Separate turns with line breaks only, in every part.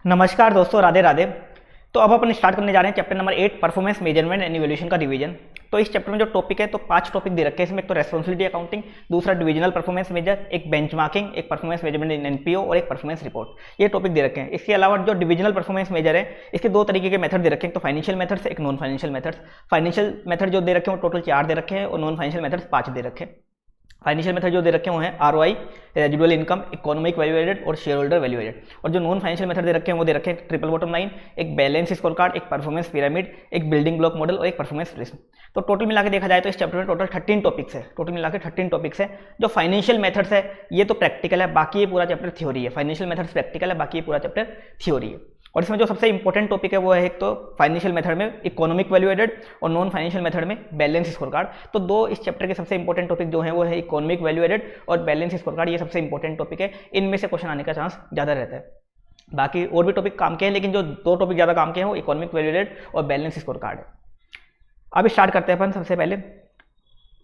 नमस्कार दोस्तों, राधे राधे। तो अब अपन स्टार्ट करने जा रहे हैं chapter number 8 performance measurement and evaluation का रिवीजन। तो इस चैप्टर में जो टॉपिक है तो 5 टॉपिक दे रखे हैं इसमें। एक तो रेस्पॉन्सिबिलिटी अकाउंटिंग, दूसरा डिविजनल परफॉर्मेंस मेजर, एक बेंचमार्किंग, एक परफॉर्मेंस मेजरमेंट इन एनपीओ और एक परफॉर्मेंस रिपोर्ट। ये टॉपिक दे रखे हैं। इसके अलावा जो डिविजनल परफॉर्मेंस मेजर है इसके 2 तरीके के मेथड दे रखे हैं, तो फाइनेंशियल मेथड्स, एक non financial methods. Financial method जो दे रखे हैं वो टोटल 4 दे रखे हैं और नॉन फाइनेंशियल मेथड्स 5 दे रखे हैं। फाइनेंशियल मेथड जो दे रखे हुए हैं ROI, residual income, economic value added और शेयर होल्डर वैल्यू एडेड। और जो नॉन फाइनेंशियल मेथड दे रखे हैं वो दे रखे हैं ट्रिपल बॉटम लाइन, एक बैलेंस स्कोर कार्ड, एक परफॉर्मेंस पिरामिड, एक बिल्डिंग ब्लॉक मॉडल और एक परफॉर्मेंस प्रिज्म। तो टोटल मिला के देखा जाए तो इस चैप्टर में टोटल 13 टॉपिक्स है। टोटल मिला के 13 टॉपिक्स है। जो फाइनेंशियल मेथड्स है ये तो प्रैक्टिकल है, बाकी ये पूरा चैप्टर थ्योरी है। फाइनेंशियल मेथड्स प्रैक्टिकल है, बाकी ये पूरा चैप्टर थ्योरी है। और इसमें जो सबसे इंपॉर्टेंट टॉपिक है वो है एक तो फाइनेंशियल मेथड में इकोनॉमिक वैल्यू एडेड और नॉन फाइनेंशियल मेथड में बैलेंस स्कोर कार्ड। तो 2 इस चैप्टर के सबसे इंपॉर्टेंट टॉपिक जो है वो है इकोनॉमिक वैल्यू एडेड और बैलेंस स्कोर कार्ड। ये सबसे इंपॉर्टेंट टॉपिक है, इनमें से क्वेश्चन आने का चांस ज़्यादा रहता है। बाकी और भी टॉपिक काम के हैं, लेकिन जो 2 टॉपिक ज़्यादा काम के हैं वो इकोनॉमिक वैल्यू एडेड और बैलेंस स्कोर कार्ड है। अब स्टार्ट करते हैं अपन। सबसे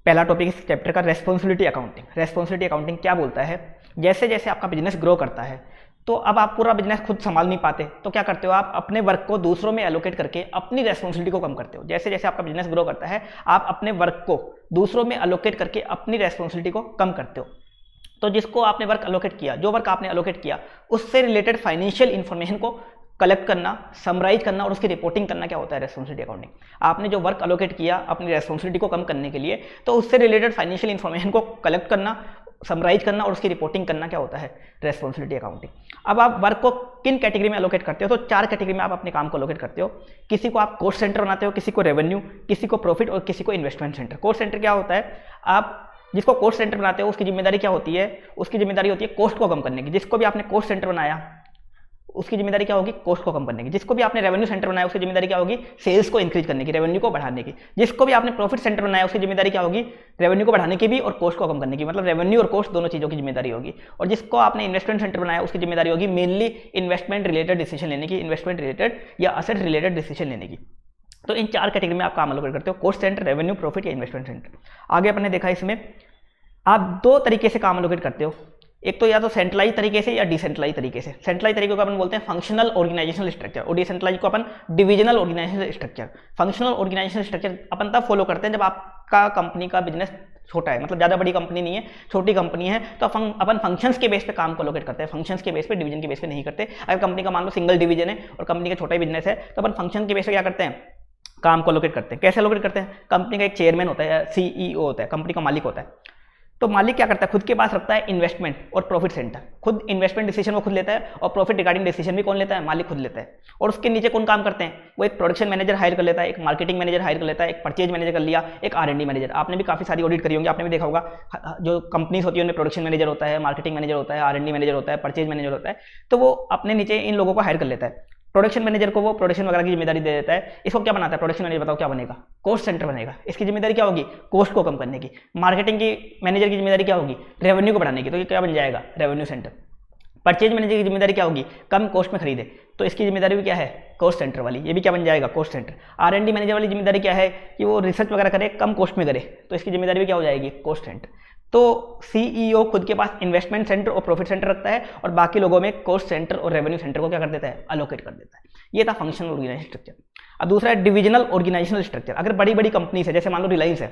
पहला टॉपिक इस चैप्टर का रेस्पॉन्सिबिलिटी अकाउंटिंग। रेस्पॉन्सिबिलिटी अकाउंटिंग क्या बोलता है, जैसे जैसे आपका बिजनेस ग्रो करता है तो अब आप पूरा बिजनेस खुद संभाल नहीं पाते, तो क्या करते हो आप अपने वर्क को दूसरों में एलोकेट करके अपनी रेस्पॉन्सिबिलिटी को कम करते हो। जैसे जैसे आपका बिजनेस ग्रो करता है आप अपने वर्क को दूसरों में एलोकेट करके अपनी रेस्पॉन्सिबिलिटी को कम करते हो। तो जिसको आपने वर्क एलोकेट किया, जो वर्क आपने एलोकेट किया उससे रिलेटेड फाइनेंशियल इन्फॉर्मेशन को कलेक्ट करना, समराइज करना और उसकी रिपोर्टिंग करना क्या होता है रेस्पॉन्सिबिलिटी अकाउंटिंग। आपने जो वर्क एलोकेट किया अपनी रेस्पॉन्सिबिलिटी को कम करने के लिए, तो उससे रिलेटेड फाइनेंशियल इन्फॉर्मेशन को कलेक्ट करना, समराइज करना और उसकी रिपोर्टिंग करना क्या होता है रेस्पॉन्सिबिलिटी अकाउंटिंग। अब आप वर्क को किन कैटेगरी में एलोकेट करते हो, तो 4 कैटेगरी में आप अपने काम को एलोकेट करते हो। किसी को आप कॉस्ट सेंटर बनाते हो, किसी को रेवेन्यू, किसी को प्रॉफिट और किसी को इन्वेस्टमेंट सेंटर। कॉस्ट सेंटर क्या होता है, आप जिसको कॉस्ट सेंटर बनाते हो उसकी जिम्मेदारी क्या होती है, उसकी जिम्मेदारी होती है कॉस्ट को कम करने की। जिसको भी आपने कॉस्ट सेंटर बनाया उसकी जिम्मेदारी क्या होगी, कॉस्ट को कम करने की। जिसको भी आपने रेवेन्यू सेंटर बनाया उसकी जिम्मेदारी क्या होगी, सेल्स को इंक्रीज करने की, रेवेन्यू को बढ़ाने की। जिसको भी आपने प्रॉफिट सेंटर बनाया उसकी जिम्मेदारी क्या होगी, रेवेन्यू को बढ़ाने की भी और कॉस्ट को कम करने की। मतलब रेवेन्यू और कॉस्ट दोनों चीज़ों की जिम्मेदारी होगी। और जिसको आपने इन्वेस्टमेंट सेंटर बनाया उसकी जिम्मेदारी होगी मेनली इन्वेस्टमेंट रिलेटेड डिसीजन लेने की, इन्वेस्टमेंट रिलेटेड या असेट रिलेटेड डिसीजन लेने की। तो इन 4 कैटेगरी में आप काम एलोकेट करते हो, कॉस्ट सेंटर, रेवेन्यू, प्रॉफिट या इन्वेस्टमेंट सेंटर। आगे अपन ने देखा इसमें आप 2 तरीके से काम एलोकेट करते हो, एक तो या तो सेंट्रलाइज तरीके से या डिसेंट्रलाइज तरीके से। सेंट्रलाइज तरीके को अपन बोलते हैं फंक्शनल ऑर्गेनाइजेशनल स्ट्रक्चर और डिसेंट्रलाइज को अपन divisional organisational structure. Functional organisational structure अपन तब फॉलो करते हैं जब आपका कंपनी का बिजनेस छोटा है, मतलब ज़्यादा बड़ी कंपनी नहीं है, छोटी कंपनी है, तो अपन फंक्शंस के बेस पे काम को एलोकेट करते हैं। फंक्शंस के बेस पे, डिवीजन के बेस पे नहीं करते। अगर कंपनी का मान लो सिंगल डिवीजन है और कंपनी का छोटा ही बिजनेस है तो अपन फंक्शन के बेस पे क्या करते हैं, काम को एलोकेट करते हैं। कैसे एलोकेट करते हैं, कंपनी का एक चेयरमैन होता है, सीईओ होता है, कंपनी का मालिक होता है। तो मालिक क्या करता है, खुद के पास रखता है इन्वेस्टमेंट और प्रॉफिट सेंटर। खुद इन्वेस्टमेंट डिसीजन वो खुद लेता है और प्रॉफिट रिगार्डिंग डिसीजन भी कौन लेता है, मालिक खुद लेता है। और उसके नीचे कौन काम करते हैं, वो एक प्रोडक्शन मैनेजर हायर कर लेता है, एक मार्केटिंग मैनेजर हायर कर लेता है, एक परचेज मैनेजर कर लिया, एक आर&डी मैनेजर। आपने भी काफी सारी ऑडिट करी होंगी, आपने भी देखा होगा जो कंपनीज होती है उनमें प्रोडक्शन मैनेजर होता है, मार्केटिंग मैनेजर होता है, आर&डी मैनेजर होता है, परचेज मैनेजर होता है। तो वो अपने नीचे इन लोगों को हायर कर लेता है। प्रोडक्शन मैनेजर को वो प्रोडक्शन वगैरह की जिम्मेदारी दे देता है। इसको क्या बनाता है प्रोडक्शन मैनेजर, बताओ क्या बनेगा, कॉस्ट सेंटर बनेगा। इसकी जिम्मेदारी क्या होगी, कॉस्ट को कम करने की। मार्केटिंग की मैनेजर की जिम्मेदारी क्या होगी, रेवेन्यू को बढ़ाने की, तो ये क्या बन जाएगा, रेवेन्यू सेंटर। परचेज मैनेजर की जिम्मेदारी क्या होगी, कम कॉस्ट में खरीदे, तो इसकी जिम्मेदारी भी क्या है, कॉस्ट सेंटर वाली, ये भी क्या बन जाएगा, कॉस्ट सेंटर। आर&डी मैनेजर वाली जिम्मेदारी क्या है कि वो रिसर्च वगैरह करे, कम कॉस्ट में करे, तो इसकी जिम्मेदारी भी क्या हो जाएगी, कॉस्ट सेंटर। तो सीईओ खुद के पास इन्वेस्टमेंट सेंटर और प्रॉफिट सेंटर रखता है और बाकी लोगों में कॉस्ट सेंटर और रेवेन्यू सेंटर को क्या कर देता है, अलोकेट कर देता है। ये था फंक्शनल ऑर्गेनाइजेशन स्ट्रक्चर। अब दूसरा है डिविजनल ऑर्गेनाइजेशनल स्ट्रक्चर। अगर बड़ी बड़ी कंपनीज है, जैसे मान लो रिलायंस है,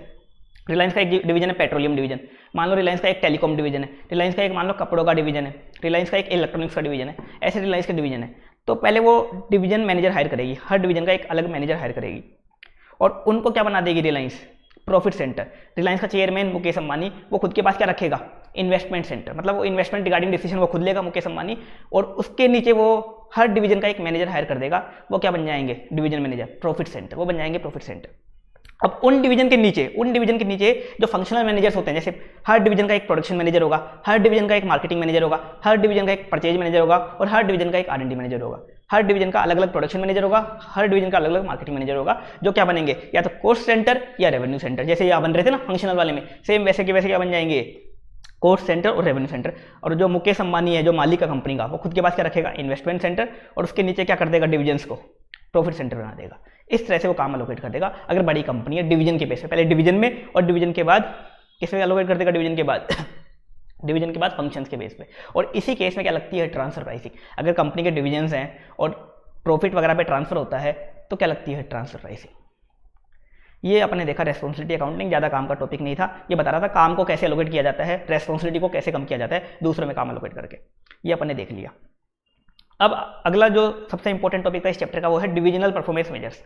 रिलायंस का एक डिवीजन है पेट्रोलियम डिवीजन, मान लो रिलायंस का एक टेलीकॉम डिवीजन है, रिलायंस का एक मान लो कपड़ों का डिवीजन है, रिलायंस का एक इलेक्ट्रॉनिक्स का डिवीजन है, ऐसे रिलायंस का डिवीजन है। तो पहले वो डिवीजन मैनेजर हायर करेगी, हर डिवीजन का एक अलग मैनेजर हायर करेगी और उनको क्या बना देगी, रिलायंस प्रॉफिट सेंटर। रिलायंस का चेयरमैन मुकेश अंबानी, वो खुद के पास क्या रखेगा, इन्वेस्टमेंट सेंटर, मतलब वो इन्वेस्टमेंट रिगार्डिंग डिसीजन वो खुद लेगा मुकेश अंबानी, और उसके नीचे वो हर डिवीजन का एक मैनेजर हायर कर देगा। वो क्या बन जाएंगे, डिवीजन मैनेजर, प्रॉफिट सेंटर, वो बन जाएंगे प्रॉफिट सेंटर। अब उन डिवीजन के नीचे जो फंक्शनल मैनेजर्स होते हैं, जैसे हर डिवीजन का एक प्रोडक्शन मैनेजर होगा, हर डिवीजन का एक मार्केटिंग मैनेजर होगा, हर डिवीजन का एक परचेज मैनेजर होगा और हर डिवीजन का एक आर&डी मैनेजर होगा। हर डिवीजन का अलग अलग प्रोडक्शन मैनेजर होगा, हर डिवीजन का अलग अलग मार्केटिंग मैनेजर होगा, जो क्या बनेंगे, या तो कॉस्ट सेंटर या रेवेन्यू सेंटर। जैसे ये बन रहे थे ना फंक्शनल वाले में, सेम वैसे के वैसे क्या बन जाएंगे, कॉस्ट सेंटर और रेवेन्यू सेंटर। और जो मुकेश अंबानी है, जो मालिक का कंपनी का, वो खुद के पास क्या रखेगा, इन्वेस्टमेंट सेंटर, और उसके नीचे क्या कर देगा, डिविजन्स को प्रॉफिट सेंटर बना देगा। इस तरह से वो काम एलोकेट कर देगा। अगर बड़ी कंपनी है, डिवीजन के बेस पे, पहले डिवीजन में और डिवीजन के बाद किस में एलोकेट कर देगा, डिवीजन के बाद डिवीजन के बाद फंक्शंस के बेस पे। और इसी केस में क्या लगती है, ट्रांसफर प्राइसिंग। अगर कंपनी के डिवीजन्स हैं और प्रॉफिट वगैरह पे ट्रांसफर होता है तो क्या लगती है, ट्रांसफर प्राइसिंग। ये अपने देखा रेस्पॉन्सिबिलिटी अकाउंटिंग, ज़्यादा काम का टॉपिक नहीं था, ये बता रहा था काम को कैसे एलोकेट किया जाता है, रेस्पॉन्सिबिलिटी को कैसे कम किया जाता है दूसरे में काम एलोकेट करके, ये अपने देख लिया। अब अगला जो सबसे इंपॉर्टेंट टॉपिक था इस चैप्टर का वो है डिविजनल परफॉर्मेंस मेजर्स।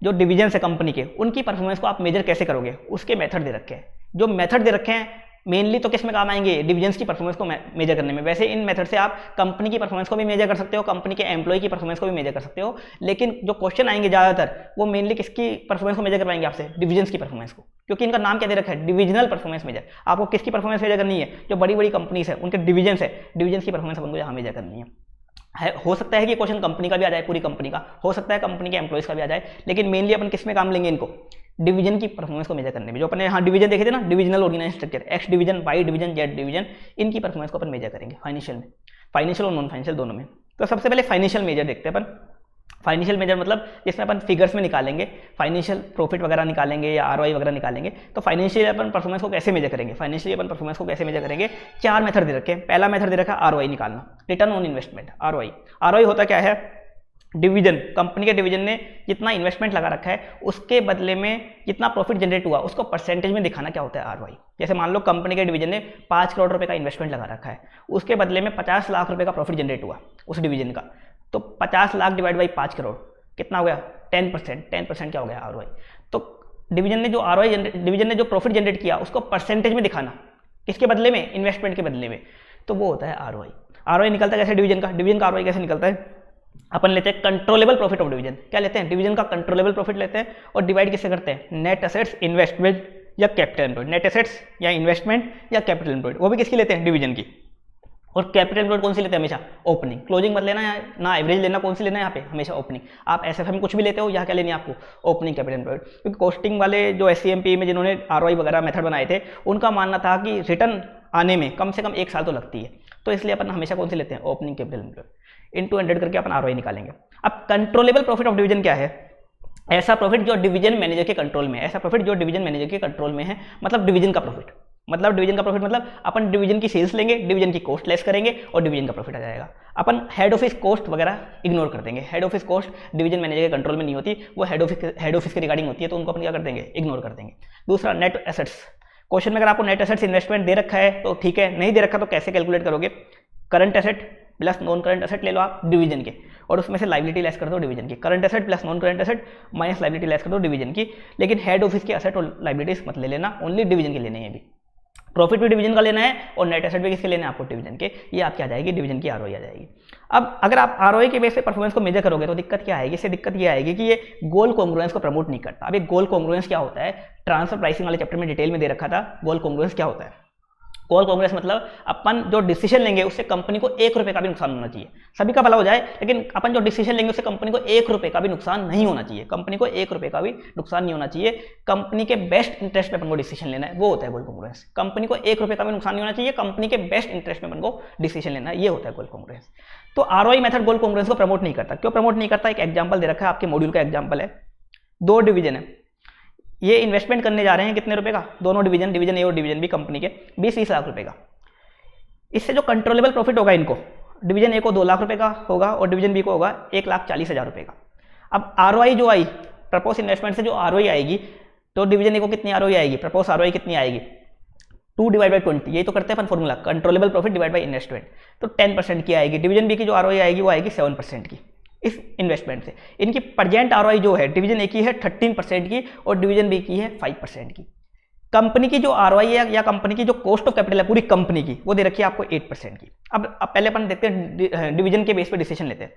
जो डिवीजन है कंपनी के उनकी परफॉर्मेंस को आप मेजर कैसे करोगे, उसके मेथड दे रखे हैं। जो मेथड दे रखे हैं मेनली तो किस में काम आएंगे, डिवीजन्स की परफॉर्मेंस को मेजर करने में। वैसे इन मेथड से आप कंपनी की परफॉर्मेंस को भी मेजर कर सकते हो, कंपनी के एम्प्लॉय की परफॉर्मेंस को भी मेजर कर सकते हो, लेकिन जो क्वेश्चन आएंगे ज़्यादातर वो मेनली किसकी परफॉर्मेंस को मेजर करवाएंगे आपसे, डिवीजन्स की परफॉर्मेंस को, क्योंकि इनका नाम क्या दे रखा है, डिविजनल परफॉर्मेंस मेजर। आपको किसकी परफॉर्मेंस मेजर करनी है, जो बड़ी बड़ी कंपनीज है उनके डिवीजन्स है, डिवीजन्स की परफॉर्मेंस अपन को यहाँ मेजर करनी है। हो सकता है कि क्वेश्चन कंपनी का भी आ जाए, पूरी कंपनी का, हो सकता है कंपनी के एम्प्लॉयज का भी आ जाए, लेकिन मेनली अपन किस में काम लेंगे इनको, डिवीजन की परफॉर्मेंस को मेजर करने में। जो अपने यहाँ डिवीजन देखे थे ना, divisional organisation structure, X division, Y division, Z division, इनकी परफॉर्मेंस को अपन मेजर करेंगे फाइनेंशियल में, फाइनेंशियल और नॉन फाइनेंशियल दोनों में। तो सबसे पहले फाइनेंशियल मेजर देखते हैं अपन। फाइनेंशियल मेजर मतलब जिसमें अपन फिगर्स में निकालेंगे, फाइनेंशियल प्रॉफिट वगैरह निकालेंगे या आरओआई वगैरह निकालेंगे। तो फाइनेंशियल अपन परफॉर्मेंस को कैसे मेजर करेंगे, फाइनेंशियल अपन परफॉर्मेंस को कैसे मेजर करेंगे, 4 मेथड दे रखे हैं। पहला मेथड दे रखा है आरओआई निकालना, return on investment, ROI. ROI होता क्या है, डिवीजन, कंपनी के डिवीजन ने जितना इन्वेस्टमेंट लगा रखा है उसके बदले में जितना प्रॉफिट जनरेट हुआ उसको परसेंटेज में दिखाना क्या होता है, आरओआई। जैसे मान लो कंपनी के डिवीजन ने 5 करोड़ रुपए का इन्वेस्टमेंट लगा रखा है, उसके बदले में 50 लाख रुपए का प्रॉफिट जनरेट हुआ उस डिवीजन का, तो 50 लाख डिवाइड बाई 5 करोड़ कितना हो गया, 10%। 10% क्या हो गया, आरओआई। तो डिवीजन ने जो आरओआई डिवीजन ने जो प्रॉफिट जनरेट किया उसको परसेंटेज में दिखाना, किसके बदले में, इन्वेस्टमेंट के बदले में, तो वो होता है आरओआई। आरओआई निकलता है कैसे डिवीजन का आरओआई कैसे निकलता है, अपन लेते हैं कंट्रोलेबल प्रॉफिट ऑफ डिवीजन। क्या लेते हैं, डिवीजन का कंट्रोलेबल प्रॉफिट लेते हैं और डिवाइड किससे करते हैं, नेट एसेट्स, इन्वेस्टमेंट या कैपिटल एम्प्लॉयड, नेट एसेट्स या इन्वेस्टमेंट या कैपिटल एम्प्लॉयड, वो भी किसकी लेते हैं, डिवीजन की। और कैपिटल एम्प्लॉयड कौन सी लेते हैं, हमेशा ओपनिंग, क्लोजिंग मत लेना ना, एवरेज लेना, कौन सी लेना है यहाँ पे, हमेशा ओपनिंग। आप एसएफए में कुछ भी लेते हो, यहाँ क्या लेनी है आपको, ओपनिंग कैपिटल एम्प्लॉयड। क्योंकि कॉस्टिंग वाले जो एससीएमपी में जिन्होंने आरओआई वगैरह मेथड बनाए थे उनका मानना था कि रिटर्न आने में कम से कम 1 साल तो लगती है, तो इसलिए अपन हमेशा कौन सी लेते हैं, ओपनिंग कैपिटल एम्प्लॉयड इनटू 100 करके अपन आरओआई निकालेंगे। अब कंट्रोलेबल प्रॉफिट ऑफ डिवीजन क्या है, ऐसा प्रॉफिट जो डिवीजन मैनेजर के कंट्रोल में है, ऐसा प्रॉफिट जो डिवीजन मैनेजर के कंट्रोल में है, मतलब डिवीजन का प्रॉफिट, मतलब अपन डिवीजन की सेल्स लेंगे, डिवीजन की कॉस्ट लेस करेंगे और डिवीजन का प्रॉफिट आ जाएगा। अपन हेड ऑफिस कॉस्ट वगैरह इग्नोर कर देंगे, head office cost division manager के कंट्रोल में नहीं होती, वो हेड ऑफिस के रिगार्डिंग होती है, तो उनको अपन क्या कर देंगे, इग्नोर कर देंगे। दूसरा नेट एसेट्स, क्वेश्चन में अगर आपको नेट एसेट्स इन्वेस्टमेंट दे रखा है तो ठीक है, नहीं दे रखा तो कैसे कैलकुलेट करोगे, current asset plus non current asset ले लो आप डिवीजन के, और उसमें से लाइबिलिटी लेस कर दो डिवीजन की, current asset plus non current asset minus liability less कर दो डिवीजन की। लेकिन हेड ऑफिस के एसेट और लाइबिलिटीज मत ले लेना, ओनली डिवीजन के लेने हैं। भी प्रॉफिट भी डिवीजन का लेना है और नेट एसेट भी किसके लेना है, आपको डिवीजन के। ये आपकी आ जाएगी डिवीजन की आरओआई आ जाएगी। अब अगर आप आरओआई के बेस पे परफॉर्मेंस को मेजर करोगे तो दिक्कत क्या आएगी, इससे दिक्कत ये आएगी कि ये गोल कॉन्ग्रुएंस को प्रमोट नहीं करता। अब ये गोल कॉन्ग्रुएंस क्या होता है, ट्रांसफर प्राइसिंग वाले चैप्टर में डिटेल में दे रखा था, गोल कॉन्ग्रुएंस क्या होता है। गोल कॉन्ग्रुएंस मतलब अपन जो डिसीजन लेंगे उससे कंपनी को 1 रुपए का भी नुकसान होना चाहिए, सभी का भला हो जाए, लेकिन अपन जो डिसीजन लेंगे उससे कंपनी को 1 रुपए का भी नुकसान नहीं होना चाहिए, कंपनी को 1 रुपए का भी नुकसान नहीं होना चाहिए, कंपनी के बेस्ट इंटरेस्ट में अपन को डिसीजन लेना है, वो होता है गोल कॉन्ग्रुएंस। कंपनी को 1 रुपए का भी नुकसान नहीं होना चाहिए, कंपनी के बेस्ट इंटरेस्ट में अपन को डिसीजन लेना है, ये होता है गोल कॉन्ग्रुएंस। तो आरओआई मेथड गोल कॉन्ग्रुएंस को प्रमोट नहीं करता। क्यों प्रमोट नहीं करता, एक एग्जाम्पल दे रखा है, आपके मॉड्यूल का एग्जाम्पल है, 2 डिवीजन है, ये इन्वेस्टमेंट करने जा रहे हैं कितने रुपए का, दोनों डिवीजन ए और डिवीजन बी कंपनी के 20-20 लाख रुपए का। इससे जो कंट्रोलेबल प्रॉफिट होगा इनको, डिवीजन ए को 2 लाख रुपए का होगा और डिवीजन बी को होगा 1,40,000 रुपए का। अब आरओआई जो आई, प्रपोज इन्वेस्टमेंट से जो आरओआई आएगी, तो डिवीजन ए को कितनी आरओआई आएगी, प्रपोज आरओआई कितनी आएगी, 2/20, यही तो करते हैं अपन formula, controllable profit divide by investment, तो 10% की आएगी। डिवीजन बी की जो आरओआई आएगी वो आएगी 7% की इस इन्वेस्टमेंट से। इनकी प्रेजेंट आरओआई जो है डिवीजन ए की है 13% की और डिवीजन बी की है 5% की। कंपनी की जो आरओआई है या कंपनी की जो कॉस्ट ऑफ कैपिटल है पूरी कंपनी की, वो दे रखी है आपको 8% की। अब पहले अपन देखते हैं डिवीजन के बेस पे डिसीजन लेते हैं।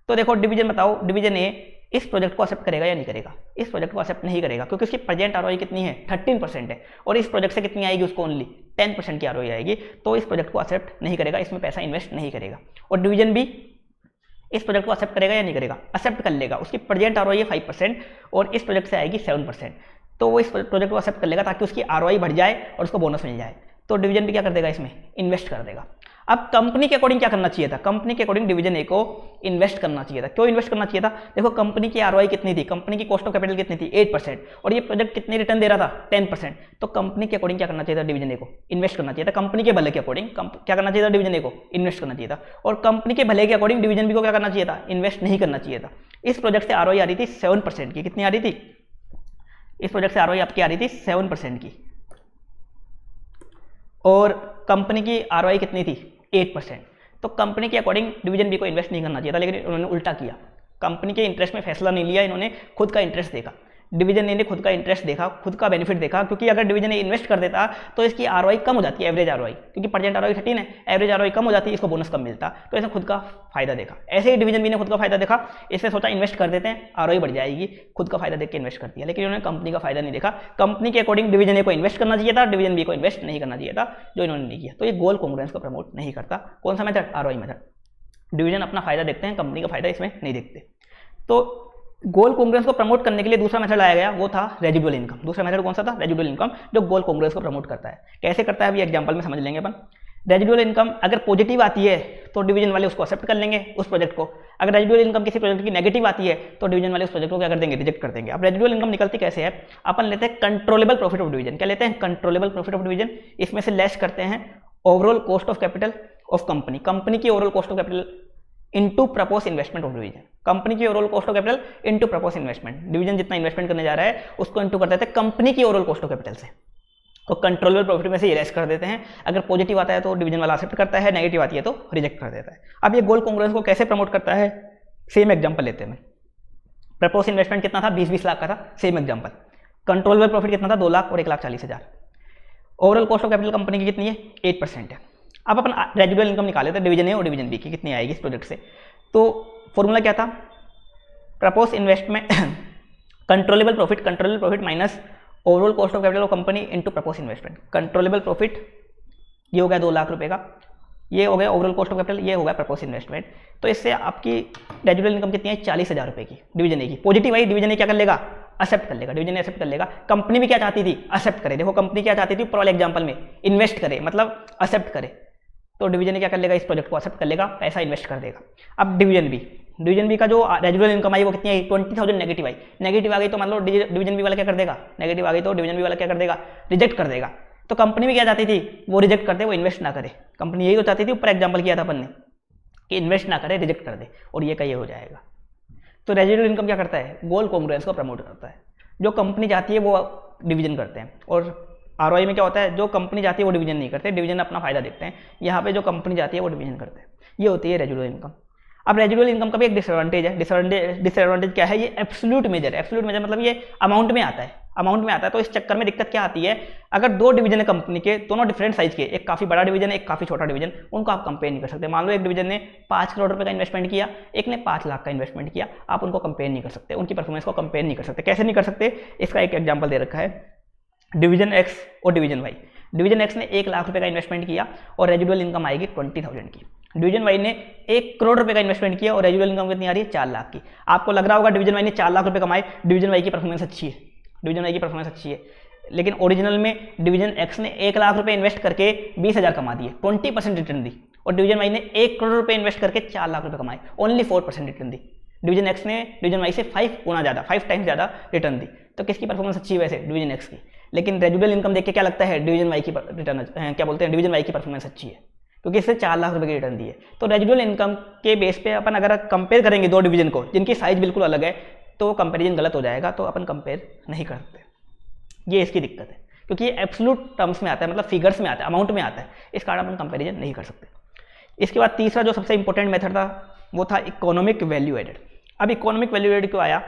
तो देखो डिवीजन बताओ, डिवीजन ए इस प्रोजेक्ट को एक्सेप्ट करेगा या नहीं करेगा, इस प्रोजेक्ट को एक्सेप्ट नहीं करेगा क्योंकि उसकी प्रेजेंट आरओआई कितनी है 13% है और इस प्रोजेक्ट से कितनी आएगी उसको ओनली 10% की आरओआई आएगी, तो इस प्रोजेक्ट को एक्सेप्ट नहीं करेगा, इसमें पैसा इन्वेस्ट नहीं करेगा। और डिवीजन बी इस प्रोजेक्ट को एक्सेप्ट करेगा या नहीं करेगा, एक्सेप्ट कर लेगा, उसकी प्रेजेंट आरओआई है 5% और इस प्रोजेक्ट से आएगी 7%, तो वो इस प्रोजेक्ट को एक्सेप्ट कर लेगा ताकि उसकी आरओआई बढ़ जाए और उसको बोनस मिल जाए। तो डिवीजन भी क्या कर देगा, इसमें इन्वेस्ट कर देगा। अब कंपनी के अकॉर्डिंग क्या करना चाहिए था, कंपनी के अकॉर्डिंग डिवीजन ए को इन्वेस्ट करना चाहिए था। क्यों इन्वेस्ट करना चाहिए था, देखो कंपनी की आरओआई कितनी थी, कंपनी की कॉस्ट ऑफ कैपिटल कितनी थी 8%, और ये प्रोजेक्ट कितनी रिटर्न दे रहा था 10%। तो कंपनी के अकॉर्डिंग क्या करना चाहिए था, डिवीजन ए को इन्वेस्ट करना चाहिए था, कंपनी के भले के अकॉर्डिंग क्या करना चाहिए था, डिवीजन ए को इन्वेस्ट करना चाहिए था। और कंपनी के भले के अकॉर्डिंग डिवीजन बी को क्या करना चाहिए था, इन्वेस्ट नहीं करना चाहिए था। इस प्रोजेक्ट से आरओआई आ रही थी 7% की, कितनी आ रही थी, इस प्रोजेक्ट से आरओआई आपकी आ रही थी 7% की, और कंपनी की आरओआई कितनी थी 8%। तो कंपनी के अकॉर्डिंग डिवीजन बी को इन्वेस्ट नहीं करना चाहिए था, लेकिन उन्होंने उल्टा किया, कंपनी के इंटरेस्ट में फैसला नहीं लिया, इन्होंने खुद का इंटरेस्ट देखा, डिवीजन ए ने खुद का इंटरेस्ट देखा, खुद का बेनिफिट देखा। क्योंकि अगर डिवीजन ए इन्वेस्ट कर देता तो इसकी आरओआई कम हो जाती है, एवरेज आरओआई, क्योंकि परसेंट आरओआई 13 है, एवरेज आरओआई कम हो जाती है, इसको बोनस कम मिलता, तो इसने खुद का फायदा देखा। ऐसे ही डिवीजन बी ने खुद का फायदा देखा, इसने सोचा इन्वेस्ट कर देते हैं, आरओआई बढ़ जाएगी, खुद का फायदा देख के इन्वेस्ट कर दिया, लेकिन उन्होंने कंपनी का फायदा नहीं देखा। कंपनी के अकॉर्डिंग डिवीजन ए को इन्वेस्ट करना चाहिए था, डिवीजन बी को इन्वेस्ट नहीं करना चाहिए था, जो इन्होंने नहीं किया। तो ये गोल कॉन्ग्रुएंस को प्रमोट नहीं करता। कौन सा मेथड, आरओआई मेथड। डिवीजन अपना फायदा देखते हैं, कंपनी का फायदा इसमें नहीं देखते। तो गोल कॉन्ग्रुएंस को प्रमोट करने के लिए दूसरा मेथड लाया गया, वो था रेजिडुअल इनकम। दूसरा मेथड कौन सा था, रेजिडुअल इनकम, जो गोल कॉन्ग्रुएंस को प्रमोट करता है। कैसे करता है अभी एग्जांपल में समझ लेंगे अपन। रेजिडुअल इनकम अगर पॉजिटिव आती है तो डिवीजन वाले उसको एक्सेप्ट कर लेंगे, उस प्रोजेक्ट को। अगर रेजिडुअल इनकम किसी प्रोजेक्ट की नेगेटिव आती है तो डिवीजन वाले उस प्रोजेक्ट को क्या कर देंगे, रिजेक्ट कर देंगे। अब रेजिडुअल इनकम निकलती कैसे है, अपन लेते हैं कंट्रोलेबल प्रॉफिट ऑफ डिवीजन। क्या लेते हैं, कंट्रोलेबल प्रॉफिट ऑफ डिवीजन। इसमें से लेस करते हैं overall cost of capital of company, company की overall cost of capital into propose investment of division, company की overall cost of capital into propose investment. Division जितना इन्वेस्टमेंट करने जा रहा है उसको इनटू कर देते हैं कंपनी की ओवरऑल कॉस्ट ऑफ कैपिटल से, और कंट्रोलेबल प्रॉफिट में से ये लेस कर देते हैं। अगर पॉजिटिव आता है तो डिवीजन वाला एक्सेप्ट करता है, नेगेटिव आती है तो रिजेक्ट कर देता है। अब ये गोल कॉन्ग्रुएंस को कैसे प्रमोट करता है, सेम एग्जांपल लेते हैं। प्रपोज इन्वेस्टमेंट कितना था, 20-20 लाख का था, सेम एग्जांपल। कंट्रोलेबल प्रॉफिट कितना था, 2 लाख और 1,40,000। Overall cost of capital company की कितनी है, 8% है। अब अपन रेजिडुअल इनकम निकाले थे डिवीजन ए और डिवीजन बी की, कितनी आएगी इस प्रोजेक्ट से। तो फॉर्मूला क्या था, propose investment controllable profit minus overall cost of capital of company into propose investment. Controllable profit ये हो गया 2 लाख रुपए का, ये हो गया ओवरऑल कॉस्ट ऑफ कैपिटल, ये हो गया प्रपोज इन्वेस्टमेंट। तो इससे आपकी रेजिडुअल इनकम कितनी है, 40,000 रुपए की डिवीजन ए की। पॉजिटिव आई, डिवीजन ए क्या कर लेगा, एक्सेप्ट कर लेगा, डिवीजन ए एक्सेप्ट कर लेगा। कंपनी भी क्या चाहती थी, एक्सेप्ट करे। देखो कंपनी क्या चाहती थी ऊपर वाले एग्जांपल में, इन्वेस्ट करे, मतलब एक्सेप्ट करे। तो डिवीजन ए क्या कर लेगा, इस प्रोजेक्ट को एक्सेप्ट कर लेगा, पैसा इन्वेस्ट कर देगा। अब डिवीजन बी का जो रेजिडुअल इनकम आई वो कितनी आई, 20,000 नेगेटिव आई। नेगेटिव आ गई तो मान लो डिवीजन बी वाला क्या कर देगा, नेगेटिव आ गई तो डिवीजन बी वाला क्या कर देगा, रिजेक्ट कर देगा। तो कंपनी भी क्या चाहती थी, वो रिजेक्ट कर दे, वो इन्वेस्ट ना करे। कंपनी यही तो चाहती थी, ऊपर एग्जाम्पल किया था अपन ने कि इन्वेस्ट ना करे, रिजेक्ट कर दे, और ये का ये हो जाएगा। तो रेजिडुअल इनकम क्या करता है, गोल कॉन्ग्रुएंस को प्रमोट करता है। जो कंपनी चाहती है वो डिवीजन करते हैं, और आरओआई में क्या होता है, जो कंपनी चाहती है वो डिवीजन नहीं करते, डिवीजन अपना फायदा देखते हैं। यहाँ पे जो कंपनी चाहती है वो डिवीजन करते हैं। ये होती है रेजिडुअल इनकम। अब रेजिडुअल इनकम का भी एक डिसएडवांटेज है। डिसएडवांटेज क्या है, ये एब्सोल्यूट मेजर है। एब्सोल्यूट मेजर मतलब ये अमाउंट में आता है, अमाउंट में आता है। तो इस चक्कर में दिक्कत क्या आती है, अगर 2 डिवीजन है कंपनी के, दोनों डिफरेंट साइज के, एक काफी बड़ा डिवीजन है, एक काफी छोटा डिवीजन, उनको आप कंपेयर नहीं कर सकते। मान लो एक डिवीजन ने 5 करोड़ रुपए का इन्वेस्टमेंट किया, एक ने 5 लाख का इन्वेस्टमेंट किया, आप उनको कंपेयर नहीं कर सकते, उनकी परफॉर्मेंस को कंपेयर नहीं कर सकते। कैसे नहीं कर सकते, इसका एक एग्जाम्पल दे रखा है, डिवीजन एक्स और डिवीजन वाई। डिवीजन एक्स ने 1 लाख रुपए का इन्वेस्टमेंट किया और रेजिडुअल इनकम आएगी 20,000 की। डिवीजन वाई ने 1 करोड़ रुपए का इन्वेस्टमेंट किया और रेजिडुअल इनकम कितनी आ रही है, 4 लाख की। आपको लग रहा होगा डिवीजन वाई ने 4 लाख रुपए कमाए, डिवीजन वाई की परफॉर्मेंस अच्छी है, डिवीजन वाई की परफॉर्मेंस अच्छी है। लेकिन ओरिजिनल में डिवीजन एक्स ने 1 लाख रुपए इन्वेस्ट करके 20,000 कमा दिए, 20% रिटर्न दी, और डिवीजन वाई ने 1 करोड़ रुपए इन्वेस्ट करके 4 लाख रुपए कमाए, only 4% return the. Division x ने डिवीजन वाई से 5 गुना ज़्यादा, 5 टाइम्स ज़्यादा रिटर्न दी। तो किसकी परफॉर्मेंस अच्छी है वैसे, डिवीजन एक्स की। लेकिन रेजिडुअल इनकम देख के क्या लगता है, डिवीजन वाई की रिटर्न क्या बोलते हैं, डिवीजन वाई की परफॉर्मेंस अच्छी है, क्योंकि इससे 4 लाख रुपए की रिटर्न दी है। तो रेजिडुअल इनकम के बेस पे अपन अगर कंपेयर करेंगे 2 डिवीजन को जिनकी साइज बिल्कुल अलग है, तो कंपेरिजन गलत हो जाएगा, तो अपन कंपेयर नहीं करते। ये इसकी दिक्कत है, क्योंकि ये एब्सोल्यूट टर्म्स में आता है, मतलब फिगर्स में आता है, अमाउंट में आता है, इस कारण अपन कंपेरिजन नहीं कर सकते। इसके बाद तीसरा जो सबसे इंपॉर्टेंट मेथड था वो था इकोनॉमिक वैल्यू एडेड। अब इकोनॉमिक वैल्यू एडेड क्यों आया,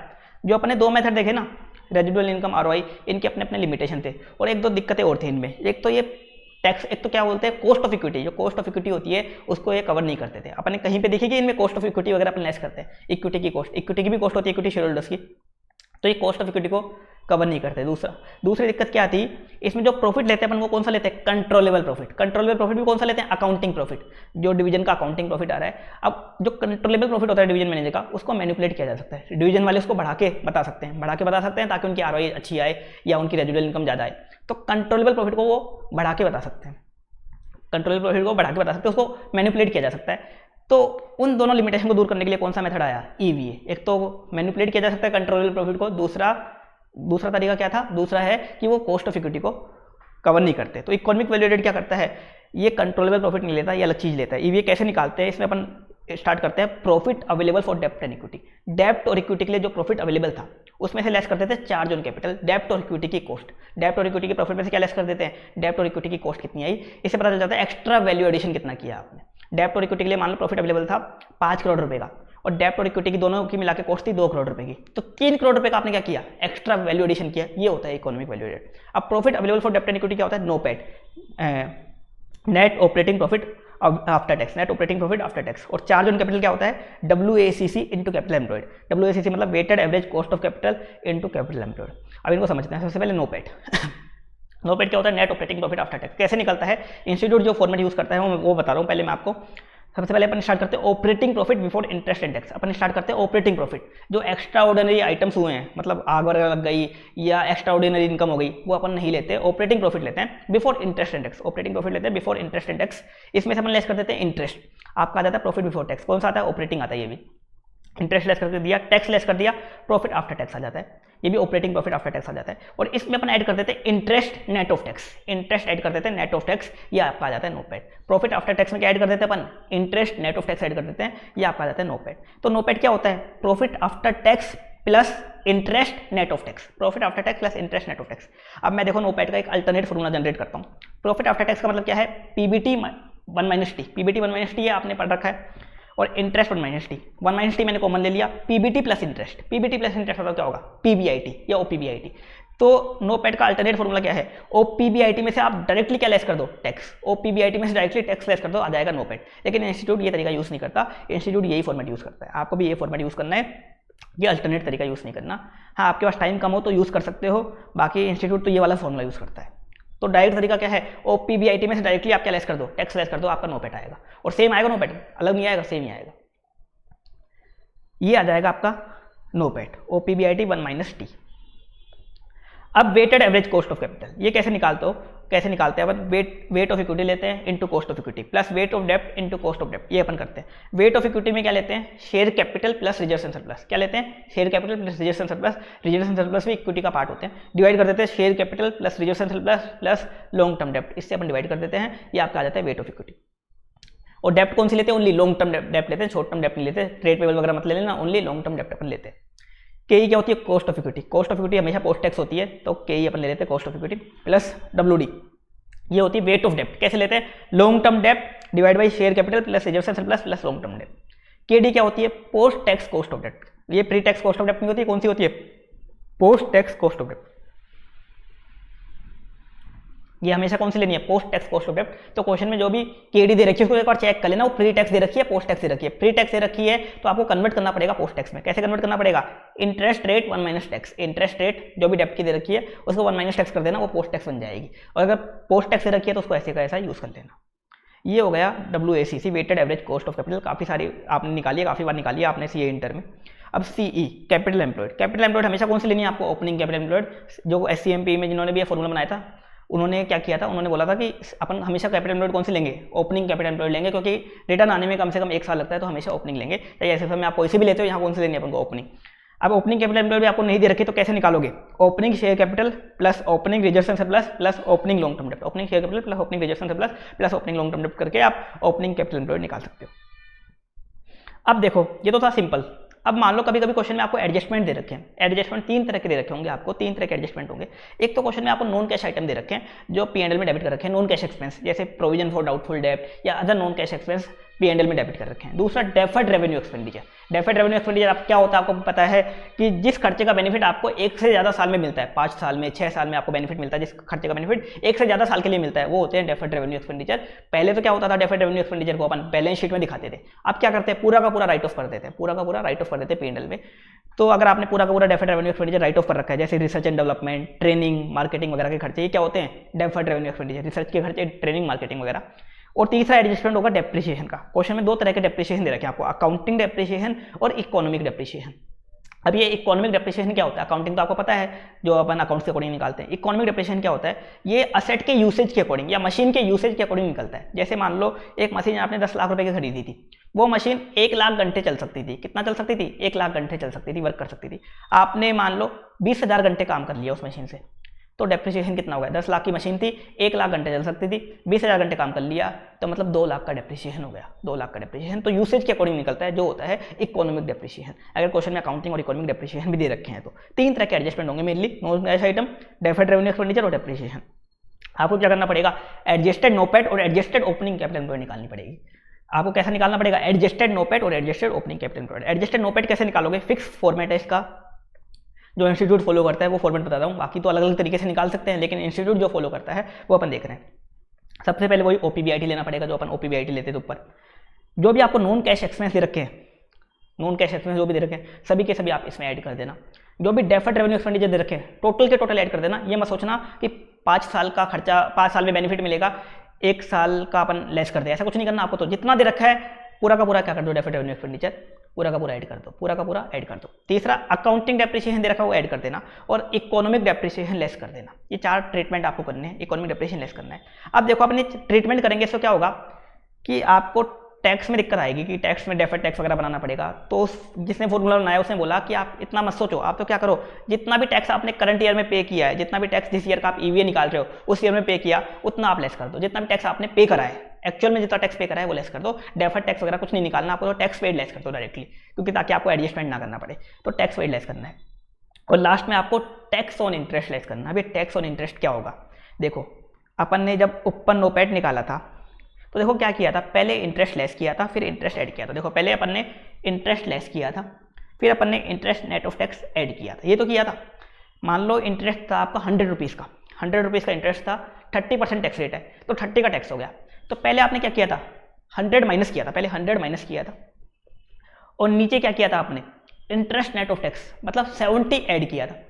जो अपने 2 मेथड देखे ना, रेजिडुअल इनकम, आरओआई, इनके अपने अपने लिमिटेशन थे, और 1-2 दिक्कतें और थी इनमें। एक तो ये टैक्स, एक तो क्या बोलते हैं कॉस्ट ऑफ इक्विटी, जो कॉस्ट ऑफ इक्विटी होती है उसको ये कवर नहीं करते थे। अपने कहीं पे देखिए कि इनमें कॉस्ट ऑफ इक्विटी वगैरह अपन लेस करते हैं, इक्विटी की कॉस्ट, इक्विटी की भी कॉस्ट होती है इक्विटी शेयर होल्डर्स की, तो ये कॉस्ट ऑफ इक्विटी को कवर नहीं करते। दूसरी दिक्कत क्या थी, इसमें जो प्रॉफिट लेते हैं अपन वो कौन सा लेते हैं, कंट्रोलेबल प्रॉफिट। कंट्रोलेबल प्रॉफिट भी कौन सा लेते हैं, अकाउंटिंग प्रॉफिट, जो डिवीजन का अकाउंटिंग प्रॉफिट आ रहा है। अब जो कंट्रोलेबल प्रॉफिट होता है डिवीजन मैनेजर का, उसको मैनिपुलेट किया जा सकता है, डिवीजन वाले उसको बढ़ा के बता सकते हैं, ताकि उनकी आरओआई अच्छी आए या उनकी रेजिडुअल इनकम ज़्यादा आए। तो कंट्रोलेबल प्रॉफिट को वो बढ़ा के बता सकते हैं। कंट्रोलेबल प्रॉफिट को बढ़ा के बता सकते हैं, उसको मैनिपुलेट किया जा सकता है। तो उन दोनों लिमिटेशन को दूर करने के लिए कौन सा मेथड आया, ईवीए। एक तो मैनिपुलेट किया जा सकता है कंट्रोलेबल प्रॉफिट को, दूसरा तरीका क्या था, दूसरा है कि वो कॉस्ट ऑफ इक्विटी को कवर नहीं करते। तो इकोनॉमिक वैल्यू एडेड क्या करता है, ये कंट्रोलेबल प्रॉफिट नहीं लेता, ये अलग चीज लेता है। ईवीए कैसे निकालते हैं, इसमें अपन स्टार्ट करते हैं प्रॉफिट अवेलेबल फॉर डेप्ट एंड इक्विटी। डेप्ट और इक्विटी के लिए जो प्रॉफिट अवेलेबल था उसमें से लेस करते थे चार्ज ऑन कैपिटल, डेप्ट और इक्विटी की कॉस्ट। डेप्ट और इक्विटी के प्रॉफिट में से क्या लेस कर देते हैं, डेप्ट और इक्विटी की कॉस्ट कितनी आई, इससे पता चल जाता है एक्स्ट्रा वैल्यू एडिशन कितना किया आपने। डेप्ट और इक्विटी के लिए मान लो प्रॉफिट अवेलेबल था 5 करोड़ रुपए का, और डेप्ट और इक्विटी की दोनों की मिला के कॉस्ट थी 2 करोड़ रुपए की, तो 3 करोड़ रुपए का आपने क्या किया, एक्स्ट्रा वैल्यू एडिशन किया। ये होता है इकोनॉमिक वैल्यू एडेड। अब प्रॉफिट अवेलेबल फॉर डेप्ट एंड इक्विटी क्या होता है, NOPAT, net operating profit after tax, net operating profit after tax. और चार्ज ऑन कैपिटल क्या होता है, WACC into capital employed. WACC मतलब weighted average cost of capital into capital employed. अब इनको समझते हैं। सबसे पहले नोपैट नोपैट क्या होता है, net operating profit after tax. कैसे निकलता है, इंस्टीट्यूट जो फॉर्मेट यूज करता है वो बता रहा हूँ पहले मैं आपको। सबसे पहले अपन स्टार्ट करते हैं operating profit before interest and tax. Upon start करते हैं ऑपरेटिंग प्रॉफिट, जो एक्स्ट्रा ऑर्डिनरी आइटम्स हुए हैं, मतलब आग वगैरह लग गई या एक्स्ट्रा ऑर्डिनरी इनकम हो गई, वो अपन नहीं लेते, ऑपरेटिंग प्रॉफिट लेते हैं before interest and tax. Operating profit लेते हैं बिफोर इंटरेस्ट एंड टैक्स। इसमें से अपन लेस कर देते हैं इंटरेस्ट, आपका आ जाता है प्रॉफिट बिफोर टैक्स। कौन सा आता है, ऑपरेटिंग आता है ये भी। इंटरेस्ट लेस कर दिया, टैक्स लेस कर दिया, प्रॉफिट आफ्टर टैक्स आ जाता है, ये भी ऑपरेटिंग प्रॉफिट आफ्टर टैक्स आ जाता है। और इसमें अपन ऐड कर देते हैं interest net of tax, interest add कर देते हैं नेट ऑफ टैक्स, ये आपका आ जाता है नोपैट। प्रॉफिट आफ्टर टैक्स में क्या ऐड कर देते हैं अपन, interest net of tax add कर देते हैं, ये आपका आ जाता है नोपैट। तो नोपैट क्या होता है, profit after tax plus interest net of tax, profit after tax plus interest net of tax. अब मैं देखो नोपैट का एक अल्टरनेट फॉर्मूला जनरेट करता हूँ। प्रॉफिट आफ्टर टैक्स का मतलब क्या है, PBT 1 - T, PBT 1 - T आपने पढ़ रखा है, और इंटरेस्ट 1 - T, 1 - T मैंने कॉमन ले लिया, PBT plus interest, PBT plus interest मतलब क्या होगा, PBIT या OPBIT। तो नोपैट का अल्टरनेट फॉर्मूला क्या है, OPBIT में से आप डायरेक्टली क्या लेस कर दो, टैक्स, OPBIT में से डायरेक्टली टैक्स लेस कर दो, आ जाएगा नोपैट। लेकिन इंस्टीट्यूट ये तरीका यूज नहीं करता, इंस्टीट्यूट यही फॉर्मेट यूज करता है। आपको भी ये फॉर्मेट यूज करना है, ये अल्टरनेट तरीका यूज नहीं करना। हाँ, आपके पास टाइम कम हो तो यूज कर सकते हो, बाकी इंस्टीट्यूट तो ये वाला फॉर्मूला यूज करता है। तो डायरेक्ट तरीका क्या है, OPBIT में से डायरेक्टली आप क्या लेस कर दो, टैक्स लेस कर दो, आपका नोपैट आएगा। और सेम आएगा नोपैट, अलग नहीं आएगा, सेम ही आएगा। ये आ जाएगा आपका नोपैट, OPBIT 1 - T। अब weighted average cost of capital, ये कैसे निकालते हैं अपन, वेट ऑफ इक्विटी लेते हैं into cost of equity plus weight of डेब्ट इनटू कॉस्ट ऑफ डेब्ट, ये अपन करते हैं। वेट ऑफ इक्विटी में क्या लेते हैं, share capital plus reserves and surplus, क्या लेते हैं, share capital plus reserves and surplus. Reserves and surplus भी इक्विटी का पार्ट होते हैं। डिवाइड कर देते हैं share capital plus reserves and surplus plus long term डेब्ट, इससे अपन डिवाइड कर देते हैं, ये आपका आ जाता है वेट ऑफ इक्विटी। और डेप्ट कौन सी लेते हैं, ओनली लॉन्ग टर्म डेप्ट लेते हैं, शॉर्ट टर्म डेप्ट नहीं लेते, ट्रेड पेबल वगैरह मत ले लेना, ओनली लॉन्ग टर्म डेप्ट अपन लेते हैं। केई क्या होती है, cost of equity, cost of equity हमेशा पोस्ट टैक्स होती है, तो केई अपन ले लेते हैं cost of equity plus WD, ये होती है वेट ऑफ डेप्ट। कैसे लेते हैं, long term dept divide by share capital plus reserves and surplus plus long term dept. KD क्या होती है, पोस्ट टैक्स कॉस्ट ऑफ डेप्ट, ये प्री टैक्स कॉस्ट ऑफ डेप्ट नहीं होती है, कौन सी होती है, पोस्ट टैक्स कॉस्ट ऑफ डेप्ट। ये हमेशा कौन सी लेनी है, पोस्ट टैक्स कॉस्ट ऑफ डेप्ट। तो क्वेश्चन में जो भी KD दे रखी है उसको एक बार चेक कर लेना, वो प्री टैक्स दे रखी है, पोस्ट टैक्स दे रखी है। प्री टैक्स दे रखी है तो आपको कन्वर्ट करना पड़ेगा पोस्ट टैक्स में। कैसे कन्वर्ट करना पड़ेगा, interest rate 1 - tax, interest rate जो भी डेप्ट की दे रखी है उसको 1 - टैक्स कर देना, वो पोस्ट टैक्स बन जाएगी। और अगर पोस्ट टैक्स दे रखी है तो उसको ऐसे का ऐसा यूज कर लेना। ये हो गया WACC, weighted average cost of capital, काफी सारी आपने निकाली है, काफी बार निकाली है आपने CA इंटर में। अब CE capital employed, capital employed हमेशा कौन सी लेनी है आपको, ओपनिंग कैपिटल एम्प्लॉयड। जो SCMP में जिन्होंने भी ये फॉर्मूला बनाया था उन्होंने क्या किया था, उन्होंने बोला था कि अपन हमेशा कैपिटल एम्प्लॉयड कौन सी लेंगे, ओपनिंग कैपिटल एम्प्लॉयड लेंगे, क्योंकि रिटर्न आने में कम से कम 1 साल लगता है, तो हमेशा ओपनिंग लेंगे। चाहे ऐसे समय आप कोई से भी लेते हो, यहाँ कौन सी लेनी है अपन को, ओपनिंग। अब ओपनिंग कैपिटल एम्प्लॉयड भी आपको नहीं दे रखी तो कैसे निकालोगे, opening share capital plus opening reserves and surplus plus opening long term डेप्ट, opening share capital plus opening reserves and surplus plus opening long term डेप्ट करके आप ओपनिंग कैपिटल एम्प्लॉयड निकाल सकते हो। अब देखो ये तो था सिंपल। अब मान लो कभी कभी क्वेश्चन में आपको एडजस्टमेंट दे रखे हैं, एडजस्टमेंट 3 तरह के दे रखे होंगे आपको, 3 तरह के एडजस्टमेंट होंगे। एक तो क्वेश्चन में आपको नॉन कैश आइटम दे रखे हैं जो P&L में डेबिट कर रखे हैं, नॉन कैश एक्सपेंस, जैसे प्रोविजन फॉर डाउटफुल डेब्ट या other non cash expense P&L में डेबिट कर रखे हैं। दूसरा deferred revenue expenditure, deferred revenue expenditure आप क्या होता है, आपको पता है कि जिस खर्चे का बेनिफिट आपको 1 से ज़्यादा साल में मिलता है, 5 साल में 6 साल में आपको बेनिफिट मिलता है, जिस खर्चे का बेनिफिट 1 से ज़्यादा साल के लिए मिलता है, वो होते हैं डेफर्ड रेवेन्यू एक्सपेंडिचर। पहले तो क्या होता था, डेफर्ड रेवेन्यू एक्सपेंडिचर को अपन बैलेंस शीट में दिखाते थे, अब क्या करते हैं, पूरा का पूरा राइट ऑफ कर देते हैं, पूरा का पूरा राइट ऑफ कर देते हैं P&L में। तो अगर आपने पूरा का पूरा deferred revenue expenditure right of कर रखा है, जैसे research and development, training, marketing वगैरह के खर्चे, ये क्या होते हैं, डेफर्ड रेवेन्यू एक्सपेंडिचर, रिसर्च के खर्चे, ट्रेनिंग, मार्केटिंग वगैरह। और तीसरा एडजस्टमेंट होगा डेप्रिसिएशन का। क्वेश्चन में 2 तरह के डेप्रिसिएशन दे रखे हैं आपको, अकाउंटिंग डेप्रिसिएशन और इकोनॉमिक डेप्रिसिएशन। अब ये इकोनॉमिक डेप्रिसिएशन क्या होता है, अकाउंटिंग तो आपको पता है जो अपन अकाउंट्स के अकॉर्डिंग निकालते हैं। इकोनॉमिक डेप्रिसिएशन क्या होता है, ये असेट के यूसेज के अकॉर्डिंग या मशीन के यूसेज के अकॉर्डिंग निकलता है। जैसे मान लो एक मशीन आपने 10 लाख रुपए की खरीदी थी, वो मशीन 1 लाख घंटे चल सकती थी। कितना चल सकती थी, 1 लाख घंटे चल सकती थी, वर्क कर सकती थी। आपने मान लो 20,000 घंटे काम कर लिया उस मशीन से, तो डेप्रिसिएशन कितना हो गया, 10 लाख की मशीन थी, 1 लाख घंटे चल सकती थी, 20,000 घंटे काम कर लिया, तो मतलब 2 लाख का डेप्रिसिएशन हो गया। 2 लाख का डेप्रिसिएशन तो यूसेज के अकॉर्डिंग निकलता है, जो होता है इकोनॉमिक डेप्रिसिएशन। अगर क्वेश्चन में अकाउंटिंग और इकोनॉमिक डेप्रिसिएशन भी दे रखे हैं तो 3 तरह के एडजस्टमेंट होंगे mainly, non cash item, deferred revenue expenditure और डेप्रिसिएशन। आपको क्या करना पड़ेगा, एडजस्टेड नोपेट और एडजस्टेड ओपनिंग कैपिटल एम्प्लॉयड निकालनी पड़ेगी। आपको कैसा निकालना पड़ेगा, एडजस्टेड नोपेट और adjusted opening capital employed. Adjusted NOPAT कैसे निकालोगे, फिक्स फॉर्मेट है इसका, जो इंस्टीट्यूट फॉलो करता है वो फॉर्मेट बताता हूँ, बाकी तो अलग अलग तरीके से निकाल सकते हैं, लेकिन इंस्टीट्यूट जो फॉलो करता है वो अपन देख रहे हैं। सबसे पहले वही ओपीबीआईटी लेना पड़ेगा, जो अपन ओपीबीआईटी लेते थे ऊपर। जो भी आपको नॉन कैश एक्सपेंस दे रखे हैं, नॉन कैश एक्सपेंस जो भी दे रखे हैं, सभी के सभी आप इसमें ऐड कर देना। जो भी डेफर्ड रेवेन्यू एक्सपेंडिचर दे रखे हैं, टोटल के टोटल ऐड कर देना। ये मत सोचना कि 5 साल का खर्चा, 5 साल में बेनिफिट मिलेगा, 1 साल का अपन लेस कर दे, ऐसा कुछ नहीं करना आपको। तो जितना दे रखा है पूरा का पूरा क्या कर दो, डेफर्ड रेवेन्यू एक्सपेंडिचर पूरा का पूरा ऐड कर दो, पूरा का पूरा ऐड कर दो। तीसरा, अकाउंटिंग डेप्रिसिएशन दे रखा है वो ऐड कर देना, और इकोनॉमिक डेप्रिसिएशन लेस कर देना। ये 4 ट्रीटमेंट आपको करने हैं, इकोनॉमिक डेप्रिसिएशन लेस करना है। अब देखो अपने ट्रीटमेंट करेंगे इससे क्या होगा कि आपको टैक्स में दिक्कत आएगी कि टैक्स में डेफर्ड टैक्स वगैरह बनाना पड़ेगा। तो जिसने फॉर्मूला बनाया उसने बोला कि आप इतना मत सोचो, आप तो क्या करो, जितना भी टैक्स आपने करंट ईयर में पे किया है, जितना भी टैक्स जिस ईयर का आप ईवीए निकाल रहे हो उस ईयर में पे किया, उतना आप लेस कर दो। जितना भी टैक्स आपने पे करा है, एक्चुअल में जितना टैक्स पे करा है वो लेस कर दो। डेफर्ड टैक्स वगैरह कुछ नहीं निकालना आपको, तो टैक्स पेड लेस कर दो डायरेक्टली, क्योंकि ताकि आपको एडजस्टमेंट ना करना पड़े। तो टैक्स पेड लेस करना है। और लास्ट में आपको टैक्स ऑन इंटरेस्ट लेस करना है। अभी टैक्स ऑन इंटरेस्ट क्या होगा, देखो अपन ने जब ओपन नोपेट निकाला था तो देखो क्या किया था, पहले इंटरेस्ट लेस किया था, फिर इंटरेस्ट ऐड किया था। देखो पहले अपन ने इंटरेस्ट लेस किया था, फिर अपन ने interest net of tax add किया था। ये तो किया था। मान लो इंटरेस्ट था आपका 100 रुपीज़ का, 100 रुपीज़ का इंटरेस्ट था, 30% टैक्स रेट है, तो 30 का टैक्स हो गया। तो पहले आपने क्या किया था, 100 माइनस किया था, पहले 100 माइनस किया था, और नीचे क्या किया था आपने, इंटरेस्ट नेट ऑफ टैक्स मतलब 70 ऐड किया था।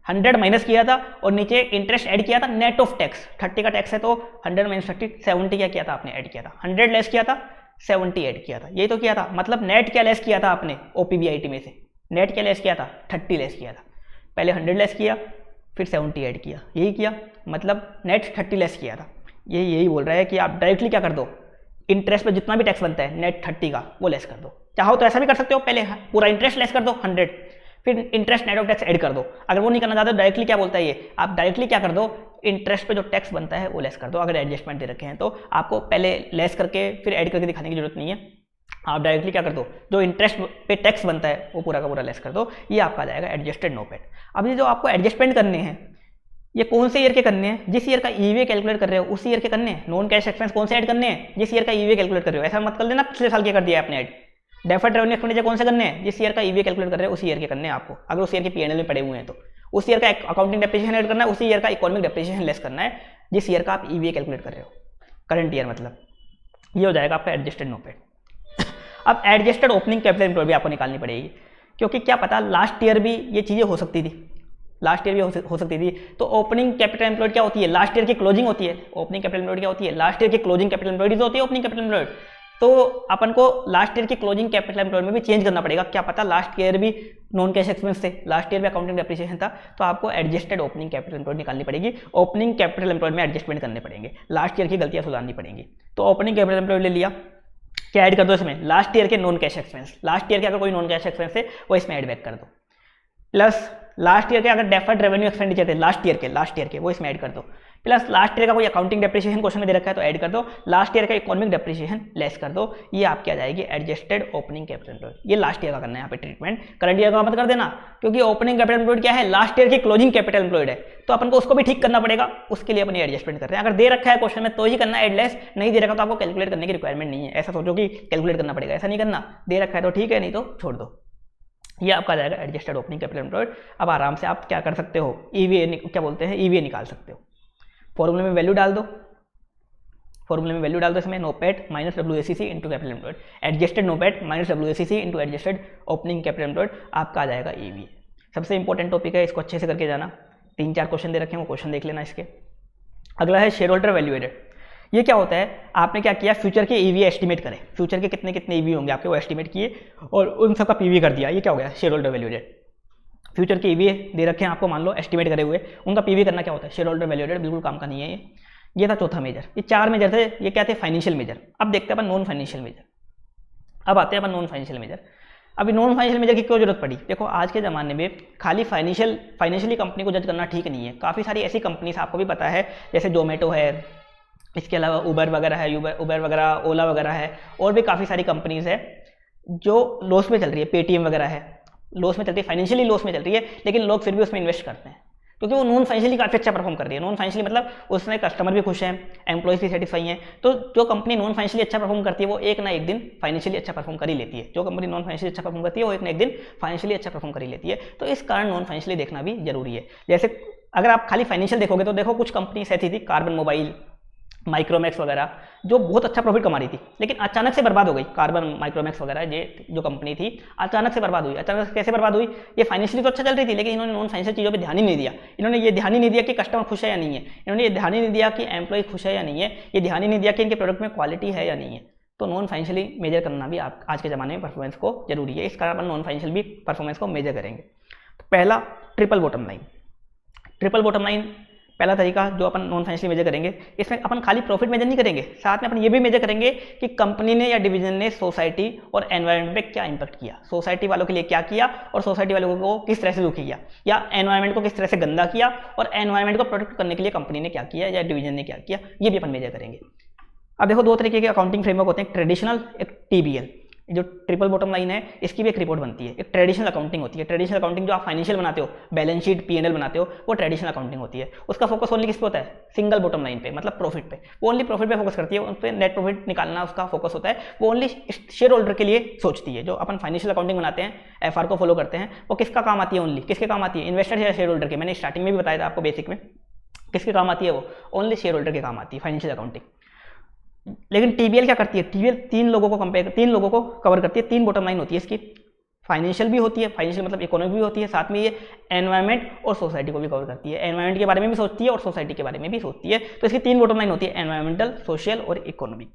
100 माइनस किया था और नीचे इंटरेस्ट ऐड किया था नेट ऑफ टैक्स। 30 का टैक्स है तो 100 माइनस 30, 70 क्या किया था आपने, ऐड किया था। 100 लेस किया था, 70 ऐड किया था। यही तो किया था। मतलब नेट क्या लेस किया था आपने ओपीबीआईटी में से, नेट क्या लेस किया था, 30 लेस किया था। पहले 100 लेस किया, फिर 70 ऐड किया, यही किया, मतलब नेट 30 लेस किया था। यही बोल रहा है कि आप डायरेक्टली क्या कर दो, इंटरेस्ट पे जितना भी टैक्स बनता है नेट 30 का वो लेस कर दो। चाहो तो ऐसा भी कर सकते हो, पहले पूरा इंटरेस्ट लेस कर दो 100, फिर interest net of tax add कर दो। अगर वो नहीं करना चाहते तो डायरेक्टली क्या बोलता है ये, आप डायरेक्टली क्या कर दो, इंटरेस्ट पे जो टैक्स बनता है वो लेस कर दो। अगर एडजस्टमेंट दे रखे हैं तो आपको पहले लेस करके फिर ऐड करके दिखाने की जरूरत नहीं है। आप डायरेक्टली क्या कर दो, जो इंटरेस्ट पे टैक्स बनता है वो पूरा का पूरा लेस कर दो। ये आपका आ जाएगा एडजस्टेड नोपेट। अब ये जो आपको एडजस्टमेंट करने हैं ये कौन से ईयर के करने हैं, जिस ईयर का ईवीए कैलकुलेट कर रहे हो उसी ईयर के करने हैं। नॉन कैश एक्सपेंस कौन से ऐड करने हैं, जिस ईयर का ईवीए कैलकुलेट कर रहे हो। ऐसा मत कर देना पिछले साल के कर दिया आपने ऐड। डेफर्ड रेवेन्यू एक्सपेंडिचर कौन से करने हैं, जिस ईयर का ईवीए कैलकुलेट कर रहे हो उसी ईयर के करने हैं आपको। अगर उस ईयर के पीएनएल में पड़े हुए हैं तो उस ईयर का अकाउंटिंग डेप्रिसिएशन ऐड करना है, उसी ईयर का इकोनॉमिक डेप्रिसिएशन लेस करना है जिस ईयर का आप ईवीए कैलकुलेट कर रहे हो, करंट ईयर मतलब। ये हो जाएगा आपका एडजस्टेड नोपेट। अब एडजस्टेड ओपनिंग कैपिटल एम्प्लॉयड भी आपको निकालनी पड़ेगी, क्योंकि क्या पता लास्ट ईयर भी ये चीज़ें हो सकती थी, लास्ट ईयर भी हो सकती थी। तो ओपनिंग कैपिटल एम्प्लॉयड क्या होती है, लास्ट ईयर की क्लोजिंग होती है। ओपनिंग कैपिटल एम्प्लॉयड क्या होती है, लास्ट ईयर की क्लोजिंग कैपिटल एम्प्लॉयड होती है ओपनिंग कैपिटल एम्प्लॉयड। तो अपन को लास्ट ईयर की क्लोजिंग कैपिटल एम्प्लॉयड में भी चेंज करना पड़ेगा। क्या पता लास्ट ईयर भी नॉन कैश एक्सपेंस थे, लास्ट ईयर भी अकाउंटिंग डेप्रिसिएशन था, तो आपको एडजस्टेड ओपनिंग कैपिटल एम्प्लॉयड निकालनी पड़ेगी। ओपनिंग कैपिटल एम्प्लॉयड में एडजस्टमेंट करने पड़ेंगे, लास्ट ईयर की गलतियां सुधारनी पड़ेंगी। तो ओपनिंग कैपिटल एम्प्लॉयड ले लिया, क्या ऐड कर दो इसमें, लास्ट ईयर के non cash expense. Last year के अगर कोई नॉन कैश एक्सपेंस है वो इसमें ऐड बैक कर दो, प्लस लास्ट ईयर के अगर डेफर्ड रेवेन्यू एक्सपेंडिचर थे लास्ट ईयर के वो इसमें ऐड कर दो, प्लस लास्ट ईयर का कोई अकाउंटिंग डेप्रिसिएशन क्वेश्चन में दे रखा है तो ऐड कर दो, लास्ट ईयर का इकोनॉमिक डेप्रिसिएशन लेस कर दो। ये आपकी आ जाएगी एडजस्टेड ओपनिंग कैपिटल एम्प्लॉयड। ये लास्ट ईयर का करना है यहाँ पे ट्रीटमेंट, करंट ईयर का मत कर देना, क्योंकि ओपनिंग कैपिटल एम्प्लॉयड क्या है, लास्ट ईयर की क्लोजिंग कैपिटल एम्प्लॉयड है, तो अपन को उसको भी ठीक करना पड़ेगा। उसके लिए अपनी एडजस्टमेंट कर रहे हैं। अगर दे रखा है क्वेश्चन में तो ही करना है एडलेस, नहीं दे रखा तो आपको कैलकुलेट करने की रिक्वायरमेंट नहीं है। ऐसा सोचो कि कैलकुलेट करना पड़ेगा, ऐसा नहीं करना। दे रखा है तो ठीक है, नहीं तो छोड़ दो। ये आपका आ जाएगा एडजस्टेड ओपनिंग कैपिटल एम्प्लॉयड। अब आराम से आप क्या कर सकते हो, ईवीए क्या बोलते हैं, ईवीए निकाल सकते हो। फॉर्मूले में वैल्यू डाल दो, फॉर्मूले में वैल्यू डाल दो इसमें, NOPAT minus WACC into capital employed, adjusted NOPAT minus WACC into adjusted opening capital employed, आपका आ जाएगा ईवीए। सबसे इंपॉर्टेंट टॉपिक है, इसको अच्छे से करके जाना। 3-4 क्वेश्चन दे रखे हैं, वो क्वेश्चन देख लेना इसके। अगला है शेयर होल्डर वैल्यू एडेड। ये क्या होता है, आपने क्या किया, फ्यूचर के ईवी एस्टिमेट करें, फ्यूचर के कितने कितने ईवी होंगे आपके वो एस्टिमेट किए और उन सबका पीवी कर दिया। ये क्या हो गया, share holder value added. Future के ईवी दे रखे हैं आपको, मान लो एस्टिमेट करे हुए, उनका पीवी करना क्या होता है, शेयर होल्डर वैल्यू एडेड, बिल्कुल काम का नहीं है ये था चौथा मेजर। ये 4 मेजर थे, ये क्या थे, फाइनेंशियल मेजर। अब देखते हैं अपन नॉन फाइनेंशियल मेजर। अब आते हैं अपन नॉन फाइनेंशियल मेजर। अभी नॉन फाइनेंशियल मेजर की क्यों जरूरत पड़ी, देखो आज के ज़माने में खाली फाइनेंशियली कंपनी को जज करना ठीक नहीं है। काफ़ी सारी ऐसी कंपनीज आपको भी पता है, जैसे जोमेटो है, इसके अलावा उबर वगैरह है, उबर वगैरह, ओला वगैरह है, और भी काफ़ी सारी कंपनीज है जो लॉस में चल रही है। पेटीएम वगैरह है, लॉस में चल रही है, फाइनेंशियली लॉस में चल रही है, लेकिन लोग फिर भी उसमें इन्वेस्ट करते हैं क्योंकि वो नॉन फाइनेंशियली काफ़ी अच्छा परफॉर्म कर रही है। नॉन फाइनेंशियली मतलब उसमें कस्टमर भी खुश हैं, एम्प्लॉयज भी सेटिस्फाई हैं। तो जो कंपनी नॉन फाइनेंशियली अच्छा परफॉर्म करती है वो एक ना एक दिन फाइनेंशियली अच्छा परफॉर्म कर ही लेती है। जो कंपनी नॉन फाइनेंशियली अच्छा परफॉर्म करती है वो एक ना एक दिन फाइनेंशियली अच्छा परफॉर्म कर ही लेती है। तो इस कारण नॉन फाइनेंशियली देखना भी जरूरी है। जैसे अगर आप खाली फाइनेंशियल देखोगे तो देखो कुछ कंपनीज ऐसी थी, कार्बन मोबाइल, माइक्रोमैक्स वगैरह, जो बहुत अच्छा प्रॉफिट कमा रही थी, लेकिन अचानक से बर्बाद हो गई। कार्बन माइक्रोमैक्स वगैरह ये जो कंपनी थी अचानक से बर्बाद हुई। अचानक से कैसे बर्बाद हुई, ये फाइनेंशियली तो अच्छा चल रही थी, लेकिन इन्होंने नॉन फाइनेंशियल चीज़ों पे ध्यान ही नहीं दिया। इन्होंने ये ध्यान ही नहीं दिया कि कस्टमर खुश है या नहीं है, इन्होंने ये ध्यान ही नहीं दिया कि एम्प्लॉय खुश है या नहीं है, ये ध्यान ही नहीं दिया कि इनके प्रोडक्ट में क्वालिटी है या नहीं है। तो नॉन फाइनेंशियली मेजर करना भी आप आज के ज़माने में परफॉर्मेंस को जरूरी है। इस कारण अपन नॉन फाइनेंशियल भी परफॉर्मेंस को मेजर करेंगे। तो पहला triple bottom line. Triple bottom line पहला तरीका जो अपन नॉन फाइनेंशियल मेजर करेंगे, इसमें अपन खाली प्रॉफिट मेजर नहीं करेंगे, साथ में अपन ये भी मेजर करेंगे कि कंपनी ने या डिवीजन ने सोसाइटी और एनवायरनमेंट पे क्या इंपैक्ट किया, सोसाइटी वालों के लिए क्या किया और सोसाइटी वालों को किस तरह से दुखी किया, या एनवायरनमेंट को किस तरह से गंदा किया और एनवायरनमेंट को प्रोटेक्ट करने के लिए कंपनी ने क्या किया या डिवीजन ने क्या किया, ये भी अपन मेजर करेंगे। अब देखो दो तरीके के अकाउंटिंग फ्रेमवर्क होते हैं, ट्रेडिशनल, एक टीबीएल। जो ट्रिपल बॉटम लाइन है इसकी भी एक रिपोर्ट बनती है। एक ट्रेडिशनल अकाउंटिंग होती है। ट्रेडिशनल अकाउंटिंग जो आप फाइनेंशियल बनाते हो, बैलेंस शीट, पीएनएल बनाते हो, वो ट्रेडिशनल अकाउंटिंग होती है। उसका फोकस ओनली किस पे होता है, सिंगल बॉटम लाइन पे, मतलब प्रॉफिट पे। वो ओनली प्रॉफिट पे फोकस करती है, उस पर नेट प्रॉफिट निकालना उसका फोकस होता है। वो ओनली शेयर होल्डर के लिए सोचती है। जो अपन फाइनेंशियल अकाउंटिंग बनाते हैं, एफआर को फॉलो करते हैं, वो किसका काम आती है, ओनली किसके काम आती है, इन्वेस्टर या शेयर होल्डर के। मैंने स्टार्टिंग में भी बताया था आपको, बेसिक में किसके काम आती है, वो ओनली शेयर होल्डर के काम आती है फाइनेंशियल अकाउंटिंग। लेकिन टीबीएल क्या करती है, टीबीएल तीन लोगों को कवर करती है। 3 बॉटम लाइन होती है इसकी, फाइनेंशियल भी होती है, फाइनेंशियल मतलब इकोनॉमिक भी होती है, साथ में ये एनवायरनमेंट और सोसाइटी को भी कवर करती है। एनवायरनमेंट के बारे में भी सोचती है और सोसाइटी के बारे में भी सोचती है। तो इसकी 3 बॉटम लाइन होती है, एनवायरमेंटल, सोशल और इकोनॉमिक।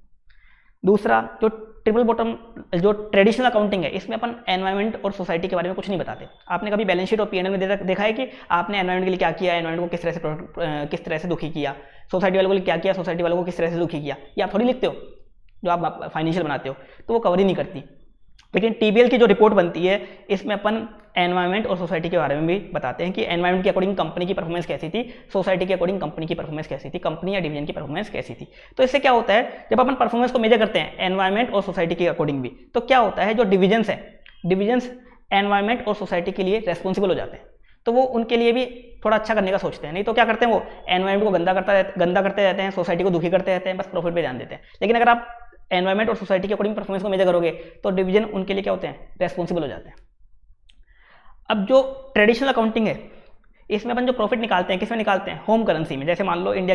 दूसरा जो ट्रिपल बॉटम, जो ट्रेडिशनल अकाउंटिंग है, इसमें अपन एनवायरनमेंट और सोसाइटी के बारे में कुछ नहीं बताते। आपने कभी बैलेंस शीट और पीएनएल में देखा है कि आपने एनवायरनमेंट के लिए क्या किया, एनवायरनमेंट को किस तरह से दुखी किया, सोसाइटी वालों के लिए क्या किया, सोसाइटी वालों को किस तरह से दुखी किया, ये आप थोड़ी लिखते हो जो आप फाइनेंशियल बनाते हो, तो वो कवर ही नहीं करती। लेकिन टीबीएल की जो रिपोर्ट बनती है इसमें अपन एनवायरनमेंट और सोसाइटी के बारे में भी बताते हैं कि एनवायरनमेंट के अकॉर्डिंग कंपनी की परफॉर्मेंस कैसी थी, सोसाइटी के अकॉर्डिंग कंपनी की परफॉर्मेंस कैसी थी, कंपनी या डिवीजन की परफॉर्मेंस कैसी थी। तो इससे क्या होता है, जब अपन परफॉर्मेंस को मेजर करते हैं एनवायरनमेंट और सोसाइटी के अकॉर्डिंग भी, तो क्या होता है, जो डिविजन्स है, डिविजन्स एनवायरनमेंट और सोसाइटी के लिए रेस्पॉन्सिबल हो जाते हैं। तो वो उनके लिए भी थोड़ा अच्छा करने का सोचते हैं। नहीं तो क्या करते हैं, वो एनवायरनमेंट को गंदा करते रहते हैं, सोसाइटी को दुखी करते रहते हैं, बस प्रॉफिट पे ध्यान देते हैं। लेकिन अगर आप एनवायरनमेंट और सोसाइटी के अकॉर्डिंग परफॉर्मेंस को मेजर करोगे तो डिवीजन उनके लिए क्या होते हैं, रेस्पॉन्सिबल हो जाते हैं। अब जो ट्रेडिशनल अकाउंटिंग है इसमें अपन जो प्रॉफिट निकालते हैं, किसमें निकालते हैं, होम करेंसी में। जैसे मान लो इंडिया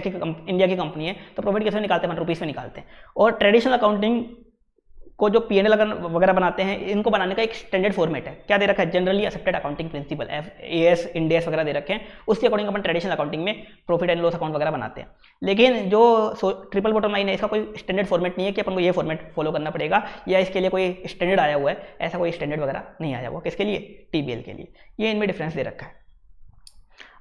की कंपनी है तो प्रॉफिट किसमें निकालते हैं, रुपीस में निकालते हैं। और ट्रेडिशनल अकाउंटिंग को जो पीएनएल वगैरह बनाते हैं, इनको बनाने का एक स्टैंडर्ड फॉर्मेट है। क्या दे रखा है, generally accepted accounting principle, as, end S वगैरह दे रखे हैं। उसके अकॉर्डिंग अपन ट्रेडिशनल अकाउंटिंग में प्रॉफिट एंड लॉस अकाउंट वगैरह बनाते हैं। लेकिन जो ट्रिपल बॉटम लाइन है इसका कोई स्टैंडर्ड फॉर्मेट नहीं है कि अपन को ये फॉर्मेट फॉलो करना पड़ेगा या इसके लिए कोई स्टैंडर्ड आया हुआ है, ऐसा कोई स्टैंडर्ड वगैरह नहीं आया हुआ। किसके लिए, टीबीएल के लिए। ये इनमें डिफरेंस दे रखा है।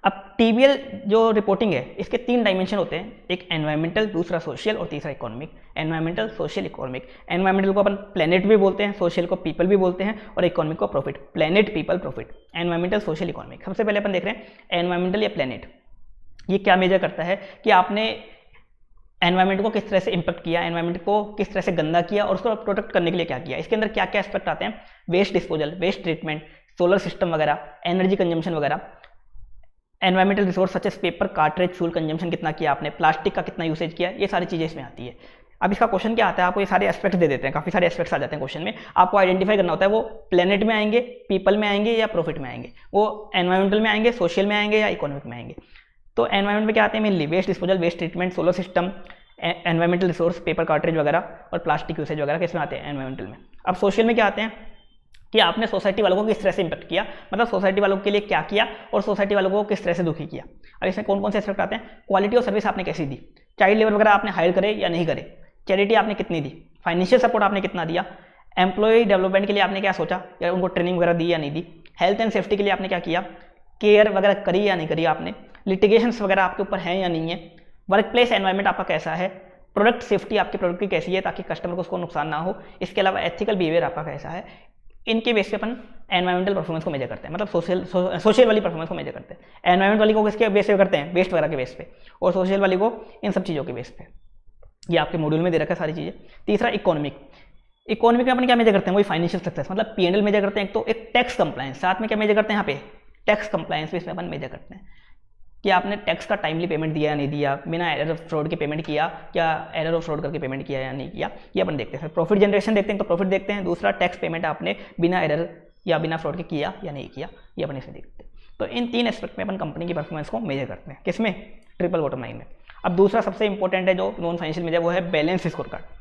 अब टीबीएल जो रिपोर्टिंग है इसके 3 डायमेंशन होते हैं, एक एनवायरमेंटल, दूसरा सोशल और तीसरा economic. Environmental, social, economic. Environmental को अपन प्लेनेट भी बोलते हैं, सोशल को पीपल भी बोलते हैं और इकोनॉमिक को profit. Planet, people, profit, environmental, social, economic. सबसे पहले अपन देख रहे हैं एनवायरमेंटल या प्लेनेट। ये क्या मेजर करता है कि आपने एनवायरमेंट को किस तरह से इंपैक्ट किया, एनवायरमेंट को किस तरह से गंदा किया और उसको प्रोटेक्ट करने के लिए क्या किया। इसके अंदर क्या क्या एस्पेक्ट आते हैं, waste disposal, waste treatment, solar system वगैरह, एनर्जी कंजम्पशन वगैरह, environmental resource such as paper, cartridge, fuel consumption कितना किया आपने, प्लास्टिक का कितना यूसेज किया, ये सारी चीज़ें इसमें आती है। अब इसका क्वेश्चन क्या आता है, आपको ये सारे एस्पेक्ट्स दे देते हैं, काफ़ी सारे एस्पेक्ट्स आ जाते हैं क्वेश्चन में। आपको आइडेंटिफाई करना होता है वो प्लेनेट में आएंगे, पीपल में आएंगे या प्रॉफिट में आएंगे, वो एनवायरमेंटल में आएंगे, सोशल में आएंगे या इकोनॉमिक में आएंगे। तो एनवायरमेंट में क्या आते हैं mainly, waste disposal, waste treatment, solar system, environmental resource, paper, cartridge वगैरह और प्लास्टिक यूसेज वगैरह किसमें आते हैं, एनवायरमेंटल में। अब सोशल में क्या आते हैं कि आपने सोसाइटी वालों को किस तरह से इंपैक्ट किया, मतलब सोसाइटी वालों के लिए क्या किया और सोसाइटी वालों को किस तरह से दुखी किया। अब इसमें कौन कौन से एस्पेक्ट आते हैं, क्वालिटी ऑफ सर्विस आपने कैसी दी, चाइल्ड लेबर वगैरह आपने हायर करे या नहीं करे, चैरिटी आपने कितनी दी, फाइनेंशियल सपोर्ट आपने कितना दिया, एम्प्लॉय डेवलपमेंट के लिए आपने क्या सोचा या उनको ट्रेनिंग वगैरह दी या नहीं दी, हेल्थ एंड सेफ्टी के लिए आपने क्या किया, केयर वगैरह करी या नहीं करी आपने, लिटिगेशंस वगैरह आपके ऊपर हैं या नहीं है, वर्क प्लेस एनवायरनमेंट आपका कैसा है, प्रोडक्ट सेफ्टी आपके प्रोडक्ट की कैसी है ताकि कस्टमर को उसको नुकसान ना हो, इसके अलावा एथिकल बिहेवियर आपका कैसा है। इनके बेस पे अपन एनवायरमेंटल परफॉर्मेंस को मेजर करते हैं, मतलब सोशल वाली परफॉर्मेंस को मेजर करते हैं। एनवायरमेंट वाली को किसके बेस पे करते हैं, वेस्ट वगैरह के बेस पे, और सोशल वाली को इन सब चीज़ों के बेस पे। ये आपके मॉड्यूल में दे रखा है सारी चीज़ें। तीसरा इकोनॉमिक, इकोनॉमिक में अपन क्या मेजर करते हैं, वही फाइनेंशियल सक्सेस, मतलब P&L मेजर करते हैं। एक तो एक टैक्स कंप्लायंस, साथ में क्या मेजर करते हैं यहाँ पे, टैक्स कंप्लायंस भी इसमें अपन मेजर करते हैं कि आपने टैक्स का टाइमली पेमेंट दिया या नहीं दिया, बिना एरर ऑफ फ्रॉड के पेमेंट किया, क्या एरर ऑफ फ्रॉड करके पेमेंट किया या नहीं किया, ये अपन देखते हैं। फिर प्रॉफिट जनरेशन देखते हैं, तो प्रॉफिट देखते हैं। दूसरा टैक्स पेमेंट आपने बिना एरर या बिना फ्रॉड के किया या नहीं किया, ये अपन इसमें देखते हैं। तो इन 3 एस्पेक्ट में अपन कंपनी की परफॉर्मेंस को मेजर करते हैं, किसमें, ट्रिपल बॉटम लाइन में। अब दूसरा सबसे इंपॉर्टेंट है जो नॉन फाइनेंशियल मेजर, वो है बैलेंस स्कोर कार्ड।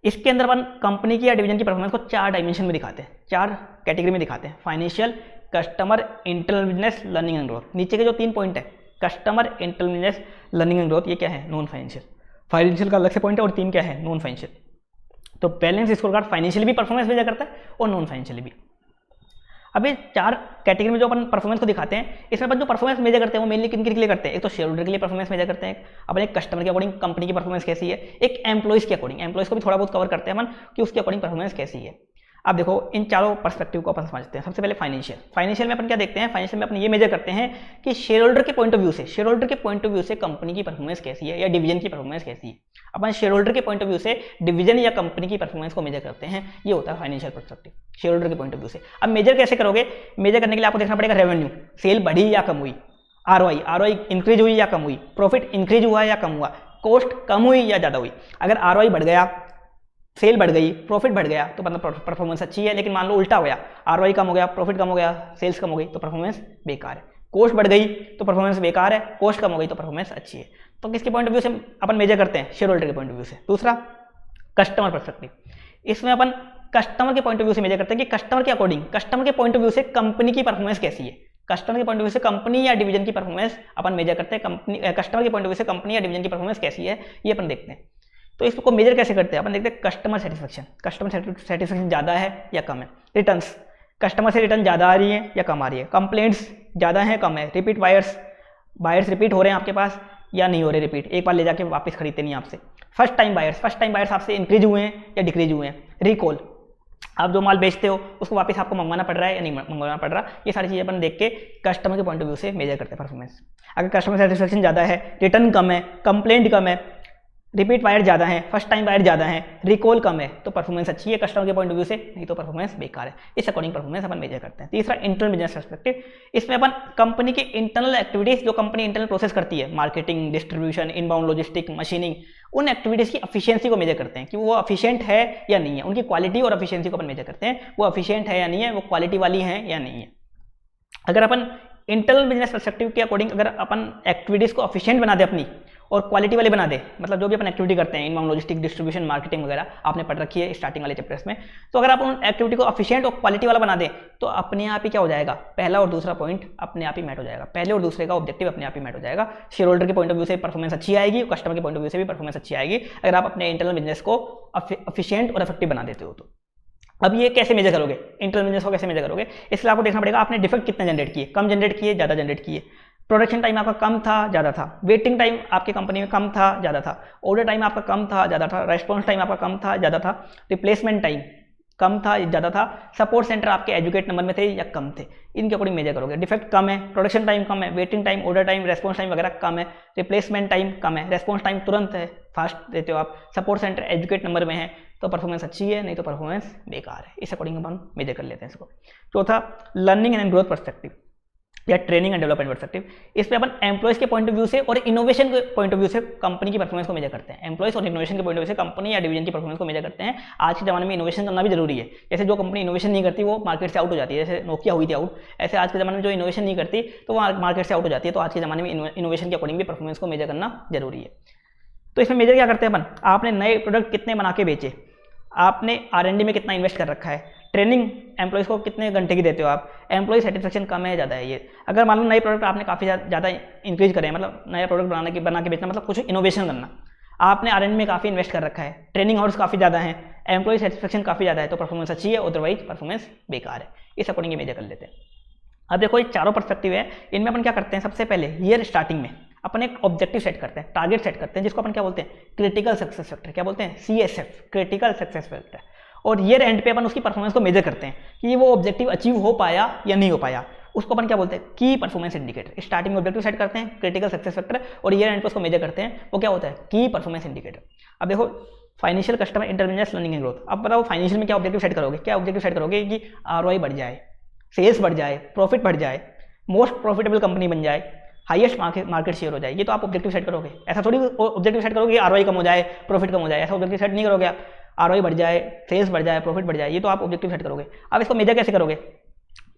इसके अंदर अपन कंपनी की या डिवीजन की परफॉर्मेंस को 4 डायमेंशन में दिखाते हैं, 4 कैटेगरी में दिखाते हैं, financial, customer, internal business, learning and growth. नीचे के जो 3 पॉइंट है, customer, internal business, learning and growth, ये क्या है, नॉन फाइनेंशियल। फाइनेंशियल का अलग से पॉइंट है और 3 क्या है, नॉन फाइनेंशियल। तो बैलेंस स्कोर कार्ड फाइनेंशियली भी परफॉर्मेंस मेजर करता है और नॉन फाइनेंशियली भी। अब ये 4 कैटेगरी में जो अपन परफॉर्मेंस को दिखाते हैं, इसमें अपन जो परफॉर्मेंस मेजर करते हैं वो मेनली किन के लिए करते हैं, एक तो शेयर होल्डर के लिए परफॉर्मेंस मेजर करते हैं अपन, एक कस्टमर के अकॉर्डिंग कंपनी की परफॉर्मेंस कैसी है, एक एम्प्लॉइज के अकॉर्डिंग, एम्प्लॉइज को भी थोड़ा बहुत कवर करते हैं अपन कि उसके अकॉर्डिंग परफॉर्मेंस कैसी है। अब देखो इन चारों पर्सपेक्टिव को अपन समझते हैं। सबसे पहले फाइनेंशियल में अपन क्या देखते हैं, फाइनेंशियल में अपन ये मेजर करते हैं कि शेयर होल्डर के पॉइंट ऑफ व्यू से, शेयर होल्डर के पॉइंट ऑफ व्यू से कंपनी की परफॉर्मेंस कैसी है या डिवीजन की परफॉर्मेंस कैसी है। अपन शेयर होल्डर के पॉइंट ऑफ व्यू से डिवीजन या कंपनी की परफॉर्मेंस को मेजर करते हैं, ये होता है फाइनेंशियल पर्सपेक्टिव, शेयर होल्डर के पॉइंट ऑफ व्यू से। अब मेजर कैसे करोगे, मेजर करने के लिए आपको देखना पड़ेगा रेवेन्यू, सेल बढ़ी या कम हुई, आरओआई इंक्रीज हुई या कम हुई, प्रॉफिट इंक्रीज हुआ या कम हुआ, कॉस्ट कम हुई या ज़्यादा हुई। अगर आरओआई बढ़ गया, सेल बढ़ गई, प्रॉफिट बढ़ गया तो मतलब परफॉर्मेंस अच्छी है, लेकिन मान लो उल्टा हो गया, आरओआई कम हो गया, प्रॉफिट कम हो गया, सेल्स कम हो गई तो परफॉर्मेंस बेकार है। कॉस्ट बढ़ गई तो परफॉर्मेंस बेकार है, कॉस्ट कम हो गई तो परफॉर्मेंस अच्छी है। तो किसके पॉइंट ऑफ व्यू से अपन मेजर करते हैं, शेयर होल्डर के पॉइंट ऑफ व्यू से। दूसरा कस्टमर पर्सपेक्टिव, इसमें अपन कस्टमर के पॉइंट ऑफ व्यू से मेजर करते हैं कि कस्टमर के अकॉर्डिंग, कस्टमर के पॉइंट ऑफ व्यू से कंपनी की परफॉर्मेंस कैसी है। कस्टमर के पॉइंट ऑफ व्यू से कंपनी या डिवीजन की परफॉर्मेंस अपन मेजर करते हैं, कंपनी कस्टमर के पॉइंट ऑफ व्यू से कंपनी या डिवीजन की परफॉर्मेंस कैसी है, ये अपन देखते हैं। तो इसको मेजर कैसे करते हैं, अपन देखते हैं कस्टमर सेटिस्फेक्शन, कस्टमर सेटिस्फेक्शन ज़्यादा है या कम है, रिटर्न्स, कस्टमर से रिटर्न ज़्यादा आ रही है या कम आ रही है, कंप्लेंट्स ज़्यादा है कम है, रिपीट बायर्स रिपीट हो रहे हैं आपके पास या नहीं हो रहे रिपीट, एक बार ले जाके वापस खरीदते नहीं आपसे, फर्स्ट टाइम बायर्स आपसे इंक्रीज हुए हैं या डिक्रीज हुए हैं, रिकॉल, आप जो माल बेचते हो उसको वापस आपको मंगवाना पड़ रहा है या नहीं मंगवाना पड़ रहा, ये सारी चीज़ें अपन देख के कस्टमर के पॉइंट ऑफ व्यू से मेजर करते हैं परफॉर्मेंस। अगर कस्टमर सेटिस्फेक्शन ज़्यादा है, रिटर्न कम है, कंप्लेंट कम है, रिपीट बायर ज़्यादा है, फर्स्ट टाइम बायर ज़्यादा है, रिकॉल कम है, तो परफॉर्मेंस अच्छी है कस्टमर के पॉइंट ऑफ व्यू से, नहीं तो परफॉर्मेंस बेकार है। इस अकॉर्डिंग परफॉर्मेंस अपन मेजर करते हैं। तीसरा इंटरनल बिजनेस पर्सपेक्टिव, इसमें अपन कंपनी की इंटरनल एक्टिविटीज, जो कंपनी इंटरनल प्रोसेस करती है, marketing, distribution, inbound logistic, machining, उन एक्टिविटीज़ की एफिशिएंसी को मेजर करते हैं कि वो एफिशिएंट है या नहीं है, उनकी क्वालिटी और एफिशिएंसी को अपन मेजर करते हैं, वो एफिशिएंट है या नहीं है, वो क्वालिटी वाली है या नहीं है। अगर अपन इंटरनल बिजनेस पर्सपेक्टिव के अकॉर्डिंग अगर अपन एक्टिविटीज़ को एफिशिएंट बना दे अपनी और क्वालिटी वाले बना दे, मतलब जो भी अपन एक्टिविटी करते हैं, इनबाउंड लॉजिस्टिक, डिस्ट्रीब्यूशन, मार्केटिंग वगैरह आपने पढ़ रखी है स्टार्टिंग वाले चैप्टर्स में, तो अगर आप उन एक्टिविटी को एफिशिएंट और क्वालिटी वाला बना दें तो अपने आप ही क्या हो जाएगा, पहला और दूसरा पॉइंट अपने आप ही मैट हो जाएगा, पहले और दूसरे का ऑब्जेक्टिव अपने आप ही मैट हो जाएगा। शेयर होल्डर के पॉइंट ऑफ व्यू से परफॉर्मेंस अच्छी आएगी, कस्टमर के पॉइंट ऑफ व्यू से भी परफॉर्मेंस अच्छी आएगी अगर आप अपने इंटरनल बिजनेस को एफिशिएंट और इफेक्टिव बना देते हो तो। अब ये कैसे मेजर करोगे, इंटरनल बिजनेस को कैसे मेजर करोगे, इसलिए आपको देखना पड़ेगा आपने डिफेक्ट कितने जनरेट किए, कम जनरेट किए, ज़्यादा जनरेट किए, प्रोडक्शन टाइम आपका कम था, ज़्यादा था, वेटिंग टाइम आपकी कंपनी में कम था, ज़्यादा था, ऑर्डर टाइम आपका कम था, ज़्यादा था, रेस्पॉन्स टाइम आपका कम था, ज़्यादा था, रिप्लेसमेंट टाइम कम था, ज़्यादा था, सपोर्ट सेंटर आपके एजुकेट नंबर में थे या कम थे, इनके अकॉर्डिंग मेजर करोगे। डिफेक्ट कम है, प्रोडक्शन टाइम कम है, waiting time, order time, response time वगैरह कम है, रिप्लेसमेंट टाइम कम है, रेस्पॉन्स टाइम तुरंत है, फास्ट देते हो आप, सपोर्ट सेंटर एजुकेट नंबर में है, तो परफॉर्मेंस अच्छी है, नहीं तो परफॉर्मेंस बेकार है। इस अकॉर्डिंग अपन मेजर कर लेते हैं इसको। चौथा लर्निंग एंड ग्रोथ पर्सपेक्टिव या ट्रेनिंग एंड डेवलपमेंट पर्सपेक्टिव, इस पे अपन एम्प्लॉयज के पॉइंट ऑफ व्यू से और इनोवेशन के पॉइंट ऑफ व्यू से कंपनी की परफॉर्मेंस को मेजर करते हैं। एम्प्लॉयज और इनोवेशन के पॉइंट ऑफ व्यू से कंपनी या डिवीजन की परफॉर्मेंस को मेजर करते हैं। आज के जमाने में इनोवेशन करना भी जरूरी है, जैसे जो कंपनी इनोवेशन नहीं करती वो मार्केट से आउट हो जाती है, जैसे नोकिया हुई थी आउट, ऐसे आज के जमाने में जो इनोवेशन नहीं करती तो वो मार्केट से आउट हो जाती है। तो आज के जमाने में इनोवेशन के अकॉर्डिंग भी परफॉर्मेंस को मेजर करना जरूरी है। तो इसमें मेजर क्या करते हैं अपन, आपने नए प्रोडक्ट कितने बना के बेचे, आपने R&D में कितना इन्वेस्ट कर रखा है, ट्रेनिंग एम्प्लॉयज़ को कितने घंटे की देते हो आप, एम्प्लॉय सेटिस्फेक्शन कम है ज़्यादा है। ये अगर मान लो नए प्रोडक्ट आपने काफ़ी ज़्यादा इंक्रीज करे, मतलब नया प्रोडक्ट बना के बेचना, मतलब कुछ इनोवेशन करना, आपने R&D में काफ़ी इन्वेस्ट कर रखा है, ट्रेनिंग आवर्स काफ़ी ज़्यादा हैं, एम्प्लॉय सेटिस्फेक्शन काफ़ी ज़्यादा है, तो परफॉर्मेंस अच्छी है, अदरवाइज परफॉर्मेंस बेकार है। इस अकॉर्डिंग ये मेजर कर लेते हैं। अब देखो ये चारों पर्सपेक्टिव है, इनमें अपन क्या करते हैं, सबसे पहले ईयर स्टार्टिंग में अपन एक ऑब्जेक्टिव सेट करते हैं, टारगेट सेट करते हैं, जिसको अपन क्या बोलते हैं, क्रिटिकल सक्सेस फैक्टर। क्या बोलते हैं, CSF, क्रिटिकल सक्सेस फैक्टर। और ईयर एंड पे अपन उसकी परफॉर्मेंस को मेजर करते हैं कि वो ऑब्जेक्टिव अचीव हो पाया या नहीं हो पाया, उसको अपन क्या बोलते हैं, की परफॉर्मेंस इंडिकेटर। स्टार्टिंग में ऑब्जेक्टिव सेट करते हैं, क्रिटिकल सक्सेस फैक्टर, और ईयर एंड पे उसको मेजर करते हैं, वो क्या होता है, की परफॉर्मेंस इंडिकेटर। अब देखो financial, customer, intermediate, learning and growth. अब बताओ फाइनेंशियल में क्या ऑब्जेक्टिव सेट करोगे, क्या ऑब्जेक्टिव सेट करोगे कि ROI बढ़ जाए, सेल्स बढ़ जाए, प्रॉफिट बढ़ जाए, मोस्ट प्रॉफिटेबल कंपनी बन जाए, हाईएस्ट मार्केट शेयर हो जाए, ये तो आप ऑब्जेक्टिव सेट करोगे। ऐसा थोड़ी ऑब्जेक्टिव सेट करोगे कि ROI कम हो जाए, प्रॉफिट कम हो जाए, ऐसा ऑब्जेक्टिव सेट नहीं करोगे आप। ROI बढ़ जाए, सेल्स बढ़ जाए, प्रॉफिट बढ़ जाए, ये तो आप ऑब्जेक्टिव सेट करोगे। अब इसको मेजर कैसे करोगे,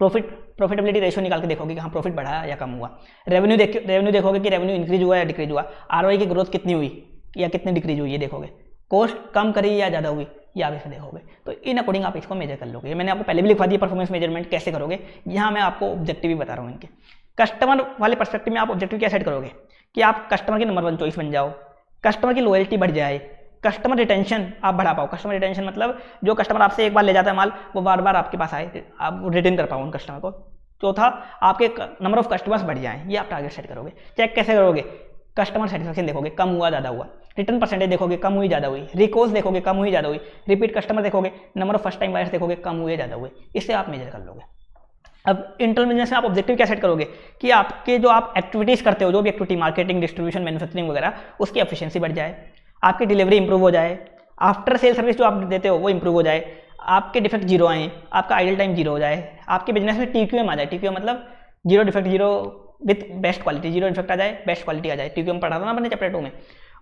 प्रॉफिटेबिलिटी रेशियो निकाल के देखोगे कि हाँ प्रॉफिट बढ़ा या कम हुआ। रेवेन्यू देखोगे कि रेवेन्यू इंक्रीज हुआ या डिक्रीज हुआ। ROI की ग्रोथ कितनी हुई या कितनी डिक्रीज हुई, ये देखोगे। कॉस्ट कम करी या ज़्यादा हुई, ये आप इसे देखोगे। तो इन अकॉर्डिंग आप इसको मेजर कर लोगे। मैंने आपको पहले भी लिखवा दिया परफॉर्मेंस मेजरमेंट कैसे करोगे, यहाँ मैं आपको ऑब्जेक्टिव भी बता रहा हूँ इनके। कस्टमर वाले पर्सपेक्टिव में आप ऑब्जेक्टिव क्या सेट करोगे कि आप कस्टमर की नंबर 1 चॉइस बन जाओ, कस्टमर की लॉयल्टी बढ़ जाए, कस्टमर रिटेंशन आप बढ़ा पाओ। कस्टमर रिटेंशन मतलब जो कस्टमर आपसे एक बार ले जाता है माल, वो बार बार आपके पास आए, आप रिटेन कर पाओ उन कस्टमर को। चौथा, आपके नंबर ऑफ कस्टमर्स बढ़ जाएं, ये आप टारगेट सेट करोगे। चेक कैसे करोगे, कस्टमर सेटिस्फेक्शन देखोगे, कम हुआ ज़्यादा हुआ, रिटर्न परसेंटेज देखोगे, कम हुई ज़्यादा हुई, रिकॉल्स देखोगे, कम हुई ज़्यादा हुई, रिपीट कस्टमर देखोगे, number of first time buyers देखोगे, कम हुए ज़्यादा हुए, इससे आप मेजर कर लोगे। अब इंटरनल बिजनेस में आप ऑब्जेक्टिव क्या सेट करोगे कि आपके जो आप एक्टिविटीज़ करते हो, जो भी एक्टिविटी, मार्केटिंग, डिस्ट्रीब्यूशन, मैन्युफैक्चरिंग वगैरह, उसकी एफिशिएंसी बढ़ जाए, आपकी डिलीवरी इंप्रूव हो जाए, आफ्टर सेल सर्विस जो आप देते हो वो इंप्रूव हो जाए, आपके डिफेक्ट जीरो आए, आपका आइडल टाइम जीरो हो जाए, आपके बिजनेस में TQM आ जाए। TQM मतलब zero defect, zero with best quality, zero defect आ जाए, बेस्ट क्वालिटी आ जाए। TQM पढ़ा था ना अपने चैप्टर 2 में।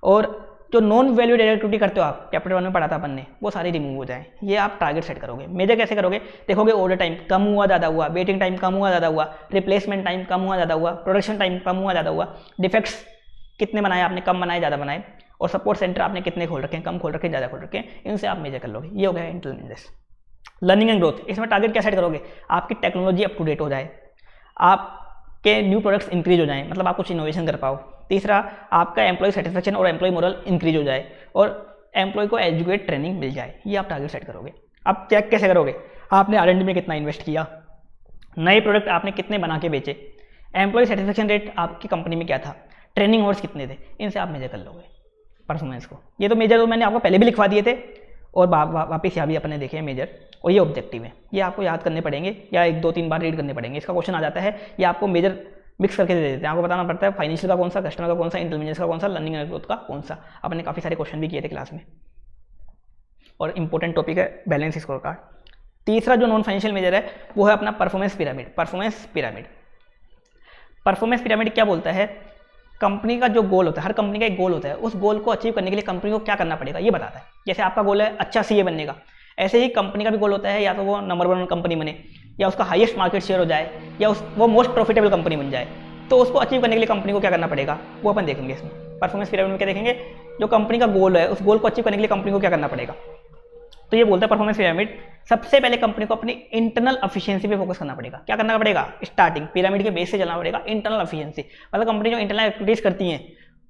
और जो नॉन वैल्यू एक्टिविटी करते हो आप, चैप्टर 1 में पढ़ा था अपन ने, वो सारी रिमूव हो जाए। ये आप टारगेट सेट करोगे। मेजर कैसे करोगे, देखोगे ऑर्डर टाइम कम हुआ ज़्यादा हुआ, वेटिंग टाइम कम हुआ ज़्यादा हुआ, रिप्लेसमेंट टाइम कम हुआ ज़्यादा हुआ, प्रोडक्शन टाइम कम हुआ ज़्यादा हुआ, डिफेक्ट्स कितने बनाए आपने, कम बनाए ज़्यादा बनाए, और सपोर्ट सेंटर आपने कितने खोल रखे हैं, कम खोल रखे, ज़्यादा खोल रखे हैं, इनसे आप मेजर कर लोगे। ये हो गया internal business. Learning and growth, इसमें टारगेट क्या सेट करोगे, आपकी टेक्नोलॉजी अप टू डेट हो जाए, आपके न्यू प्रोडक्ट्स इंक्रीज हो जाएं, मतलब आप कुछ इनोवेशन कर पाओ। तीसरा, आपका एम्प्लॉय सेटिस्फेक्शन और एम्प्लॉय मोरल इंक्रीज हो जाए, और एम्प्लॉय को एजुकेट ट्रेनिंग मिल जाए। ये आप टारगेट सेट करोगे। अब चेक कैसे करोगे, आपने R&D में कितना इन्वेस्ट किया, नए प्रोडक्ट आपने कितने बना के बेचे, एम्प्लॉय सेटिस्फेक्शन रेट आपकी कंपनी में क्या था, ट्रेनिंग आवर्स कितने थे, इनसे आप मेजर कर लोगे परफॉर्मेंस को। ये तो मेजर मैंने आपको पहले भी लिखवा दिए थे, और वापस यहाँ भी अपने देखे हैं मेजर, और ये ऑब्जेक्टिव है। ये आपको याद करने पड़ेंगे या 1-2-3 बार रीड करने पड़ेंगे। इसका क्वेश्चन आ जाता है, ये आपको मेजर मिक्स करके दे देते हैं। आपको बताना पड़ता है फाइनेंशियल का कौन सा, कस्टमर का कौन सा, इंटरमीडिएट का कौन सा, लर्निंग एंड ग्रोथ का कौन सा। अपने काफ़ी सारे क्वेश्चन भी किए थे क्लास में, और इंपॉर्टेंट टॉपिक है बैलेंस स्कोर कार्ड। तीसरा जो नॉन फाइनेंशियल मेजर है वो है अपना परफॉर्मेंस पिरामिड। परफॉर्मेंस पिरामिड क्या बोलता है, कंपनी का जो गोल होता है, हर कंपनी का एक गोल होता है, उस गोल को अचीव करने के लिए कंपनी को क्या करना पड़ेगा ये बताता है। जैसे आपका गोल है अच्छा CA बनने का, ऐसे ही कंपनी का भी गोल होता है, या तो वो नंबर 1 कंपनी बने, या उसका हाईएस्ट मार्केट शेयर हो जाए, या वो मोस्ट प्रॉफिटेबल कंपनी बन जाए। तो उसको अचीव करने के लिए कंपनी को क्या करना पड़ेगा, वो अपन देखेंगे इसमें। परफॉर्मेंस पिरामिड में क्या देखेंगे, जो कंपनी का गोल है, उस गोल को अचीव करने के लिए कंपनी को क्या करना पड़ेगा। तो ये बोलता है परफॉर्मेंस पिरामिड, सबसे पहले कंपनी को अपनी इंटरनल एफिशिएंसी पे फोकस करना पड़ेगा। क्या करना पड़ेगा, स्टार्टिंग पिरामिड के बेस से चलना पड़ेगा। इंटरनल एफिशिएंसी मतलब कंपनी जो इंटरनल एक्टिविटीज करती हैं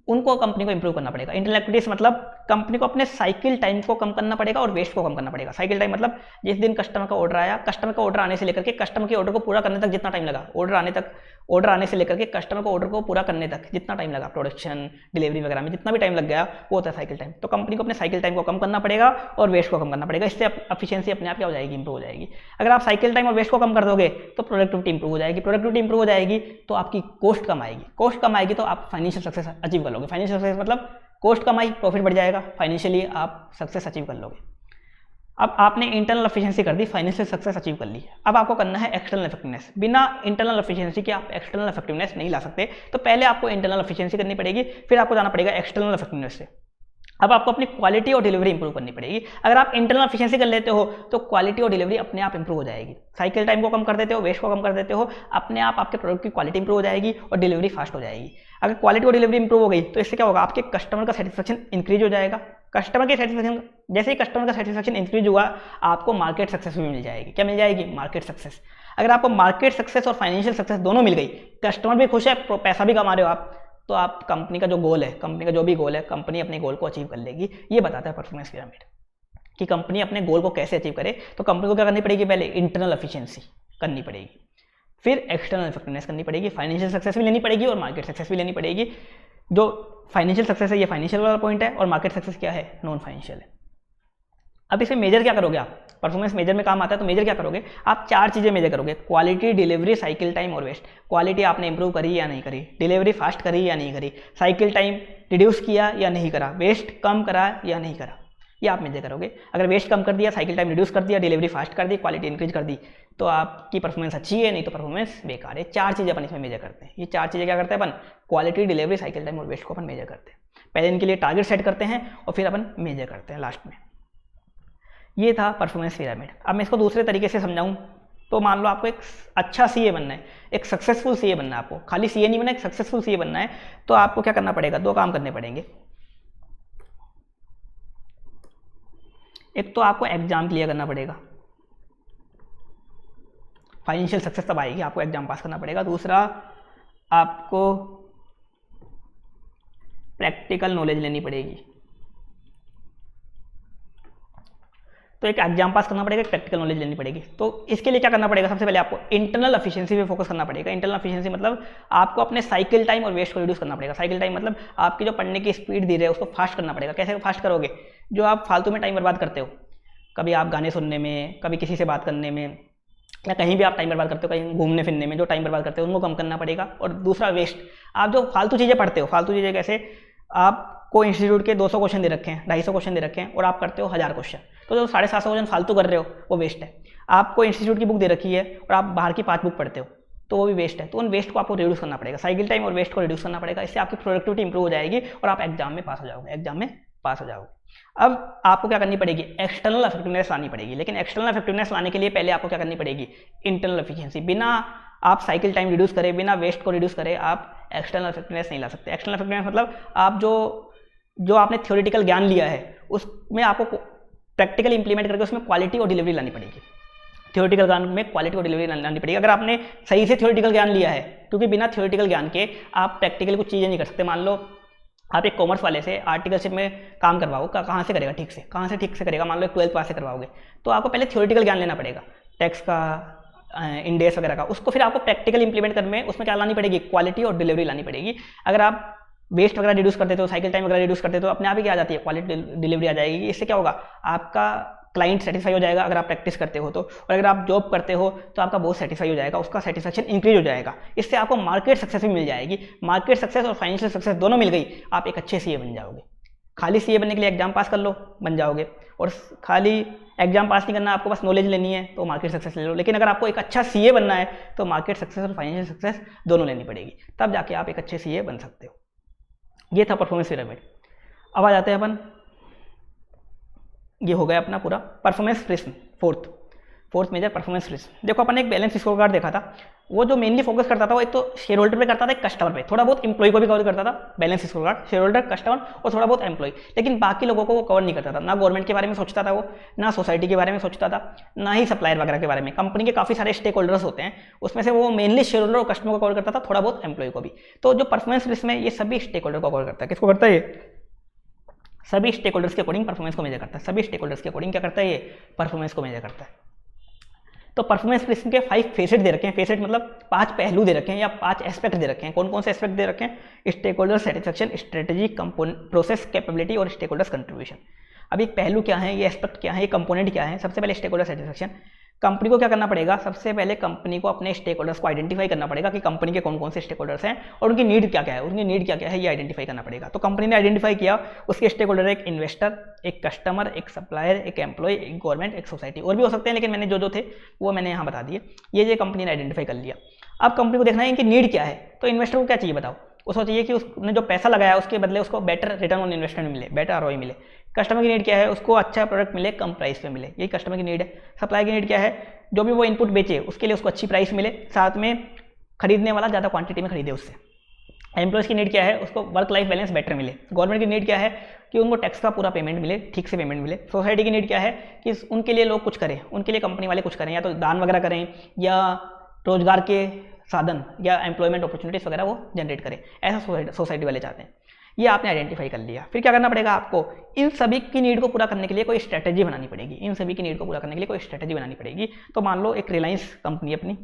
उनको कंपनी को इंप्रूव करना पड़ेगा। इंटरनल एक्टिविटीज मतलब कंपनी को अपने साइकिल टाइम को कम करना पड़ेगा और वेस्ट को कम करना पड़ेगा। साइकिल टाइम मतलब जिस दिन कस्टमर का ऑर्डर आया, कस्टमर का ऑर्डर आने से लेकर के कस्टमर के ऑर्डर को पूरा करने तक जितना टाइम लगा, ऑर्डर आने से लेकर के कस्टमर को ऑर्डर को पूरा करने तक जितना टाइम लगा, प्रोडक्शन, डिलीवरी वगैरह में जितना भी टाइम लग गया, वो होता है साइकिल टाइम। तो कंपनी को अपने साइकिल टाइम को कम करना पड़ेगा और वेस्ट को कम करना पड़ेगा। इससे एफिशिएंसी अपने आप क्या हो जाएगी, इंप्रूव हो जाएगी। अगर आप साइकिल टाइम और वेस्ट को कम कर दोगे तो प्रोडक्टिविटी इंप्रूव हो जाएगी। प्रोडक्टिविटी इंप्रूव हो जाएगी तो आपकी कॉस्ट कम आएगी। कॉस्ट कम आएगी तो आप फाइनेंशियल सक्सेस अचीव कर लोगे। फाइनेंशियल सक्सेस मतलब कॉस्ट कम आई, प्रॉफिट बढ़ जाएगा, फाइनेंशियली आप सक्सेस अचीव कर लोगे। अब आपने इंटरनल एफिशिएंसी कर दी, फाइनेंशियल सक्सेस अचीव कर ली। अब आपको करना है एक्सटर्नल इफेक्टिवनेस। बिना इंटरनल एफिशिएंसी के आप एक्सटर्नल इफेक्टिवनेस नहीं ला सकते। तो पहले आपको इंटरनल एफिशिएंसी करनी पड़ेगी, फिर आपको जाना पड़ेगा एक्सटर्नल इफेक्टिवनेस से। अब आपको अपनी क्वालिटी और डिलीवरी इंप्रूव करनी पड़ेगी। अगर आप इंटरनल एफिशिएंसी कर लेते हो तो क्वालिटी और डिलीवरी अपने आप इंप्रूव हो जाएगी। साइकिल टाइम को कम कर देते हो, वेस्ट को कम कर देते हो, अपने आप आपके प्रोडक्ट की क्वालिटी इंप्रूव हो जाएगी और डिलीवरी फास्ट हो जाएगी। अगर क्वालिटी और डिलीवरी इंप्रूव हो गई तो इससे क्या होगा, आपके कस्टमर का सेटिस्फेक्शन इंक्रीज हो जाएगा। कस्टमर के सेटिस्फेक्शन, जैसे ही कस्टमर का सेटिस्फेक्शन इंक्रीज हुआ, आपको मार्केट सक्सेस भी मिल जाएगी। क्या मिल जाएगी, मार्केट सक्सेस। अगर आपको मार्केट सक्सेस और फाइनेंशियल सक्सेस दोनों मिल गई, कस्टमर भी खुश है, पैसा भी कमा रहे हो आप, तो आप कंपनी का जो गोल है, कंपनी का जो भी गोल है, कंपनी अपने गोल को अचीव कर लेगी। ये बताता है परफॉर्मेंस पिरामिड कि कंपनी अपने गोल को कैसे अचीव करे। तो कंपनी को क्या करनी पड़ेगी, पहले इंटरनल एफिशिएंसी करनी पड़ेगी, फिर एक्सटर्नल इफेक्टिवनेस करनी पड़ेगी, फाइनेंशियल सक्सेस भी लेनी पड़ेगी और मार्केट सक्सेस भी लेनी पड़ेगी। जो फाइनेंशियल सक्सेस है ये फाइनेंशियल वाला पॉइंट है और मार्केट सक्सेस क्या है, नॉन फाइनेंशियल है। अब इसमें मेजर क्या करोगे आप, परफॉर्मेंस मेजर में काम आता है तो मेजर क्या करोगे आप, 4 चीज़ें मेजर करोगे, क्वालिटी, डिलीवरी, साइकिल टाइम और वेस्ट। क्वालिटी आपने इंप्रूव करी या नहीं करी, डिलीवरी फास्ट करी या नहीं करी, साइकिल टाइम रिड्यूस किया या नहीं करा, वेस्ट कम करा या नहीं करा, ये आप मेजर करोगे। अगर वेस्ट कम कर दिया, साइकिल टाइम रिड्यूस कर दिया, डिलीवरी फास्ट कर दी, क्वालिटी इंक्रीज कर दी, तो आपकी परफॉर्मेंस अच्छी है, नहीं तो परफॉर्मेंस बेकार है। 4 चीज़ें अपन इसमें मेजर करते हैं। ये 4 चीज़ें क्या करते हैं अपन, क्वालिटी, डिलीवरी, साइकिल टाइम और वेस्ट को अपन मेजर करते हैं। पहले इनके लिए टारगेट सेट करते हैं और फिर अपन मेजर करते हैं लास्ट में। ये था परफॉर्मेंस पिरामिड। अब मैं इसको दूसरे तरीके से समझाऊं तो मान लो आपको एक अच्छा सीए बनना है, एक सक्सेसफुल सीए बनना है, आपको खाली सीए नहीं बनना, एक सक्सेसफुल सीए बनना है, तो आपको क्या करना पड़ेगा, 2 काम करने पड़ेंगे। एक तो आपको एग्जाम क्लियर करना पड़ेगा, फाइनेंशियल सक्सेस तब आएगी, आपको एग्जाम पास करना पड़ेगा। दूसरा आपको प्रैक्टिकल नॉलेज लेनी पड़ेगी, तो एक एग्जाम पास करना पड़ेगा, एक प्रैक्टिकल नॉलेज लेनी पड़ेगी। तो इसके लिए क्या करना पड़ेगा, सबसे पहले आपको इंटरनल एफिशिएंसी पे फोकस करना पड़ेगा। इंटरनल एफिशिएंसी मतलब आपको अपने साइकिल टाइम और वेस्ट को रिड्यूस करना पड़ेगा। साइकिल टाइम मतलब आपकी जो पढ़ने की स्पीड धीरे है उसको फास्ट करना पड़ेगा। कैसे फास्ट करोगे, जो आप फालतू में टाइम बर्बाद करते हो, कभी आप गाने सुनने में, कभी किसी से बात करने में, या कहीं भी आप टाइम बर्बाद करते हो, कहीं घूमने फिरने में जो टाइम बर्बाद करते हो उनको कम करना पड़ेगा। और दूसरा वेस्ट, आप जो फालतू चीज़ें पढ़ते हो, फालतू चीज़ें कैसे, आपको इंस्टीट्यूट के 200 क्वेश्चन दे रखे हैं, 250 क्वेश्चन दे रखे हैं और आप करते हो 1000 क्वेश्चन, तो जो 750 क्वेश्चन फालतू कर रहे हो वो वेस्ट है। आपको इंस्टीट्यूट की बुक दे रखी है और आप बाहर की 5 बुक पढ़ते हो तो वो भी वेस्ट है। तो उन वेस्ट को आपको रिड्यूस करना पड़ेगा, साइकिल टाइम और वेस्ट को रिड्यूस करना पड़ेगा। इससे आपकी प्रोडक्टिविटी इंप्रूव हो जाएगी और आप एग्जाम में पास हो जाओगे, एग्जाम में पास हो जाओगे। अब आपको क्या करनी पड़ेगी, एक्सटर्नल इफेक्टिवनेस लानी पड़ेगी। लेकिन एक्सटर्नल इफेक्टिवनेस लाने के लिए पहले आपको क्या करनी पड़ेगी, इंटरनल एफिशिएंसी। बिना आप साइकिल टाइम रिड्यूस करें, बिना वेस्ट को रिड्यूस करें, आप एक्सटर्नल इफेक्टिवनेस नहीं ला सकते। एक्सटर्नल इफेक्टिवनेस मतलब आप जो आपने थ्योरेटिकल ज्ञान लिया है उसमें आपको प्रैक्टिकल इंप्लीमेंट करके उसमें क्वालिटी और डिलीवरी लानी पड़ेगी। थ्योरेटिकल ज्ञान में क्वालिटी और डिलीवरी लानी पड़ेगी। अगर आपने सही से थ्योरेटिकल ज्ञान लिया है, क्योंकि बिना थ्योरेटिकल ज्ञान के आप प्रैक्टिकली कुछ चीज़ें नहीं कर सकते। मान लो आप एक कॉमर्स वाले से आर्टिकलशिप में काम करवाओ, कहाँ से करेगा ठीक से, कहाँ से ठीक से करेगा, मान लो 12th पास से करवाओगे तो आपको पहले थ्योरेटिकल ज्ञान लेना पड़ेगा, टैक्स का, इंडेस वगैरह का। उसको फिर आपको प्रैक्टिकल इंप्लीमेंट करने में उसमें क्या लानी पड़ेगी, क्वालिटी और डिलीवरी लानी पड़ेगी। अगर आप वेस्ट वगैरह रिड्यूस कर देते हो, साइकिल टाइम वगैरह रिड्यूस कर देते हो, अपने आप ही क्या आ जाती है, क्वालिटी डिलीवरी आ जाएगी। इससे क्या होगा, आपका क्लाइंट सेटिस्फाई हो जाएगा अगर आप प्रैक्टिस करते हो तो, और अगर आप जॉब करते हो तो आपका बॉस सेटिस्फाई हो जाएगा, उसका सेटिस्फैक्शन इंक्रीज हो जाएगा। इससे आपको मार्केट सक्सेस भी मिल जाएगी। मार्केट सक्सेस और फाइनेंशियल सक्सेस दोनों मिल गई, आप एक अच्छे सीए बन जाओगे। खाली सीए बनने के लिए एग्जाम पास कर लो, बन जाओगे। और खाली एग्जाम पास नहीं करना, आपको बस नॉलेज लेनी है तो मार्केट सक्सेस ले लो। लेकिन अगर आपको एक अच्छा सीए बनना है तो मार्केट सक्सेस और फाइनेंशियल सक्सेस दोनों लेनी पड़ेगी, तब जाके आप एक अच्छे सीए बन सकते हो। ये था परफॉर्मेंस पिरामिड। अब आ जाते हैं अपन, ये हो गया अपना पूरा performance prism, fourth measure performance prism. देखो अपन ने एक बैलेंस स्कोर कार्ड देखा था, वो जो मेनली फोकस करता था वो एक तो शेयर होल्डर पे करता था, एक कस्टमर पे, थोड़ा बहुत एम्प्लॉय को भी कवर करता था। Balance score card share holder, customer और थोड़ा बहुत एम्प्लॉय, लेकिन बाकी लोगों को वो कवर नहीं करता था। ना गवर्नमेंट के बारे में सोचता था वो, ना सोसाइटी के बारे में सोचता था, ना ही सप्लायर वगैरह के बारे में। कंपनी के काफी सारे स्टेक होल्डर्स होते हैं, उसमें से वो मेनली शेयर होल्डर और कस्टमर को कवर करता था, थोड़ा बहुत एम्प्लॉय को भी। तो जो परफॉर्मेंस प्रिज्म है ये सभी स्टेक होल्डर को कवर करता है। किसको करता है, ये सभी स्टेक होल्डर्स के अकॉर्डिंग परफॉर्मेंस को मेजर करता है। सभी स्टेक होल्डर्स के अकॉर्डिंग क्या करता है, ये परफॉर्मेंस को मेजर करता है। तो परफॉर्मेंस प्रिज्म के 5 फेसेट दे रखे हैं। फेसेट मतलब 5 पहलू दे रखे हैं या 5 एस्पेक्ट दे रखे हैं। कौन कौन से एस्पेक्ट दे रखे हैं, stake holder satisfaction, strategy, process, capability और स्टेक होल्डर्स कंट्रीब्यूशन। अब एक पहलू क्या है, ये एस्पेक्ट क्या है, ये कंपोनेंट क्या है। सबसे पहले स्टेक होल्डर सेटिस्फेक्शन। कंपनी को क्या करना पड़ेगा, सबसे पहले कंपनी को अपने स्टेक होल्डर्स को आइडेंटिफाई करना पड़ेगा कि कंपनी के कौन कौन से स्टेक होल्डर्स हैं और उनकी नीड क्या क्या है, उनकी नीड क्या क्या है ये आइडेंटिफाई करना पड़ेगा। तो कंपनी ने आइडेंटिफाई किया, उसके स्टेक होल्डर एक इन्वेस्टर, एक कस्टमर, एक सप्लायर, एक एम्प्लॉय, एक गवर्नमेंट, एक सोसाइटी, और भी हो सकते हैं लेकिन मैंने जो थे वो मैंने यहाँ बता दिए। ये कंपनी ने आइडेंटिफाई कर लिया। अब कंपनी को देखना है इनकी नीड क्या है। तो इन्वेस्टर को क्या चाहिए बताओ, उसको चाहिए कि उसने जो पैसा लगाया उसके बदले उसको बेटर रिटर्न ऑन इन्वेस्टमेंट मिले, बेटर आरओआई मिले। कस्टमर की नीड क्या है, उसको अच्छा प्रोडक्ट मिले, कम प्राइस पे मिले, यही कस्टमर की नीड है। सप्लाई की नीड क्या है, जो भी वो इनपुट बेचे उसके लिए उसको अच्छी प्राइस मिले, साथ में खरीदने वाला ज़्यादा क्वांटिटी में खरीदे उससे। एम्प्लॉयज की नीड क्या है, उसको वर्क लाइफ बैलेंस बेटर मिले। गवर्नमेंट की नीड क्या है कि उनको टैक्स का पूरा पेमेंट मिले, ठीक से पेमेंट मिले। सोसाइटी की नीड क्या है कि उनके लिए लोग कुछ करें, उनके लिए कंपनी वाले कुछ करें, या तो दान वगैरह करें या रोजगार के साधन या एम्प्लॉयमेंट अपॉर्चुनिटीज वगैरह वो जनरेट करे, ऐसा सोसाइटी वाले चाहते हैं। ये आपने आइडेंटिफाई कर लिया। फिर क्या करना पड़ेगा आपको, इन सभी की नीड को पूरा करने के लिए कोई स्ट्रेटेजी बनानी पड़ेगी। इन सभी की नीड को पूरा करने के लिए कोई स्ट्रेटेजी बनानी पड़ेगी। तो मान लो एक रिलायंस कंपनी अपनी,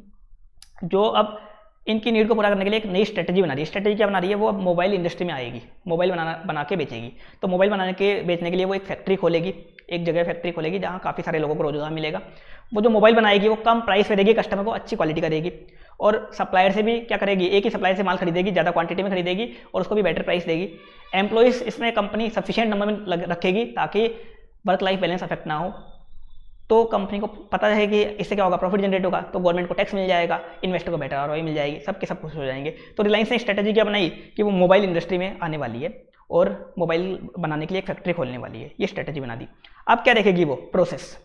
जो अब इनकी नीड को पूरा करने के लिए एक नई स्ट्रेटेजी बना रही है। स्ट्रेटेजी क्या बना रही है, वो अब मोबाइल इंडस्ट्री में आएगी, मोबाइल बना के बेचेगी। तो मोबाइल बेचने के लिए वो एक फैक्ट्री खोलेगी, एक जगह फैक्ट्री खोलेगी जहाँ काफ़ी सारे लोगों को रोजगार मिलेगा। वो जो मोबाइल बनाएगी वो कम प्राइस पे देगी कस्टमर को, अच्छी क्वालिटी का देगी, और सप्लायर से भी क्या करेगी, एक ही सप्लायर से माल खरीदेगी, ज़्यादा क्वांटिटी में खरीदेगी और उसको भी बेटर प्राइस देगी। एम्प्लॉइज इसमें कंपनी सफिशिएंट नंबर में रखेगी ताकि वर्क लाइफ बैलेंस अफेक्ट ना हो। तो कंपनी को पता है कि इससे क्या होगा, प्रॉफिट जनरेट होगा, तो गवर्नमेंट को टैक्स मिल जाएगा, इन्वेस्टर को बेटर आरओआई मिल जाएगी, सबके सब खुश हो जाएंगे। तो रिलायंस ने स्ट्रेटेजी क्या बनाई कि वो मोबाइल इंडस्ट्री में आने वाली है और मोबाइल बनाने के लिए एक फैक्ट्री खोलने वाली है। ये स्ट्रेटेजी बना दी। अब क्या देखेगी वो प्रोसेस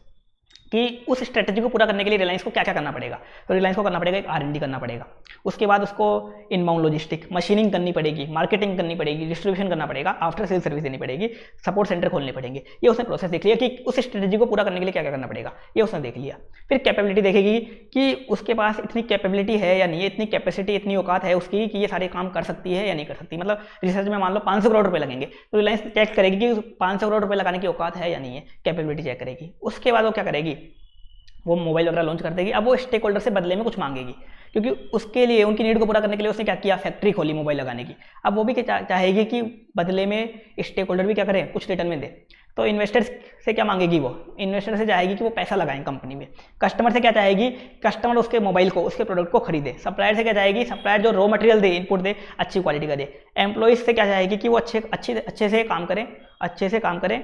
कि उस स्ट्रेटेजी को पूरा करने के लिए रिलायंस को क्या क्या करना पड़ेगा। तो रिलायंस को करना पड़ेगा एक R&D करना पड़ेगा, उसके बाद उसको इनबाउंड लॉजिस्टिक मशीनिंग करनी पड़ेगी, मार्केटिंग करनी पड़ेगी, डिस्ट्रीब्यूशन करना पड़ेगा, आफ्टर सेल सर्विस देनी पड़ेगी, सपोर्ट सेंटर खोलने पड़ेंगे। ये उसने प्रोसेस देख लिया कि उस स्ट्रेटेजी को पूरा करने के लिए क्या क्या करना पड़ेगा, ये उसने देख लिया। फिर कैपेबिलिटी देखेगी कि उसके पास इतनी कैपेबिलिटी है या नहीं है, इतनी कैपेसिटी, इतनी औकात है उसकी कि ये सारे काम कर सकती है या नहीं कर सकती। मतलब रिसर्च में मान लो 500 करोड़ रुपए लगेंगे, तो रिलायंस चेक करेगी कि 500 करोड़ रुपए लगाने की औकात है या नहीं है, कैपेबिलिटी चेक करेगी। उसके बाद वो क्या करेगी, वो मोबाइल वगैरह लॉन्च कर देगी। अब वो स्टेक होल्डर से बदले में कुछ मांगेगी, क्योंकि उसके लिए उनकी नीड को पूरा करने के लिए उसने क्या किया, फैक्ट्री खोली मोबाइल लगाने की। अब वो भी चाहेगी कि बदले में स्टेक होल्डर भी क्या करें, कुछ रिटर्न में दे। तो इन्वेस्टर्स से क्या मांगेगी, वो इन्वेस्टर से चाहेगी कि वो पैसा लगाएं कंपनी में। कस्टमर से क्या चाहेगी, कस्टमर उसके मोबाइल को, उसके प्रोडक्ट को खरीदे। सप्लायर से क्या चाहेगी, सप्लायर जो रॉ मटेरियल दे, इनपुट दे, अच्छी क्वालिटी का दे। एम्प्लॉइज से क्या चाहेगी कि वो अच्छे से काम करें,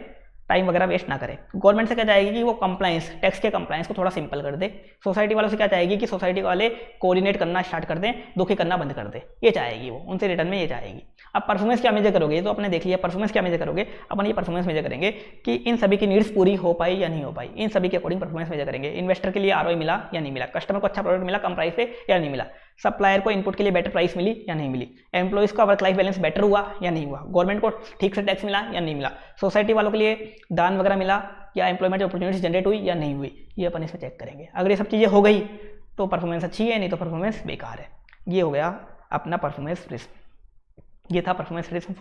टाइम वगैरह वेस्ट ना करें। गवर्नमेंट से क्या चाहेगी कि वो कंप्लाइंस, टैक्स के कंप्लाइंस को थोड़ा सिंपल कर दे। सोसाइटी वालों से क्या चाहेगी कि सोसाइटी वाले कोऑर्डिनेट करना स्टार्ट कर दें, दुखी करना बंद कर दे। ये चाहेगी वो, उनसे रिटर्न में ये चाहेगी। अब परफॉर्मेंस क्या मेजर करोगे, ये तो आपने देख लिया। परफॉर्मेंस क्या मेजर करोगे, अपन ये परफॉर्मेंस मेजर करेंगे कि इन सभी की नीड्स पूरी हो पाई या नहीं हो पाई, इन सभी के अकॉर्डिंग परफॉर्मेंस मेजर करेंगे। इन्वेस्टर के लिए आरओआई मिला या नहीं मिला, कस्टमर को अच्छा प्रोडक्ट मिला कम प्राइस पे या नहीं मिला, सप्लायर को इनपुट के लिए बेटर प्राइस मिली या नहीं मिली, एम्प्लॉइज का वर्क लाइफ बैलेंस बेटर हुआ या नहीं हुआ, गवर्नमेंट को ठीक से टैक्स मिला या नहीं मिला, सोसाइटी वालों के लिए दान वगैरह मिला या एम्प्लॉयमेंट अपॉर्चुनिटीज जनरेट हुई या नहीं हुई। ये अपन इसमें चेक करेंगे। अगर ये सब चीज़ें हो गई तो परफॉर्मेंस अच्छी है, नहीं तो परफॉर्मेंस बेकार है। ये हो गया अपना परफॉर्मेंस रिस्क। ये था परफॉर्मेंस रिस्क।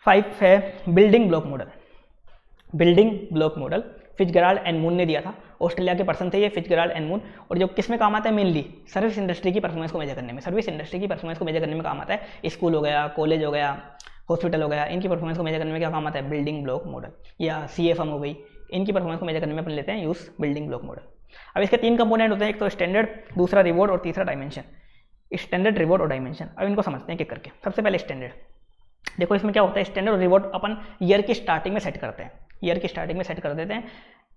5 है building block model. Building block model Fitzgerald and moon ने दिया था। ऑस्ट्रेलिया के पर्सन थे ये, फिट्जगेराल्ड एंड मून। और जो किस में काम आता है, मेनली सर्विस इंडस्ट्री की परफॉर्मेंस को मेजर करने में। सर्विस इंडस्ट्री की परफॉर्मेंस को मेजर करने में काम आता है। स्कूल हो गया, कॉलेज हो गया, हॉस्पिटल हो गया, इनकी परफॉर्मेंस को मेजर करने में क्या काम आता है, बिल्डिंग ब्लॉक मॉडल। या CA फर्म हो गई, इनकी परफॉर्मेंस को मेजर करने में अपन लेते हैं यूज बिल्डिंग ब्लॉक मॉडल। अब इसके 3 कंपोनेंट होते हैं, एक तो स्टैंडर्ड, दूसरा रिवॉर्ड और तीसरा डायमेंशन। स्टैंडर्ड, रिवॉर्ड और डायमेंशन, अब इनको समझते हैं एक करके। सबसे पहले स्टैंडर्ड। देखो इसमें क्या होता है, स्टैंडर्ड और रिवॉर्ड अपन ईयर की स्टार्टिंग में सेट करते हैं। ईयर की स्टार्टिंग में सेट कर देते हैं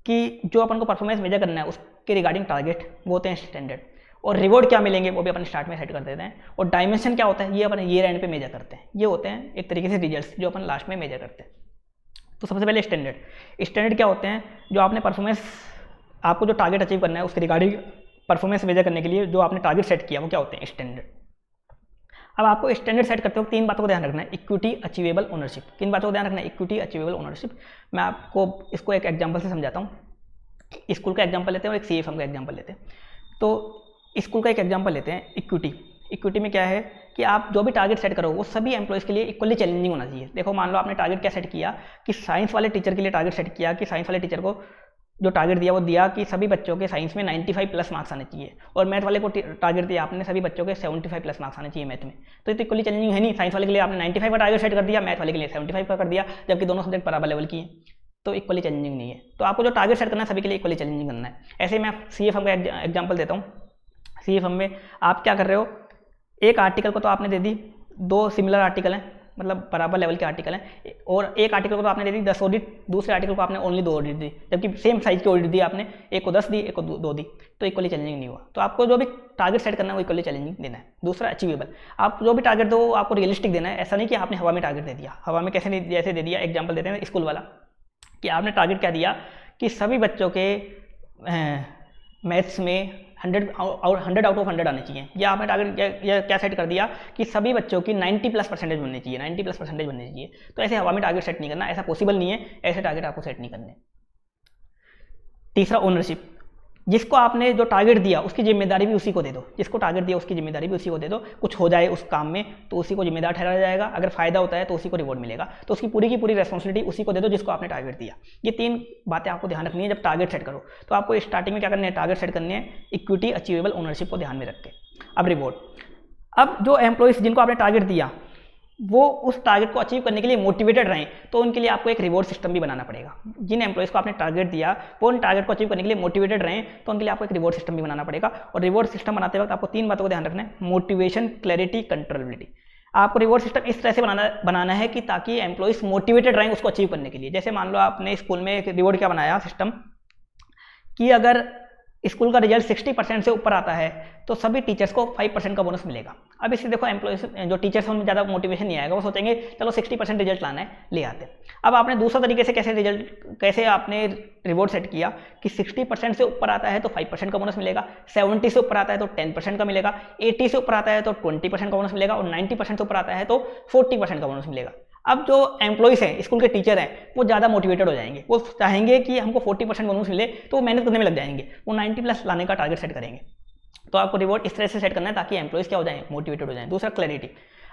कि जो अपन को परफॉर्मेंस मेजर करना है उसके रिगार्डिंग टारगेट, वो होते हैं स्टैंडर्ड। और रिवॉर्ड क्या मिलेंगे वो भी अपन स्टार्ट में सेट कर देते हैं। और डायमेंशन क्या होता है, ये अपन ईयर एंड पे मेजर करते हैं। ये होते हैं एक तरीके से रिजल्ट्स जो अपन लास्ट में मेजर करते हैं। तो सबसे पहले स्टैंडर्ड। स्टैंडर्ड क्या होते हैं, जो आपने परफॉर्मेंस, आपको जो टारगेट अचीव करना है उसके रिगार्डिंग परफॉर्मेंस मेजर करने के लिए जो आपने टारगेट सेट किया वो क्या होते हैं, स्टैंडर्ड। अब आपको स्टैंडर्ड सेट करते वक्त 3 बातों को ध्यान रखना है। Equity, achievable, ownership. किन बातों को ध्यान रखना है, इक्विटी, अचीवेबल, ओनरशिप। मैं आपको इसको एक एग्जांपल से समझाता हूँ। स्कूल का एग्जांपल लेते हैं और एक CA फर्म का एग्जांपल लेते हैं। तो स्कूल का एक एग्जांपल लेते हैं, इक्विटी। इक्विटी में क्या है कि आप जो भी टारगेट सेट करो वो सभी एम्प्लॉइज़ के लिए इक्वली चैलेंजिंग होना चाहिए। देखो मान लो आपने टारगेट क्या सेट किया कि साइंस वाले टीचर के लिए टारगेट सेट किया कि साइंस वाले टीचर को जो टारगेट दिया वो दिया कि सभी बच्चों के साइंस में 95+ मार्क्स आने चाहिए। और मैथ वाले को टारगेट दिया आपने सभी बच्चों के 75+ मार्क्स आने चाहिए मैथ में। तो ये तो इक्वली चैलेंजिंग है नहीं। साइंस वाले के लिए आपने 95 का टारगेट सेट कर दिया, मैथ वाले के लिए 75 का कर दिया, जबकि दोनों सब्जेक्ट बराबर लेवल की हैं, तो इक्वली चैलेंजिंग नहीं है। तो आपको जो टारगेट सेट करना है सभी के लिए इक्वली चैलेंजिंग करना है। ऐसे मैं CA फर्म का एग्जाम्पल देता हूँ। CA फर्म में आप क्या कर रहे हो, एक आर्टिकल को तो आपने दे दी, 2 सिमिलर आर्टिकल हैं, मतलब बराबर लेवल के आर्टिकल हैं, और एक आर्टिकल को तो आपने दे दी 10 ऑडिट, दूसरे आर्टिकल को आपने ओनली 2 ऑडिट दी, जबकि सेम साइज की ऑडिट दी आपने, एक को 10 दी, एक को 2 दी, तो इक्वली चैलेंजिंग नहीं हुआ। तो आपको जो भी टारगेट सेट करना है वो इक्वली चैलेंजिंग देना है। दूसरा अचीवेबल, आप जो भी टारगेट दो वो आपको रियलिस्टिक देना है। ऐसा नहीं कि आपने हवा में टारगेट दे दिया। हवा में कैसे नहीं, जैसे दे दिया, एग्जाम्पल देते हैं स्कूल वाला, कि आपने टारगेट क्या दिया कि सभी बच्चों के मैथ्स में 100 आउट ऑफ 100 आने चाहिए, या आपने टारगेट या क्या सेट कर दिया कि सभी बच्चों की 90+ % बननी चाहिए, 90+ % बननी चाहिए। तो ऐसे हवा में टारगेट सेट नहीं करना, ऐसा पॉसिबल नहीं है, ऐसे टारगेट आपको सेट नहीं करने। तीसरा ओनरशिप। जिसको आपने जो टारगेट दिया उसकी जिम्मेदारी भी उसी को दे दो, जिसको टारगेट दिया उसकी जिम्मेदारी भी उसी को दे दो। कुछ हो जाए उस काम में तो उसी को जिम्मेदार ठहराया जाएगा, अगर फायदा होता है तो उसी को रिवॉर्ड मिलेगा, तो उसकी पूरी की पूरी रेस्पॉन्सिबिलिटी उसी को दे दो जिसको आपने टारगेट दिया। ये 3 बातें आपको ध्यान रखनी है जब टारगेट सेट करो। तो आपको स्टार्टिंग में क्या करना है, टारगेट सेट करनी है, इक्विटी अचीवेबल ओनरशिप को ध्यान में रख के। अब रिवॉर्ड, अब जो एम्प्लॉइज जिनको आपने टारगेट दिया वो उस टारगेट को अचीव करने के लिए मोटिवेटेड रहें, तो उनके लिए आपको एक रिवॉर्ड सिस्टम भी बनाना पड़ेगा। जिन एम्प्लॉइज़ को आपने टारगेट दिया वो उन टारगेट को अचीव करने के लिए मोटिवेटेड रहें, तो उनके लिए आपको एक रिवॉर्ड सिस्टम भी बनाना पड़ेगा। और रिवॉर्ड सिस्टम बनाते वक्त आपको 3 बातों को ध्यान रखना है, मोटिवेशन, क्लैरिटी, कंट्रोलेबिलिटी। आपको रिवॉर्ड सिस्टम इस तरह से बनाना है कि ताकि एम्प्लॉइज मोटिवेटेड रहें उसको अचीव करने के लिए। जैसे मान लो आपने स्कूल में एक रिवॉर्ड क्या बनाया सिस्टम कि अगर स्कूल का रिजल्ट 60% से ऊपर आता है तो सभी टीचर्स को 5% का बोनस मिलेगा। अब इससे देखो एम्प्लॉइज जो टीचर्स हैं उनमें ज़्यादा मोटिवेशन नहीं आएगा, वो सोचेंगे चलो 60% रिजल्ट लाना है, ले आते। अब आपने दूसरा तरीके से कैसे आपने रिवॉर्ड सेट किया कि 60% से ऊपर आता है तो 5% का बोनस मिलेगा, 70 से ऊपर आता है तो 10% का मिलेगा, 80 से ऊपर आता है तो 20% का बोनस मिलेगा और 90% से ऊपर आता है तो 40% का बोनस मिलेगा। अब जो एम्प्लॉइज हैं, स्कूल के टीचर हैं, वो ज़्यादा मोटिवेटेड हो जाएंगे, वो चाहेंगे कि हमको 40% बोनस मिले, तो वो मेहनत करने में लग जाएंगे, वो 90+ लाने का टारगेट सेट करेंगे। तो आपको रिवॉर्ड इस तरह से सेट करना है ताकि एम्प्लॉइज क्या हो जाएं, मोटिवेटेड हो जाएं। दूसरा क्लैरिटी,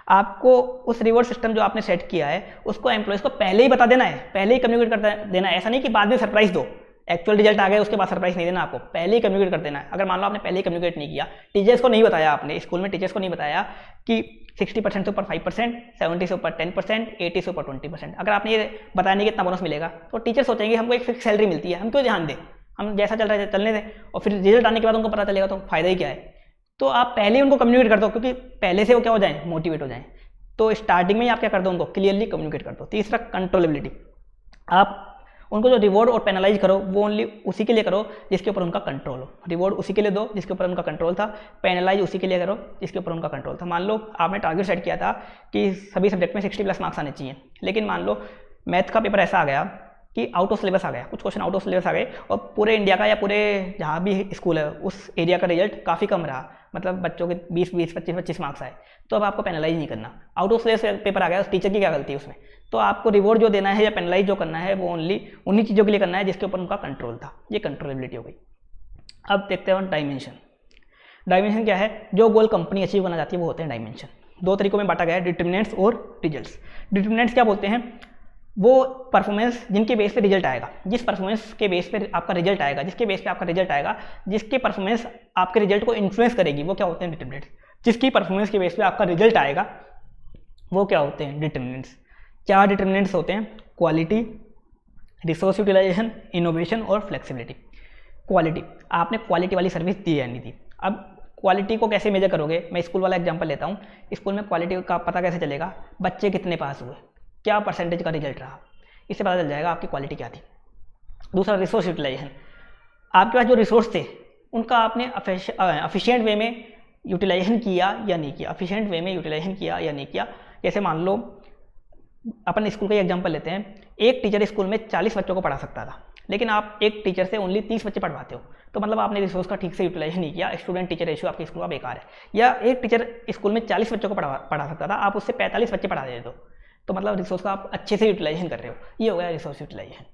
आपको उस रिवॉर्ड सिस्टम जो आपने सेट किया है उसको एम्प्लॉइज को पहले ही बता देना है, पहले ही कम्युनिकेट कर देना है। ऐसा नहीं कि बाद में सरप्राइज दो, एक्चुअल रिजल्ट आ गया उसके बाद सरप्राइज नहीं देना, आपको पहले ही कम्युनिकेट कर देना है। अगर मान लो आपने पहले ही कम्युनिकेट नहीं किया, टीचर्स को नहीं बताया, आपने स्कूल में टीचर्स को नहीं बताया कि 60% से ऊपर 5%, 70 से ऊपर 10%, 80 से ऊपर 20%, अगर आपने ये बताया नहीं कितना बोनस मिलेगा तो टीचर सोचेंगे हमको एक फिक्स सैलरी मिलती है, हम क्यों ध्यान दें, हम जैसा चल रहा है चलने दें, और फिर रिजल्ट आने के बाद उनको पता चलेगा तो फायदा ही क्या है। तो आप पहले ही उनको कम्युनिकेट कर दो, क्योंकि पहले से वो क्या हो जाए, मोटिवेट हो जाएं। तो स्टार्टिंग में ही आप क्या कर दो, उनको क्लियरली कम्युनिकेट कर दो। तीसरा कंट्रोलेबिलिटी, आप उनको जो रिवॉर्ड और पेनलाइज करो वो ओनली उसी के लिए करो जिसके ऊपर उनका कंट्रोल हो। रिवॉर्ड उसी के लिए दो जिसके ऊपर उनका कंट्रोल था, पेनलाइज उसी के लिए करो जिसके ऊपर उनका कंट्रोल था। मान लो आपने टारगेट सेट किया था कि सभी सब्जेक्ट में 60+ मार्क्स आने चाहिए, लेकिन मान लो मैथ का पेपर ऐसा आ गया कि आउट ऑफ सिलेबस आ गया, कुछ क्वेश्चन आउट ऑफ सिलेबस आ गए और पूरे इंडिया का या पूरे जहाँ भी स्कूल है उस एरिया का रिजल्ट काफ़ी कम रहा, मतलब बच्चों के 20, 25 मार्क्स आए, तो अब आपको पेनलाइज नहीं करना। आउट ऑफ सिलेबस पेपर आ गया, उस टीचर की क्या गलती है उसमें, तो आपको रिवॉर्ड जो देना है या पेनलाइज जो करना है वो ओनली उन्हीं चीज़ों के लिए करना है जिसके ऊपर उनका कंट्रोल था। ये कंट्रोलेबिलिटी हो गई। अब देखते हैं डायमेंशन। डायमेंशन क्या है, जो गोल कंपनी अचीव करना चाहती है वो होते हैं डायमेंशन। 2 तरीकों में बांटा गया है, डिटर्मिनेंट्स और रिजल्ट्स। डिटर्मिनेंट्स क्या बोलते हैं, वो परफॉर्मेंस जिनके बेस पे रिजल्ट आएगा, जिस परफॉर्मेंस के बेस पे आपका रिजल्ट आएगा, जिसके बेस पे आपका रिजल्ट आएगा, जिसके परफॉर्मेंस आपके रिजल्ट को इन्फ्लुएंस करेगी, वो क्या होते हैं, डिटर्मिनेंट्स। जिसकी परफॉर्मेंस के बेस पे आपका रिजल्ट आएगा वो क्या होते हैं, डिटर्मिनेंट्स। 4 डिटर्मिनेंट्स होते हैं, क्वालिटी, रिसोर्स यूटिलाइजेशन, इनोवेशन और फ्लेक्सिबिलिटी। क्वालिटी, आपने क्वालिटी वाली सर्विस दी या नहीं दी। अब क्वालिटी को कैसे मेजर करोगे, मैं स्कूल वाला एग्जांपल लेता हूँ। स्कूल में क्वालिटी का पता कैसे चलेगा, बच्चे कितने पास हुए, क्या परसेंटेज का रिजल्ट रहा, इससे पता चल जाएगा आपकी क्वालिटी क्या थी। दूसरा रिसोर्स यूटिलाइजेशन, आपके पास जो रिसोर्स थे उनका आपने एफिशिएंट वे में यूटिलाइजेशन किया या नहीं किया, एफिशिएंट वे में यूटिलाइजेशन किया या नहीं किया। जैसे मान लो अपन स्कूल का एग्जांपल लेते हैं, एक टीचर स्कूल में 40 बच्चों को पढ़ा सकता था, लेकिन आप एक टीचर से ओनली 30 बच्चे पढ़वाते हो, तो मतलब आपने रिसोर्स का ठीक से यूटिलाइजेशन नहीं किया, स्टूडेंट टीचर रेशियो आपके स्कूल का बेकार है। या एक टीचर स्कूल में 40 बच्चों को पढ़ा सकता था, आप उससे 45 बच्चे पढ़ा देते हो, तो मतलब रिसोर्स का आप अच्छे से यूटिलाइजेशन कर रहे हो, ये हो गया रिसोर्स यूटिलाइजेशन।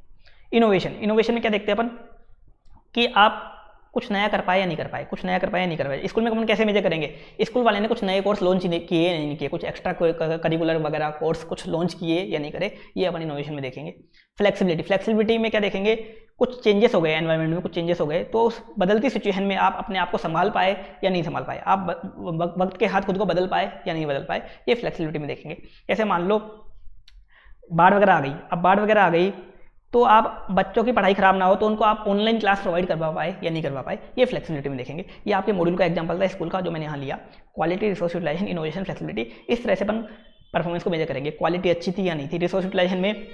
इनोवेशन में क्या देखते हैं अपन कि आप कुछ नया कर पाए या नहीं कर पाए, कुछ नया कर पाए या नहीं कर पाए। स्कूल में अपन कैसे मेजर करेंगे, स्कूल वाले ने कुछ नए कोर्स लॉन्च किए या नहीं किए, कुछ एक्स्ट्रा करिकुलर वगैरह कोर्स कुछ लॉन्च किए या नहीं करे, ये अपन इनोवेशन में देखेंगे। फ्लेक्सिबिलिटी में क्या देखेंगे, कुछ चेंजेस हो गए एनवायरनमेंट में, कुछ चेंजेस हो गए, तो उस बदलती सिचुएशन में आप अपने आप को संभाल पाए या नहीं संभाल पाए, आप वक्त के हाथ खुद को बदल पाए या नहीं बदल पाए, ये फ्लेक्सिबिलिटी में देखेंगे। जैसे मान लो बाढ़ वगैरह आ गई, अब बाढ़ वगैरह आ गई तो आप बच्चों की पढ़ाई खराब ना हो तो उनको आप ऑनलाइन क्लास प्रोवाइड करवा पाए या नहीं करवा पाए, ये फ्लेक्सिबिलिटी में देखेंगे। ये आपके मॉड्यूल का एग्जांपल था स्कूल का जो मैंने यहाँ लिया, quality, resource utilisation, innovation, flexibility. इस तरह से अपन परफॉर्मेंस को मेजर करेंगे, क्वालिटी अच्छी थी या नहीं थी, रिसोर्स यूटिलाइजेशन में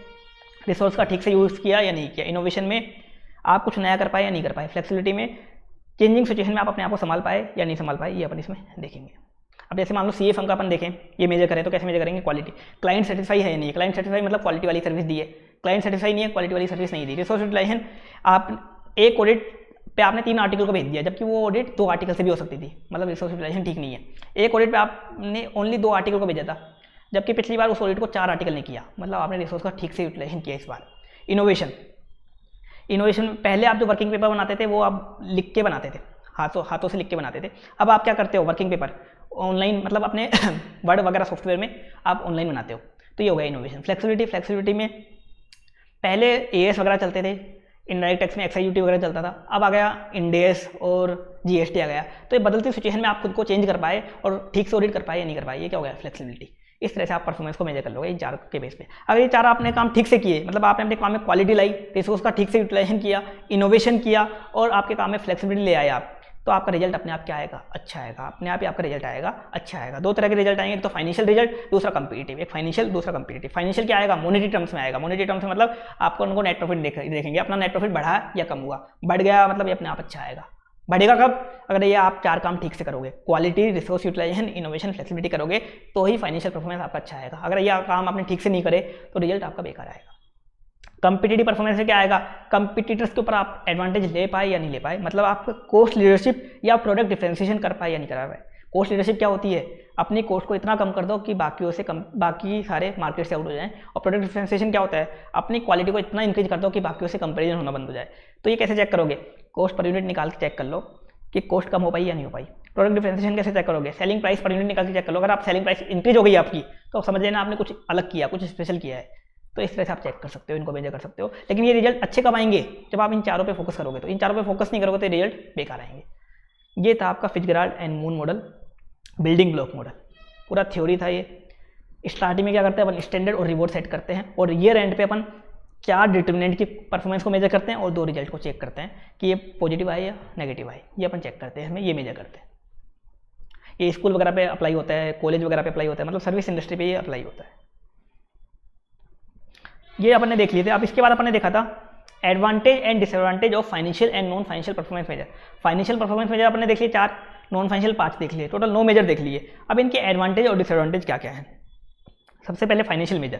रिसोर्स का ठीक से यूज़ किया या नहीं किया, इनोवेशन में आप कुछ नया कर पाए या नहीं कर पाए, फ्लेक्सिबिलिटी में चेंजिंग सिचुएशन में आप अपने आप को संभाल पाए या नहीं संभाल पाए, ये अपन इसमें देखेंगे। अब जैसे मान लो CA फर्म का अपन देखें, ये मेजर करें तो कैसे मेजर करेंगे, क्वालिटी, क्लाइंट सेटिस्फाई है या नहीं, क्लाइंट सेटिस्फाई मतलब क्वालिटी वाली सर्विस दी है, क्लाइंट सेटिस्फाई नहीं है, क्वालिटी वाली सर्विस नहीं दी। रिसोर्स यूटिलाइजेशन, आप एक ऑडिट पे आपने 3 आर्टिकल को भेज दिया, जबकि वो ऑडिट 2 आर्टिकल से भी हो सकती थी, मतलब रिसोर्स यूटिलाइजेशन ठीक नहीं है। एक ऑडिट पे आपने ओनली 2 आर्टिकल को भेजा था, जबकि पिछली बार उस ऑडिट को 4 आर्टिकल ने किया, मतलब आपने रिसोर्स का ठीक से यूटिलाइजेशन किया इस बार। इनोवेशन पहले आप जो वर्किंग पेपर बनाते थे वो आप लिख के बनाते थे, हाथों से लिख के बनाते थे। अब आप क्या करते हो, वर्किंग पेपर ऑनलाइन, मतलब अपने वर्ड वगैरह सॉफ्टवेयर में आप ऑनलाइन बनाते हो। तो ये हो गया इनोवेशन। फ्लेक्सिबिलिटी में पहले एएस वगैरह चलते थे, इनडायरेक्ट टैक्स में एक्साइज वगैरह चलता था, अब आ गया इंडेस और जीएसटी आ गया। तो ये बदलती सिचुएशन में आप खुद को चेंज कर पाए और ठीक से ऑडिट कर पाए या नहीं कर पाए, ये क्या हो गया, फ्लेक्सिबिलिटी। इस तरह से आप परफॉर्मेंस को मेजर कर लोगे इन चार के बेस पे। अगर ये चार आपने काम ठीक से किए, मतलब आपने अपने काम में क्वालिटी लाई, रिसोर्स का ठीक से यूटिलाइजेशन किया, इनोवेशन किया और आपके काम में फ्लेक्सिबिलिटी ले आए आप, तो आपका रिजल्ट अपने आप क्या आएगा, अच्छा आएगा। अपने आप ही आपका रिजल्ट आएगा, अच्छा आएगा। दो तरह के रिजल्ट आएंगे, एक तो फाइनेंशियल रिजल्ट, दूसरा कंपीटिटिव। एक फाइनेंशियल, दूसरा कंपीटिटिव। फाइनेंशियल क्या आएगा, मॉनेटरी टर्म्स में आएगा। मॉनेटरी टर्म्स में मतलब आपको उनको नेट प्रॉफिट देखेंगे, अपना नेट प्रॉफिट बढ़ा या कम हुआ, बढ़ गया मतलब ये अपने आप अच्छा आएगा। बढ़ेगा कब, अगर ये आप चार काम ठीक से करोगे, quality, resource utilisation, innovation, flexibility करोगे, तो ही फाइनेंशियल परफॉर्मेंस आपका अच्छा आएगा। अगर ये काम आपने ठीक से नहीं करे तो रिजल्ट आपका बेकार आएगा। कंपिटिटिव परफॉर्मेंस से क्या आएगा, कंपिटिटर्स के ऊपर आप एडवांटेज ले पाए या नहीं ले पाए, मतलब आप कॉस्ट लीडरशिप या प्रोडक्ट डिफरेंशिएशन कर पाए या नहीं कर पाए। कॉस्ट लीडरशिप क्या होती है, अपनी कॉस्ट को इतना कम कर दो कि बाकियों से कम, बाकी सारे मार्केट से आउट हो जाएं। और प्रोडक्ट डिफरेंशिएशन क्या होता है, अपनी क्वालिटी को इतना इंक्रीज कर दो कि बाकियों से कंपेरिजन होना बंद हो जाए। तो ये कैसे चेक करोगे, कॉस्ट पर यूनिट निकाल के चेक कर लो कि कॉस्ट कम हो पाई या नहीं हो पाई। प्रोडक्ट डिफरेंशिएशन कैसे चेक करोगे, सेलिंग प्राइस पर यूनिट निकाल के चेक कर लो। अगर आप सेलिंग प्राइस इंक्रीज हो गई आपकी, तो समझ लेना आपने कुछ अलग किया, कुछ स्पेशल किया है। तो इस तरह से आप चेक कर सकते हो, इनको मेजर कर सकते हो। लेकिन ये रिजल्ट अच्छे कब आएंगे, जब आप इन चारों पे फोकस करोगे। तो इन चारों पे फोकस नहीं करोगे तो रिजल्ट बेकार आएंगे। ये था आपका Fitzgerald and moon model, building block model, पूरा थ्योरी था ये। स्टार्टिंग में क्या करते हैं अपन, स्टैंडर्ड और रिवॉर्ड सेट करते हैं, और ईयर एंड पे अपन 4 डिटर्मिनेंट की परफॉर्मेंस को मेजर करते हैं और 2 रिजल्ट को चेक करते हैं कि ये पॉजिटिव आए या नेगेटिव आए। ये अपन चेक करते हैं, हमें ये मेजर करते हैं। ये स्कूल वगैरह पे अप्लाई होता है, कॉलेज वगैरह पे अप्लाई होता है, मतलब सर्विस इंडस्ट्री पे ये अप्लाई होता है। ये अपन ने देख लिए थे। अब इसके बाद अपन ने देखा था advantage and disadvantage of financial and non financial performance measure. Financial performance measure अपन ने देख लिए 4, नॉन फाइनेंशियल 5 देख लिए, टोटल 9 मेजर देख लिए। अब इनके एडवांटेज और डिसएडवांटेज क्या क्या है। सबसे पहले फाइनेंशियल मेजर,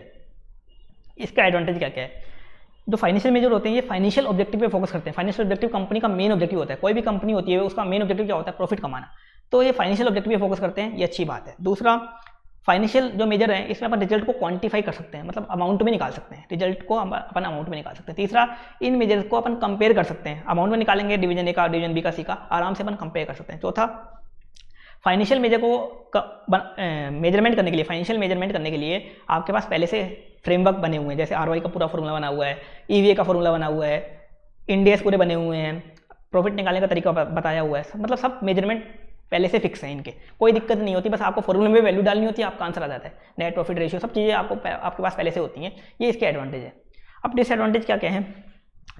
इसका एडवांटेज क्या क्या है। जो फाइनेंशियल मेजर होते हैं ये फाइनेंशियल ऑब्जेक्टिव पे फोकस करते हैं। फाइनेंशियल ऑब्जेक्टिव कंपनी का मेन ऑब्जेक्टिव होता है। कोई भी कंपनी होती है उसका मेन ऑब्जेक्टिव क्या होता है, प्रॉफिट कमाना। तो ये फाइनेंशियल ऑब्जेक्टिव पे फोकस करते हैं, ये अच्छी बात है। दूसरा, फाइनेंशियल जो मेजर है इसमें अपन रिजल्ट को क्वांटिफाई कर सकते हैं, मतलब अमाउंट में निकाल सकते हैं, रिजल्ट को अपन अमाउंट में निकाल सकते हैं। तीसरा, इन मेजर्स को अपन कंपेयर कर सकते हैं, अमाउंट में निकालेंगे डिवीजन ए का, डिवीजन बी का, सी का, आराम से अपन कंपेयर कर सकते हैं। चौथा, फाइनेंशियल मेजर को मेजरमेंट करने के लिए, फाइनेंशियल मेजरमेंट करने के लिए आपके पास पहले से फ्रेमवर्क बने हुए हैं, जैसे आरओआई का पूरा फॉर्मूला बना हुआ है, ईवीए का फॉर्मूला बना हुआ है, इंडेस पूरे बने हुए हैं, प्रॉफिट निकालने का तरीका बताया हुआ है, मतलब सब मेजरमेंट पहले से फिक्स है, इनके कोई दिक्कत नहीं होती। बस आपको फॉर्मूले में वैल्यू डालनी होती है, आपका आंसर आ जाता है। नेट प्रॉफिट रेशियो, सब चीज़ें आपके पास पहले से होती हैं। ये इसके एडवांटेज है। अब डिसएडवांटेज क्या क्या है,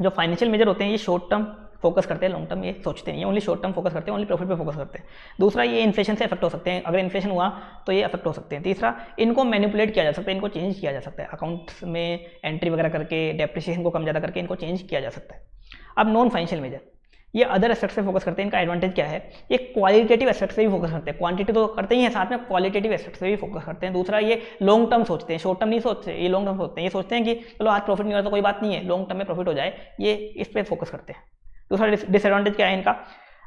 जो फाइनेंशियल मेजर होते हैं ये शॉर्ट टर्म फोकस करते हैं, लॉन्ग टर्म ये सोचते हैं, ये ओनली शॉर्ट टर्म फोकस करते हैं, ओनली प्रॉफिट पे फोकस करते हैं। दूसरा, ये इन्फ्लेशन से अफेक्ट हो सकते हैं, अगर इन्फ्लेशन हुआ तो ये अफेक्ट हो सकते हैं। तीसरा, इनको मैनिपुलेट किया जा सकता है, इनको चेंज किया जा सकता है, अकाउंट्स में एंट्री वगैरह करके, डेप्रिसिएशन को कम ज़्यादा करके इनको चेंज किया जा सकता है। अब नॉन फाइनेंशियल मेजर, ये अदर एस्पेक्ट से फोकस करते हैं। इनका एडवांटेज क्या है, ये क्वालिटेटिव एस्पेक्ट से भी फोकस करते हैं, क्वांटिटी तो करते ही हैं, साथ में क्वालिटेटिव एस्पेक्ट से भी फोकस करते हैं। दूसरा, ये लॉन्ग टर्म सोचते हैं, शॉर्ट टर्म नहीं सोचते, ये लॉन्ग टर्म सोचते हैं। ये सोचते हैं कि चलो आज प्रॉफिट नहीं हो रहा तो कोई बात नहीं है, लॉन्ग टर्म में प्रॉफिट हो जाए, ये इस पर फोकस करते हैं। दूसरा डिसएडवांटेज क्या है इनका,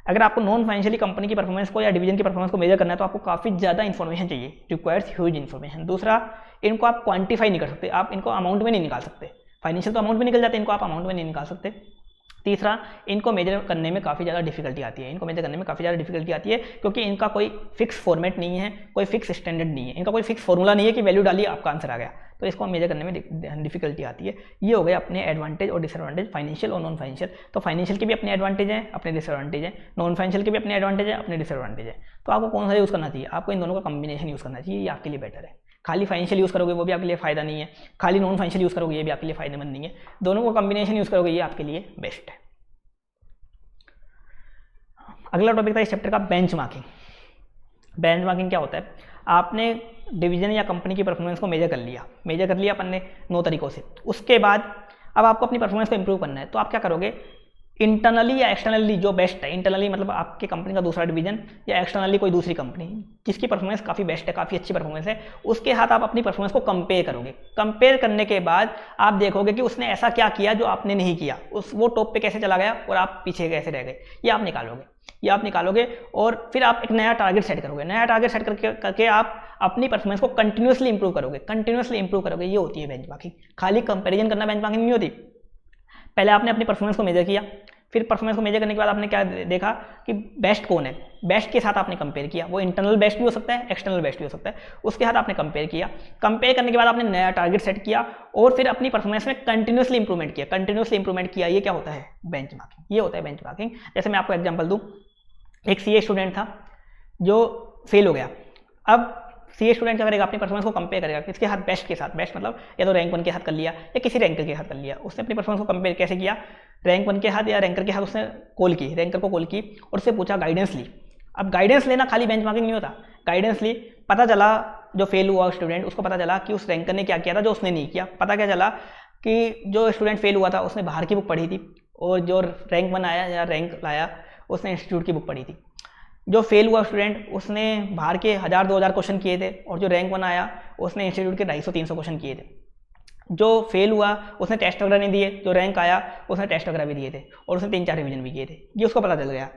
अगर आपको नॉन फाइनेंशियली कंपनी की परफॉर्मेंस को या डिवीजन की परफॉर्मेंस को मेजर करना है तो आपको काफ़ी ज़्यादा इन्फॉर्मेशन चाहिए, रिक्वायर्स ह्यूज इन्फॉर्मेशन। दूसरा, इनको आप क्वांटिफाई नहीं कर सकते, आप इनको अमाउंट में नहीं निकाल सकते। फाइनेंशियल तो अमाउंट में निकल जाते हैं, इनको आप अमाउंट में नहीं निकाल सकते। तीसरा, इनको मेजर करने में काफ़ी ज़्यादा डिफिकल्टी आती है, इनको मेजर करने में काफ़ी ज़्यादा डिफिकल्टी आती है क्योंकि इनका कोई फिक्स फॉर्मेट नहीं है, कोई फिक्स स्टैंडर्ड नहीं है, इनका कोई फिक्स फॉर्मूला नहीं है कि वैल्यू डालिए आपका आंसर आ गया, तो इसको मेजर करने में डिफिकल्टी आती है। ये हो गए अपने एडवांटेज और डिसएडवांटेज, फाइनेंशियल और नॉन फाइनेंशियल। तो फाइनेंशियल के भी अपने एडवांटेज हैं, अपने डिसएडवांटेज हैं, नॉन फाइनेंशियल के भी अपने एडवांटेज हैं, अपने डिसएडवांटेज हैं। तो आपको कौन सा यूज़ करना चाहिए, आपको इन दोनों का कॉम्बिनेशन यूज़ करना चाहिए, ये आपके लिए बेटर है। खाली फाइनेंशियल यूज़ करोगे वो भी आपके लिए फ़ायदा नहीं है, खाली नॉन फाइनेंशियल यूज़ करोगे ये भी आपके लिए फ़ायदेमंद नहीं है, दोनों को कॉम्बिनेशन यूज़ करोगे ये आपके लिए बेस्ट है। अगला टॉपिक था इस चैप्टर का बेंचमार्किंग। बेंचमार्किंग क्या होता है, आपने डिवीजन या कंपनी की परफॉर्मेंस को मेजर कर लिया अपन ने 9 तरीकों से। उसके बाद अब आपको अपनी परफॉर्मेंस को इंप्रूव करना है, तो आप क्या करोगे, इंटरनली या एक्सटर्नली जो बेस्ट है, इंटरनली मतलब आपके कंपनी का दूसरा डिवीजन या एक्सटर्नली कोई दूसरी कंपनी जिसकी परफॉर्मेंस काफ़ी बेस्ट है, काफ़ी अच्छी परफॉर्मेंस है, उसके साथ आप अपनी परफॉर्मेंस को कंपेयर करोगे। कंपेयर करने के बाद आप देखोगे कि उसने ऐसा क्या किया जो आपने नहीं किया, वो टॉप पे कैसे चला गया और आप पीछे कैसे रह गए, ये आप निकालोगे और फिर आप एक नया टारगेट सेट करोगे। नया टारगेट सेट करके आप अपनी परफॉर्मेंस को कंटिन्यूसली इंप्रूव करोगे, ये होती है बेंचमार्किंग। खाली कंपैरिजन करना बेंचमार्किंग नहीं होती, पहले आपने अपनी परफॉर्मेंस को मेजर किया, फिर परफॉर्मेंस को मेजर करने के बाद आपने क्या देखा कि बेस्ट कौन है, बेस्ट के साथ आपने कंपेयर किया, वो इंटरनल बेस्ट भी हो सकता है, एक्सटर्नल बेस्ट भी हो सकता है, उसके साथ आपने कंपेयर किया। कंपेयर करने के बाद आपने नया टारगेट सेट किया और फिर अपनी परफॉर्मेंस में कंटिन्यूसली इंप्रूवमेंट किया, कंटिन्यूसली इंप्रूवमेंट किया। ये क्या होता है? बेंचमार्किंग। ये होता है बेंचमार्किंग। जैसे मैं आपको एग्जांपल दूं, एक सीए स्टूडेंट था जो फेल हो गया। अब सीए स्टूडेंट क्या करेगा? अपनी परफॉर्मेंस को कंपेयर करेगा किसके साथ? बेस्ट के साथ। बेस्ट मतलब या तो रैंक 1 के साथ कर लिया या किसी रैंकर के साथ कर लिया। उसने अपनी परफॉर्मेंस को कंपेयर कैसे किया? रैंक 1 के साथ या रैंकर के साथ उसने कॉल की, रैंकर को कॉल की और उससे पूछा, गाइडेंस ली। अब गाइडेंस लेना खाली बेंचमार्किंग नहीं होता, गाइडेंस ली, पता चला जो फेल हुआ स्टूडेंट, उसको पता चला कि उस रैंकर ने क्या किया था जो उसने नहीं किया। पता क्या चला कि जो स्टूडेंट फेल हुआ था उसने बाहर की बुक पढ़ी थी और जो रैंक 1 आया या रैंक लाया उसने इंस्टीट्यूट की बुक पढ़ी थी। जो फेल हुआ स्टूडेंट उसने बाहर के 1000-2000 क्वेश्चन किए थे और जो रैंक 1 आया उसने इंस्टीट्यूट के 250-300 क्वेश्चन किए थे। जो फेल हुआ उसने टेस्ट वगैरह नहीं दिए, जो रैंक आया उसने टेस्ट वगैरह भी दिए थे और उसने 3-4 रिवीजन भी किए थे। ये उसको पता चल गया।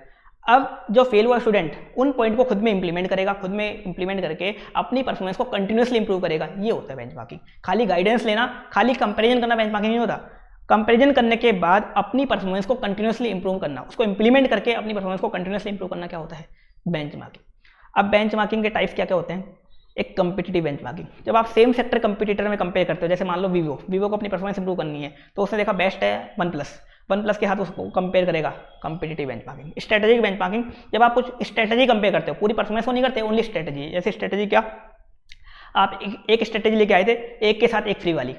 अब जो फेल हुआ स्टूडेंट उन पॉइंट को खुद में इंप्लीमेंट करेगा, खुद में इंप्लीमेंट करके अपनी परफॉर्मेंस को कंटिन्यूसली इंप्रूव करेगा। ये होता है बेंचमार्किंग। खाली गाइडेंस लेना, खाली कंपैरिजन करना बेंचमार्किंग नहीं होता। कंपैरिजन करने के बाद अपनी परफॉर्मेंस को कंटिन्यूसली इंप्रूव करना, उसको इंप्लीमेंट करके अपनी परफॉर्मेंस को कंटिन्यूसली इंप्रूव करना क्या होता है? बेंचमार्किंग। अब बेंचमार्किंग के टाइप्स क्या क्या होते हैं? एक कम्पिटिटिव बेंचमार्किंग, जब आप सेम सेक्टर कंपटीटर में कंपेयर करते हो। जैसे मान लो वीवो को अपनी परफॉर्मेंस इंप्रूव करनी है तो उसने देखा बेस्ट है वन प्लस के साथ उसको कंपेयर करेगा, कम्पिटिटिव बेंचमार्किंग। स्ट्रेटेजिक बेंचमार्किंग, जब आप कुछ स्ट्रेटेजी कंपेयर करते हो, पूरी परफॉर्मेंस को नहीं करते, ओनली स्ट्रेटेजी। जैसे स्ट्रेटेजी क्या? आप एक स्ट्रेटेजी लेके आए थे, एक के साथ एक फ्री वाली,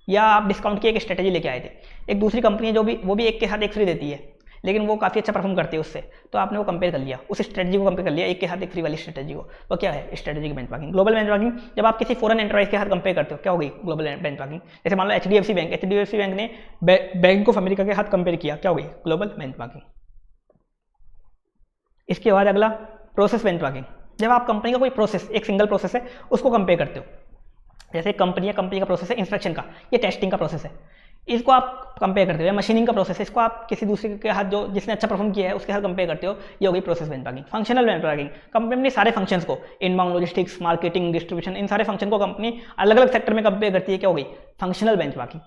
या आप डिस्काउंट की एक स्ट्रेटेजी लेके आए थे। एक दूसरी कंपनी है वो भी एक के साथ एक फ्री देती है, लेकिन वो काफ़ी अच्छा परफॉर्म करती है उससे, तो आपने वो कंपेयर कर लिया, उस स्ट्रेटजी को कंपेयर कर लिया एक के साथ एक फ्री वाली स्ट्रेटजी को। तो क्या है? Strategic benchmarking. ग्लोबल बेंचमार्किंग, जब आप किसी फॉरेन एंटरप्राइज के साथ कंपेयर करते हो, क्या हो गई? Global benchmarking. जैसे मान लो एचडीएफसी बैंक ने बैंक ऑफ अमेरिका के साथ कंपेयर किया, क्या हो गई? Global benchmarking. इसके बाद अगला प्रोसेस बेंचमार्किंग, जब आप कंपनी का कोई प्रोसेस, एक सिंगल प्रोसेस है, उसको कंपेयर करते हो। जैसे कंपनी का प्रोसेस है इंस्ट्रक्शन का, ये टेस्टिंग का प्रोसेस है, इसको आप कंपेयर करते हो। या मशीनिंग का प्रोसेस है, इसको आप किसी दूसरे के हाथ जो जिसने अच्छा परफॉर्म किया है उसके साथ कंपेयर करते हो। ये हो गई process benchmarking. Functional benchmarking, company अपने सारे फंक्शंस को, इनबाउंड लॉजिस्टिक्स, मार्केटिंग, डिस्ट्रीब्यूशन, इन सारे फंक्शन को कंपनी अलग अलग सेक्टर में कंपेयर करती है। क्या हो गई? Functional benchmarking.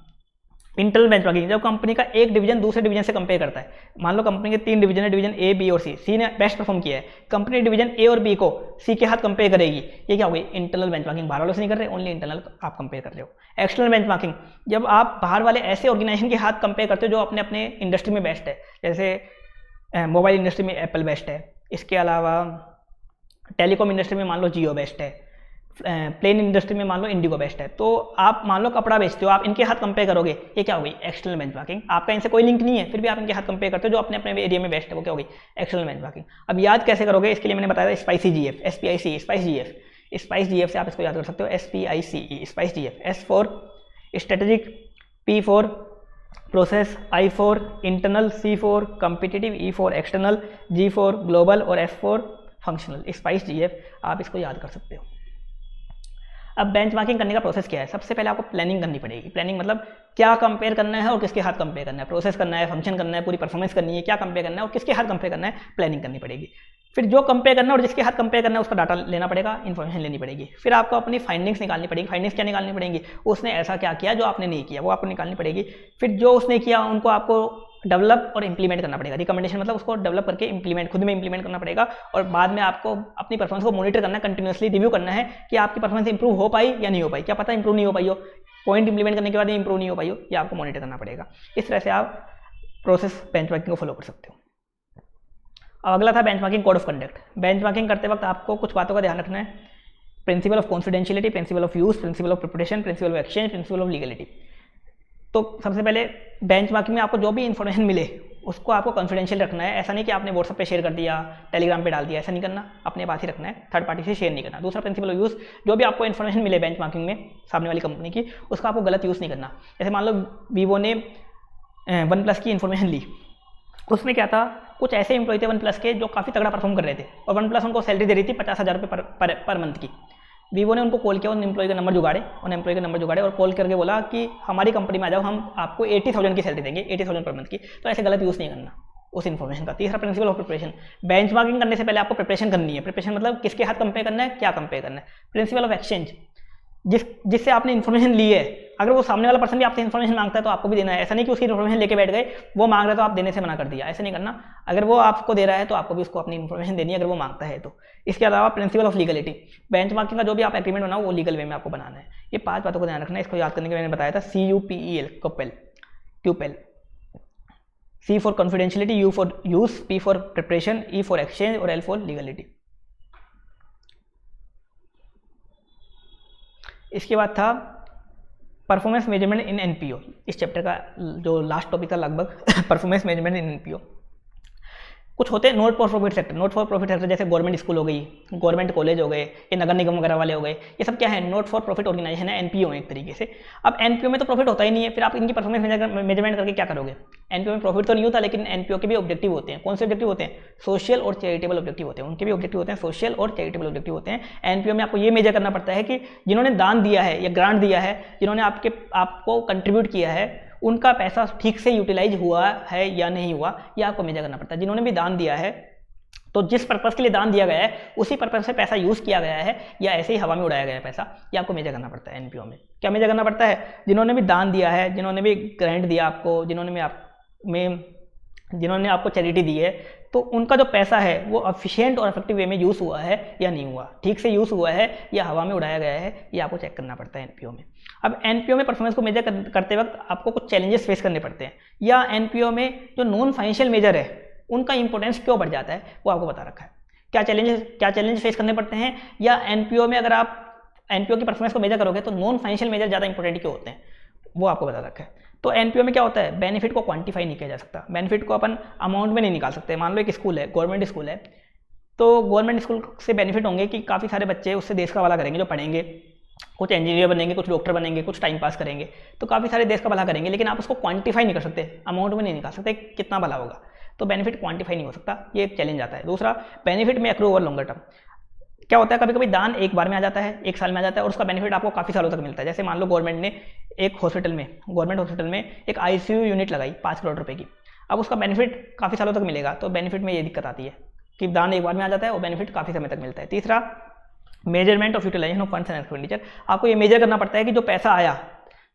इंटरनल बेंचमार्किंग, जब कंपनी का एक डिवीजन दूसरे डिवीजन से कंपेयर करता है। मान लो कंपनी के 3 डिवीजन है, डिवीजन ए, बी और सी ने बेस्ट परफॉर्म किया है, कंपनी डिवीजन ए और बी को सी के साथ कंपेयर करेगी। ये क्या हो गई? Internal benchmarking. बाहर वालों से नहीं कर रहे, ओनली इंटरनल आप कंपेयर कर रहे हो। एक्सटर्नल बेंचमार्किंग, जब आप बाहर वाले ऐसे ऑर्गेनाइजेशन के साथ कंपेयर करते हो जो अपने अपने इंडस्ट्री में बेस्ट है। जैसे मोबाइल इंडस्ट्री में एप्पल बेस्ट है, इसके अलावा टेलीकॉम इंडस्ट्री में मान लो जियो बेस्ट है, प्लेन इंडस्ट्री में मान लो इंडिगो बेस्ट है। तो आप मान लो कपड़ा बेचते हो, आप इनके साथ कंपेयर करोगे, ये क्या हो गई? External benchmarking. आपका इनसे कोई लिंक नहीं है, फिर भी आप इनके साथ कंपेयर करते हो जो अपने अपने एरिया में बेस्ट है, वो क्या हो गई? External benchmarking. अब याद कैसे करोगे? इसके लिए मैंने बताया spicy GF, SPIC, spice GF से आप इसको याद कर सकते हो, SPICE, spice GF. S for strategic, P for process, I for internal, C for competitive, E for external, G for global और F for functional. Spice GF आप इसको याद कर सकते हो। अब बेंचमार्किंग करने का प्रोसेस क्या है? सबसे पहले आपको प्लानिंग करनी पड़ेगी। प्लानिंग मतलब क्या कंपेयर करना है और किसके साथ कंपेयर करना है, प्रोसेस करना है, फंक्शन करना है, पूरी परफॉर्मेंस करनी है, क्या कंपेयर करना है और किसके साथ कंपेयर करना है, प्लानिंग करनी पड़ेगी। फिर जो कंपेयर करना है और जिसके साथ कंपेयर करना है उसका डाटा लेना पड़ेगा, इन्फॉर्मेशन लेनी पड़ेगी। फिर आपको अपनी फाइंडिंग्स निकालनी पड़ेगी। फाइंडिंग्स क्या निकालनी पड़ेंगी? उसने ऐसा क्या किया जो आपने नहीं किया, वो आपको निकालनी पड़ेगी। फिर जो उसने किया उनको आपको डेवलप और इंप्लीमेंट करना पड़ेगा। रिकमेंडेशन मतलब उसको डेवलप करके इंप्लीमेंट, खुद में इंप्लीमेंट करना पड़ेगा। और बाद में आपको अपनी परफॉर्मेंस को मॉनिटर करना है, कंटिन्यूसली रिव्यू करना है कि आपकी परफॉर्मेंस इंप्रूव हो पाई या नहीं हो पाई। क्या पता इंप्रूव नहीं हो पाई हो, पॉइंट इंप्लीमेंट करने के बाद इंप्रूव नहीं हो पाई हो, ये आपको मॉनिटर करना पड़ेगा। इस तरह से आप प्रोसेस बेंचमार्किंग को फॉलो कर सकते हो। अब अगला था benchmarking code of conduct. Benchmarking करते वक्त आपको कुछ बातों का ध्यान रखना है। Principle of confidentiality, principle of use, principle of preparation, principle of exchange, principle of legality. तो सबसे पहले बेंचमार्किंग में आपको जो भी इन्फॉर्मेशन मिले उसको आपको कॉन्फिडेंशियल रखना है। ऐसा नहीं कि आपने व्हाट्सएप पे शेयर कर दिया, टेलीग्राम पे डाल दिया, ऐसा नहीं करना, अपने पास ही रखना है, थर्ड पार्टी से शेयर नहीं करना। दूसरा प्रिंसिपल ऑफ यूज़, जो भी आपको इन्फॉर्मेशन मिले बेंचमार्किंग में सामने वाली कंपनी की, उसका आपको गलत यूज़ नहीं करना। जैसे मान लो वीवो ने वन प्लस की इन्फॉर्मेशन ली, उसमें क्या था, कुछ ऐसे एम्प्लॉय थे वन प्लस के जो काफ़ी तगड़ा परफॉर्म कर रहे थे और वन प्लस उनको सैलरी दे रही थी 50,000 रुपये पर मंथ की। वीवो ने उनको कॉल किया, उन एम्प्लॉय का नंबर जुगाड़े और कॉल करके बोला कि हमारी कंपनी में आ जाओ, हम आपको 80,000 की सैलरी देंगे, 80,000 पर मंथ की। तो ऐसे गलत यूज़ नहीं करना उस इन्फॉर्मेशन का। तीसरा प्रिंसिपल ऑफ प्रिपरेशन, बेंचमार्किंग करने से पहले आपको प्रिपरेशन करनी है। प्रिपरेशन मतलब किसके हाथ कंपेयर करना है, क्या कंपेयर करना है। प्रिंसिपल ऑफ एक्सचेंज, जिससे आपने इन्फॉर्मेशन ली है, अगर वो सामने वाला पर्सन भी आपसे इन्फॉर्मेशन मांगता है तो आपको भी देना है। ऐसा नहीं कि उसकी इन्फॉर्मेशन लेके बैठ गए, वो मांग रहा है तो आप देने से मना कर दिया, ऐसे नहीं करना। अगर वो आपको दे रहा है तो आपको भी उसको अपनी इन्फॉर्मेशन देनी है अगर वो मांगता है तो। इसके अलावा प्रिंसिपल ऑफ लीगलिटी, बेंचमार्किंग का जो भी आप एग्रीमेंट बनाओ वो लीगल वे में आपको बनाना है। ये 5 बातों को ध्यान रखना है। इसको याद करने के मैंने बताया था CUPEL, क्यूपेल। C for confidentiality, U for use, P for preparation, E for exchange और L फॉर लीगलिटी। इसके बाद था परफॉर्मेंस मेजरमेंट इन NPO। इस चैप्टर का जो लास्ट टॉपिक था लगभग परफॉर्मेंस मेजरमेंट इन NPO। कुछ होते हैं not for profit sector. Not for profit sector जैसे गवर्नमेंट स्कूल हो गई, गवर्नमेंट कॉलेज हो गए, ये नगर निगम वगैरह वाले हो गए, ये सब क्या है, नॉट फॉर प्रॉफिट ऑर्गेनाइजेशन है, NPO है एक तरीके से। अब NPO में तो प्रॉफिट होता ही नहीं है, फिर आप इनकी परफॉर्मेंस मेजरमेंट करके क्या करोगे। NPO में प्रॉफिट तो नहीं होता, लेकिन NPO के भी ऑब्जेक्टिव होते हैं। कौन से ऑब्जेक्टिव होते हैं, सोशल और चैरिटेबल ऑब्जेक्टिव होते हैं। उनके भी ऑब्जेक्टिव होते हैं सोशल और चैरिटेबल ऑब्जेक्टिव होते हैं। NPO में आपको ये मेजर करना पड़ता है कि जिन्होंने दान दिया है या ग्रांट दिया है, जिन्होंने आपको कंट्रीब्यूट किया है, उनका पैसा ठीक से यूटिलाइज हुआ है या नहीं हुआ, ये आपको मेजर करना पड़ता है। जिन्होंने भी दान दिया है तो जिस पर्पस के लिए दान दिया गया है उसी पर्पस से पैसा यूज किया गया है या ऐसे ही हवा में उड़ाया गया है पैसा, ये आपको मेजर करना पड़ता है। NPO में क्या मेजर करना पड़ता है, जिन्होंने भी दान दिया है, जिन्होंने भी ग्रांट दिया आपको, जिन्होंने आपको चैरिटी दी है, तो उनका जो पैसा है वो एफिशिएंट और इफेक्टिव वे में यूज़ हुआ है या नहीं हुआ, ठीक से यूज़ हुआ है या हवा में उड़ाया गया है, ये आपको चेक करना पड़ता है NPO में। अब NPO में परफॉर्मेंस को मेजर करते वक्त आपको कुछ चैलेंजेस फेस करने पड़ते हैं, या NPO में जो नॉन फाइनेंशियल मेजर है उनका इंपॉर्टेंस क्यों बढ़ जाता है वो आपको बता रखा है। क्या चैलेंजेस फेस करने पड़ते हैं, या NPO में अगर आप NPO की परफॉर्मेंस को मेजर करोगे तो नॉन फाइनेंशियल मेजर ज़्यादा इंपॉर्टेंट क्यों होते हैं, वो आपको बता रखा है। तो NPO में क्या होता है, बेनिफिट को क्वांटिफाई नहीं किया जा सकता, बेनिफिट को अपन अमाउंट में नहीं निकाल सकते। मान लो एक स्कूल है, गवर्नमेंट स्कूल है, तो गवर्नमेंट स्कूल से बेनिफिट होंगे कि काफ़ी सारे बच्चे उससे देश का भला करेंगे, जो पढ़ेंगे, कुछ इंजीनियर बनेंगे, कुछ डॉक्टर बनेंगे, कुछ टाइम पास करेंगे, तो काफ़ी सारे देश का भला करेंगे, लेकिन आप उसको क्वांटिफाई नहीं कर सकते, अमाउंट में नहीं निकाल सकते कितना भला होगा, तो बेनिफिट क्वांटिफाई नहीं हो सकता, ये एक चैलेंज आता है। दूसरा, बेनिफिट में एक्रू ओवर लॉन्गर टर्म। क्या होता है, कभी कभी दान एक बार में आ जाता है, एक साल में आ जाता है, और उसका बेनिफिट आपको काफ़ी सालों तक मिलता है। जैसे मान लो गवर्नमेंट ने एक गवर्नमेंट हॉस्पिटल में एक ICU यूनिट लगाई 5 करोड़ रुपए की, अब उसका बेनिफिट काफ़ी सालों तक मिलेगा, तो बेनिफिट में ये दिक्कत आती है कि दान एक बार में आ जाता है और बेनिफिट काफ़ी समय तक मिलता है। तीसरा, measurement of utilisation of funds and expenditure. आपको ये मेजर करना पड़ता है कि जो पैसा आया,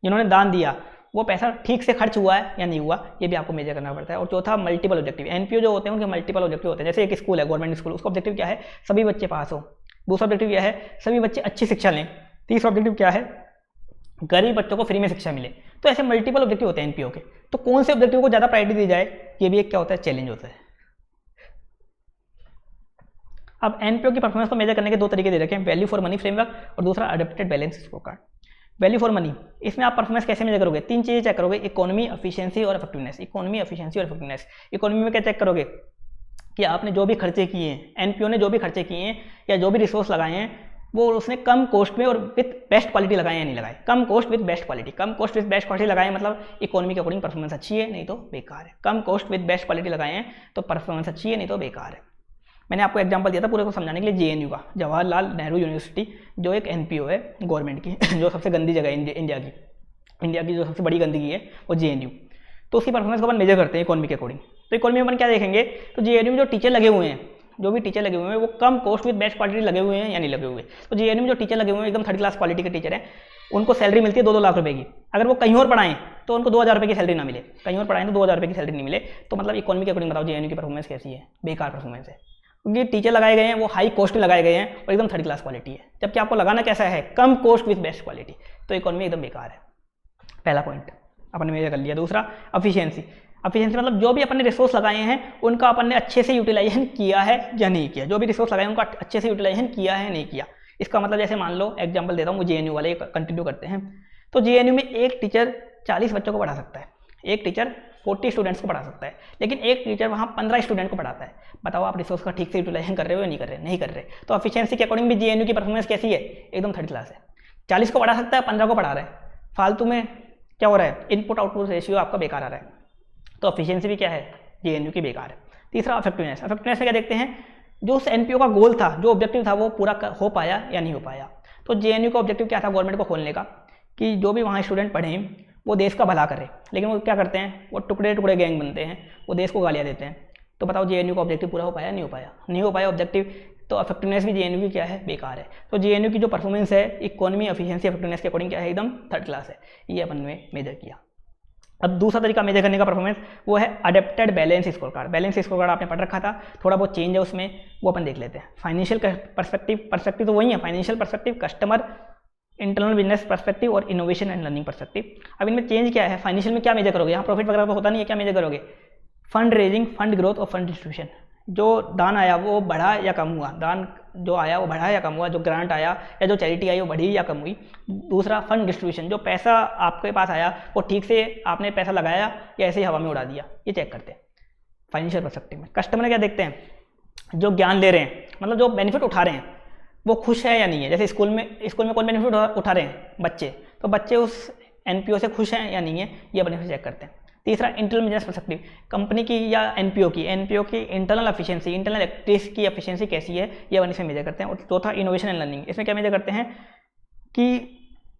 जिन्होंने दान दिया, वो पैसा ठीक से खर्च हुआ है या नहीं हुआ, ये भी आपको मेजर करना पड़ता है। और चौथा, मल्टीपल ऑब्जेक्टिव। NPO जो होते हैं उनके मल्टीपल ऑब्जेक्टिव होते हैं। जैसे एक स्कूल है, गवर्नमेंट स्कूल, उसका ऑब्जेक्टिव क्या है, सभी बच्चे पास हो। दूसरा ऑब्जेक्टिव क्या है, सभी बच्चे अच्छी शिक्षा लें। तीसरा ऑब्जेक्टिव क्या है, गरीब बच्चों को फ्री में शिक्षा मिले। तो ऐसे मल्टीपल ऑब्जेक्टिव होते हैं NPO के, तो कौन से ऑब्जेक्टिव को ज़्यादा प्रायोरिटी दी जाए, ये भी एक क्या होता है, चैलेंज होता है। अब NPO की परफॉर्मेंस को मेजर करने के 2 तरीके दे रखे हैं, वैल्यू फॉर मनी फ्रेमवर्क और दूसरा adopted balance scorecard. Value for money, इसमें आप परफॉर्मेंस कैसे मेजर करोगे, 3 चीज़ें चेक करोगे, इकोनॉमी, एफिशिएंसी और इफेक्टिवनेस। इकोनॉमी, एफिशिएंसी और इफेक्टिवनेस। इकोनॉमी में क्या चेक करोगे कि आपने जो भी खर्चे किए हैं, NPO ने जो भी खर्चे किए हैं या जो भी रिसोर्स लगाए हैं, वो उसने कम कॉस्ट में और विथ बेस्ट क्वालिटी लगाए या नहीं लगाए। कम कॉस्ट विथ बेस्ट क्वालिटी, कम कॉस्ट विथ बेस्ट क्वालिटी लगाए मतलब इकोनॉमी के अकॉर्डिंग परफॉर्मेंस अच्छी है, नहीं तो बेकार है। कम कॉस्ट विथ बेस्ट क्वालिटी लगाए हैं तो परफॉर्मेंस अच्छी है, नहीं तो बेकार है। मैंने आपको एग्जांपल दिया था पूरे को समझाने के लिए, JNU का, जवाहरलाल नेहरू यूनिवर्सिटी, जो एक NPO है गवर्नमेंट की, जो सबसे गंदी जगह है इंडिया की जो सबसे बड़ी गंदगी है वो JNU। तो उसकी परफॉर्मेंस को अपन मेजर करते हैं इकोनॉमी के अकॉर्डिंग। तो इकोनॉमी में अपन क्या देखेंगे, तो JNU में जो टीचर लगे हुए हैं, वो कम कॉस्ट विद बेस्ट क्वालिटी लगे हुए हैं या नहीं लगे हुए। तो JNU में जो टीचर लगे हुए हैं एकदम 3rd क्लास क्वालिटी के टीचर हैं, उनको सैलरी मिलती है 2-2 लाख रुपए की। अगर वो कहीं और पढ़ाएं तो उनको 2000 रुपये की सैलरी ना मिले, कहीं और पढ़ाएं तो 2000 रुपये की सैलरी नहीं मिले। तो मतलब इकोनॉमी के अकॉर्डिंग बताओ JNU की परफॉर्मेंस कैसी है, बेकार परफॉर्मेंस है, क्योंकि टीचर लगाए गए हैं वो हाई कॉस्ट में लगाए गए हैं और एकदम 3rd क्लास क्वालिटी है, जबकि आपको लगाना कैसा है, कम कॉस्ट विथ बेस्ट क्वालिटी। तो इकोनॉमी एकदम बेकार है, पहला पॉइंट अपन ने मेजर कर लिया। दूसरा, एफिशिएंसी। एफिशिएंसी मतलब जो भी अपन ने रिसोर्स लगाए हैं उनका अपन ने अच्छे से यूटिलाइजेशन किया है या नहीं किया। जो भी रिसोर्स लगाए उनका अच्छे से यूटिलाइजेशन किया है नहीं किया। इसका मतलब जैसे मान लो एग्जांपल देता हूँ, वो JNU वाले कंटिन्यू करते हैं। तो JNU में एक टीचर 40 बच्चों को पढ़ा सकता है, एक टीचर 40 स्टूडेंट्स को पढ़ा सकता है, लेकिन एक टीचर वहाँ 15 स्टूडेंट को पढ़ाता है। बताओ आप रिसोर्स का ठीक से यूटिलाइजेशन कर रहे हो या नहीं कर रहे, नहीं कर रहे। तो एफिशिएंसी के अकॉर्डिंग भी JNU की परफॉर्मेंस कैसी है, एकदम 3rd क्लास है। 40 को पढ़ा सकता है, 15 को पढ़ा रहा है, फालतू में क्या हो रहा है, इनपुट आउटपुट रेशियो आपका बेकार आ रहा है। तो एफिशिएंसी भी क्या है, JNU की बेकार है। तीसरा, इफेक्टिवनेस। इफेक्टिवनेस में क्या देखते हैं, जो उस NPO का गोल था, जो ऑब्जेक्टिव था, वो पूरा हो पाया या नहीं हो पाया। तो JNU का ऑब्जेक्टिव क्या था गवर्नमेंट को खोलने का, कि जो भी वहाँ स्टूडेंट पढ़ें वो देश का भला करे, लेकिन वो क्या करते हैं, वो टुकड़े टुकड़े गैंग बनते हैं, वो देश को गालियाँ देते हैं। तो बताओ JNU का ऑब्जेक्टिव पूरा हो पाया, नहीं हो पाया, नहीं हो पाया ऑब्जेक्टिव। तो इफेक्टिवनेस भी जेएनयू की क्या है, बेकार है। तो जेएनयू की जो परफॉर्मेंस है इकोनॉमी, एफिशिएंसी, इफेक्टिवनेस के अकॉर्डिंग क्या है, एकदम थर्ड क्लास है। ये अपन ने मेजर किया। अब दूसरा तरीका मेजर करने का परफॉर्मेंस वो है adapted balance score card. Balance score card आपने पढ़ रखा था, थोड़ा बहुत चेंज है उसमें, वो अपन देख लेते हैं। फाइनेंशियल पर्सपेक्टिव तो वही है, financial perspective, customer, internal business perspective और इनोवेशन एंड लर्निंग पर्सपेक्टिव। अब इनमें चेंज क्या है, फाइनेंशियल में क्या मेजर करोगे, यहाँ प्रॉफिट वगैरह तो होता नहीं है, क्या मेजर करोगे, फंड रेजिंग, फंड ग्रोथ और फंड डिस्ट्रीब्यूशन। जो दान आया वो बढ़ा या कम हुआ, दान जो आया वो बढ़ा या कम हुआ, जो ग्रांट आया या जो चैरिटी आई वो बढ़ी या कम हुई। दूसरा फंड डिस्ट्रीब्यूशन, जो पैसा आपके पास आया वो ठीक से आपने पैसा लगाया या ऐसे ही हवा में उड़ा दिया, ये चेक करते हैं फाइनेंशियल पर्सपेक्टिव में। कस्टमर क्या देखते हैं, जो ज्ञान ले रहे हैं, मतलब जो बेनिफिट उठा रहे हैं वो खुश है या नहीं है। जैसे स्कूल में कौन बेनिफिट उठा रहे हैं, बच्चे, तो बच्चे उस एनपीओ से खुश हैं या नहीं है, ये अपन चेक करते हैं। तीसरा इंटरनल बिजनेस पर्सपेक्टिव, कंपनी की या एनपीओ की इंटरनल एफिशिएंसी, इंटरनल एक्टिविटीज की एफिशिएंसी कैसी है, ये अपन इसमें मेजर करते हैं। और चौथा इनोवेशन एंड लर्निंग, इसमें क्या मेजर करते हैं कि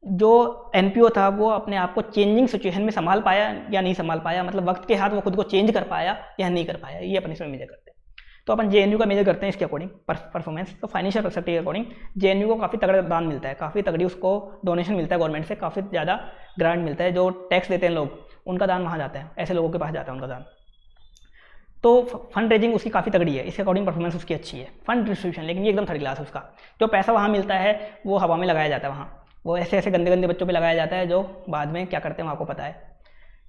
जो एनपीओ था वो अपने आप को चेंजिंग सिचुएशन में संभाल पाया या नहीं संभाल पाया, मतलब वक्त के साथ वो खुद को चेंज कर पाया या नहीं कर पाया, ये अपन इसमें मेजर करते हैं। तो अपन जेएनयू का मेजर करते हैं इसके अकॉर्डिंग परफॉर्मेंस। तो फाइनेंशियल पर्सपेक्टिव के अकॉर्डिंग जेएनयू को काफ़ी तगड़ा दान मिलता है, काफ़ी तगड़ी उसको डोनेशन मिलता है गवर्नमेंट से, काफ़ी ज़्यादा ग्रांट मिलता है। जो टैक्स देते हैं लोग उनका दान वहाँ जाता है, ऐसे लोगों के पास जाता है उनका दान। तो फंड रेजिंग उसकी काफ़ी तगड़ी है, इसके अकॉर्डिंग परफॉर्मेंस उसकी अच्छी है। फंड डिस्ट्रीब्यूशन लेकिन ये एकदम थर्ड क्लास है उसका, जो पैसा वहाँ मिलता है वो हवा में लगाया जाता है, वहाँ वो ऐसे ऐसे गंदे गंदे बच्चों पे लगाया जाता है जो बाद में क्या करते हैं आपको पता है।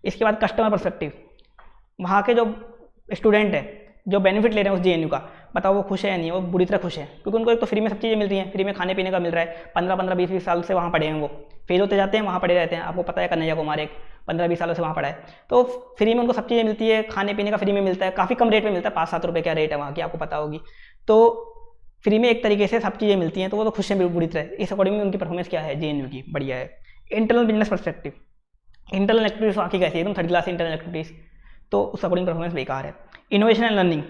इसके बाद कस्टमर पर्सपेक्टिव, वहाँ के जो स्टूडेंट हैं जो बेनिफिट ले रहे हैं उस जेएनयू का, बताओ वो खुश है या नहीं है, वो बुरी तरह खुश है, क्योंकि उनको एक तो फ्री में सब चीज़ें मिल रही हैं, फ्री में खाने पीने का मिल रहा है। 15-15, 20-20 साल से वहाँ पढ़े हैं, वो फेल होते जाते हैं, वहाँ पढ़े रहते हैं। आपको पता है कन्हैया कुमार एक 15-20 सालों से वहाँ पढ़ा है, तो फ्री में उनको सब चीज़ें मिलती है, खाने पीने का फ्री में मिलता है, काफ़ी कम रेट में मिलता है, 5-7 रुपये का रेट है वहाँ की, आपको पता होगी। तो फ्री में एक तरीके से सब चीज़ें मिलती हैं, तो वो तो खुश है बुरी तरह। इस अकॉर्डिंग उनकी परफॉर्मेंस क्या है जेएनयू की, बढ़िया है। Internal business perspective, internal activities वहाँ की कैसी है, एकदम थर्ड क्लास इंटरनल एक्टिविटीज़, तो उस अकॉर्डिंग परफॉर्मेंस बेकार है। इनोवेशन एंड लर्निंग,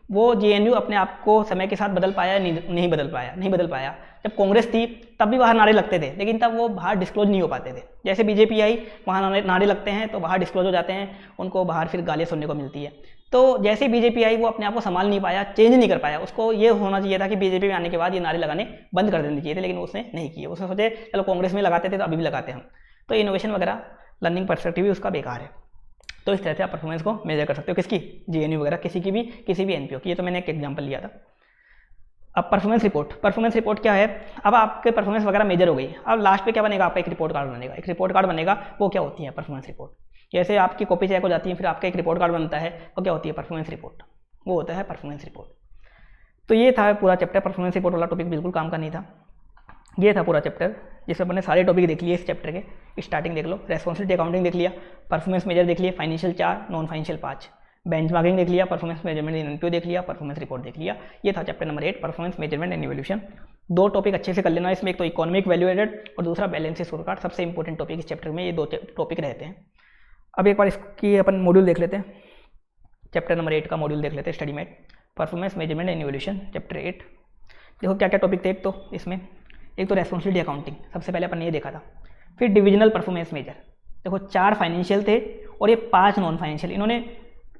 वो जेएनयू अपने आप को समय के साथ बदल पाया, नहीं बदल पाया। जब कांग्रेस थी तब भी बाहर नारे लगते थे, लेकिन तब वो बाहर डिस्क्लोज नहीं हो पाते थे। जैसे बीजेपी आई, वहाँ नारे लगते हैं तो बाहर डिस्क्लोज हो जाते हैं, उनको बाहर फिर गालियाँ सुनने को मिलती है। तो जैसे बीजेपी आई वो अपने आप को संभाल नहीं पाया, चेंज नहीं कर पाया। उसको ये होना चाहिए था कि बीजेपी में आने के बाद ये नारे लगाने बंद कर देने चाहिए थे, लेकिन उसने नहीं किए। उसने सोचे चलो कांग्रेस में लगाते थे तो अभी भी लगाते हैं हम। तो इनोवेशन वगैरह लर्निंग पर्सपेक्टिव भी उसका बेकार है। तो इस तरह से आप परफॉर्मेंस को मेजर कर सकते हो, किसकी, जेएनयू वगैरह किसी भी एनपीओ की। ये तो मैंने एक एग्जांपल लिया था। अब परफॉर्मेंस रिपोर्ट क्या है, अब आपके परफॉर्मेंस वगैरह मेजर हो गई। अब लास्ट पे क्या बनेगा, आपका एक रिपोर्ट कार्ड बनेगा। वो क्या होती है परफॉर्मेंस रिपोर्ट, जैसे आपकी कॉपी चेक हो जाती है फिर आपका एक रिपोर्ट कार्ड बनता है, वो क्या होती है परफॉर्मेंस रिपोर्ट, वो होता है परफॉर्मेंस रिपोर्ट। तो ये था पूरा चैप्टर, परफॉर्मेंस रिपोर्ट वाला टॉपिक बिल्कुल काम का नहीं था। ये था पूरा चैप्टर जिसमें अपने सारे टॉपिक देख लिए। इस चैप्टर के स्टार्टिंग देख लो, रेस्पॉन्सिबिलिटी अकाउंटिंग देख लिया, परफॉर्मेंस मेजर देख लिया, फाइनेंशियल 4, नॉन फाइनेंशियल 5, बेंचमार्किंग देख लिया, परफॉर्मेंस मेजरमेंट इन एनपीओ देख लिया, परफॉर्मेंस रिपोर्ट देख लिया। ये था chapter number 8, performance measurement and evaluation. 2 topic अच्छे से कर लेना इसमें, एक तो इकोनॉमिक वैल्यू एडेड और दूसरा बैलेंस स्कोरकार्ड। सबसे इंपॉर्टेंट टॉपिक इस चैप्टर में ये 2 टॉपिक रहते हैं। अब एक बार इसकी अपन मॉड्यूल देख लेते हैं, चैप्टर नंबर 8 का मॉड्यूल देख लेते हैं, study mat performance measurement and evaluation chapter 8। देखो क्या क्या टॉपिक थे। एक तो इसमें एक तो रेस्पॉन्सिबिलिटी अकाउंटिंग, सबसे पहले अपन ये देखा था। फिर डिविजनल परफॉर्मेंस मेजर, देखो 4 फाइनेंशियल थे और ये 5 नॉन फाइनेंशियल। इन्होंने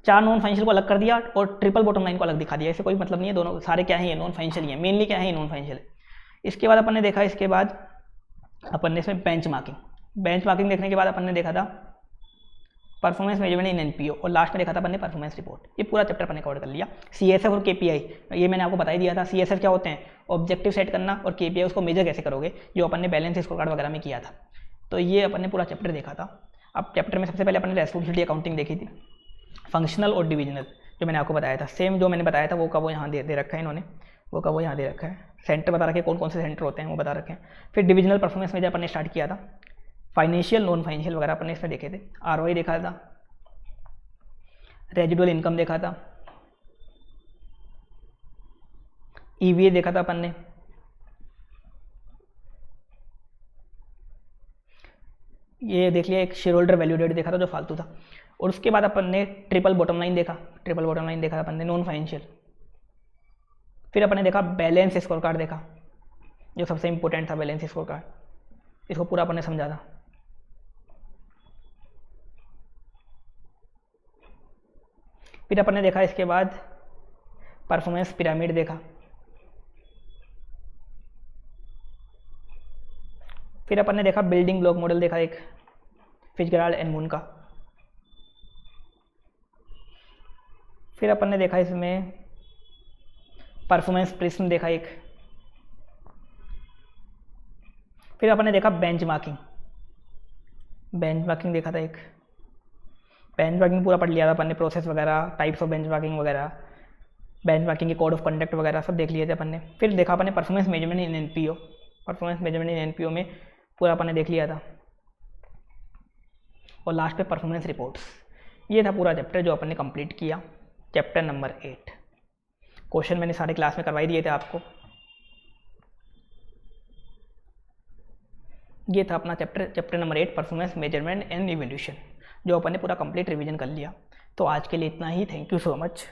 4 नॉन फाइनेंशियल को अलग कर दिया और ट्रिपल बॉटम लाइन को अलग दिखा दिया। इससे कोई मतलब नहीं है, दोनों सारे क्या है, नॉन फाइनेंशियल ही है, मेनली क्या है, नॉन फाइनेंशियल। इसके बाद अपन ने देखा, इसके बाद अपन ने इसमें बेंचमार्किंग देखने के बाद अपन ने देखा था परफॉर्मेंस मेजरमेंट इन एनपीओ और लास्ट में देखा था अपन ने परफॉर्मेंस रिपोर्ट। ये पूरा चैप्टर अपन ने कवर कर लिया। सीएसएफ और केपीआई, ये मैंने आपको बता ही दिया था। सीएसएफ क्या होते हैं, ऑब्जेक्टिव सेट करना, और केपीआई उसको मेजर कैसे करोगे, जो अपन ने बैलेंस स्कोरकार्ड वगैरह में किया था। तो ये अपन ने पूरा चैप्टर देखा था। अब चैप्टर में सबसे पहले अपन ने रेस्पॉन्सिबिलिटी अकाउंटिंग देखी थी, फंक्शनल और डिविजनल, जो मैंने आपको बताया था। सेम जो मैंने बताया था वो का वो यहाँ दे रखा है इन्होंने, वो का वो यहाँ दे रखा है। सेंटर बता रखे, कौन कौन से सेंटर होते हैं वो बता रखे हैं। फिर डिविजनल परफॉर्मेंस मेजर अपन ने स्टार्ट किया था। फाइनेंशियल, नॉन फाइनेंशियल वगैरह अपन ने इसमें देखे थे। आरओआई देखा था, रेजिडुअल इनकम देखा था, ईवीए देखा था अपन ने, ये देख लिया, एक शेयर होल्डर वैल्यू डेट देखा था जो फालतू था। और उसके बाद अपन ने ट्रिपल बॉटम लाइन देखा था अपन ने, नॉन फाइनेंशियल। फिर अपन ने देखा बैलेंस स्कोर कार्ड देखा, जो सबसे इंपॉर्टेंट था बैलेंस स्कोर कार्ड, इसको पूरा अपन ने समझा था। फिर अपन ने देखा इसके बाद परफॉर्मेंस पिरामिड देखा, फिर अपन ने देखा बिल्डिंग ब्लॉक मॉडल देखा एक फिट्जगेराल्ड एंड मून का। फिर अपन ने देखा इसमें परफॉर्मेंस प्रिज्म देखा एक। फिर अपन ने देखा बेंचमार्किंग देखा था एक। बेंचमार्किंग पूरा पढ़ लिया था अपन ने, प्रोसेस वगैरह, टाइप्स ऑफ बेंचमार्किंग वगैरह, बेंचमार्किंग के कोड ऑफ कंडक्ट वगैरह सब देख लिए थे अपन ने। फिर देखा अपन ने परफॉर्मेंस मेजरमेंट इन एनपीओ, परफॉर्मेंस मेजरमेंट इन एनपीओ में पूरा अपन ने देख लिया था। और लास्ट पे परफॉर्मेंस रिपोर्ट्स। ये था पूरा चैप्टर जो अपन ने कंप्लीट किया, चैप्टर नंबर 8। क्वेश्चन मैंने सारे क्लास में करवाई दिए थे आपको। ये था अपना chapter number 8 performance measurement and evolution, जो अपन ने पूरा कंप्लीट रिवीजन कर लिया। तो आज के लिए इतना ही। Thank you so much.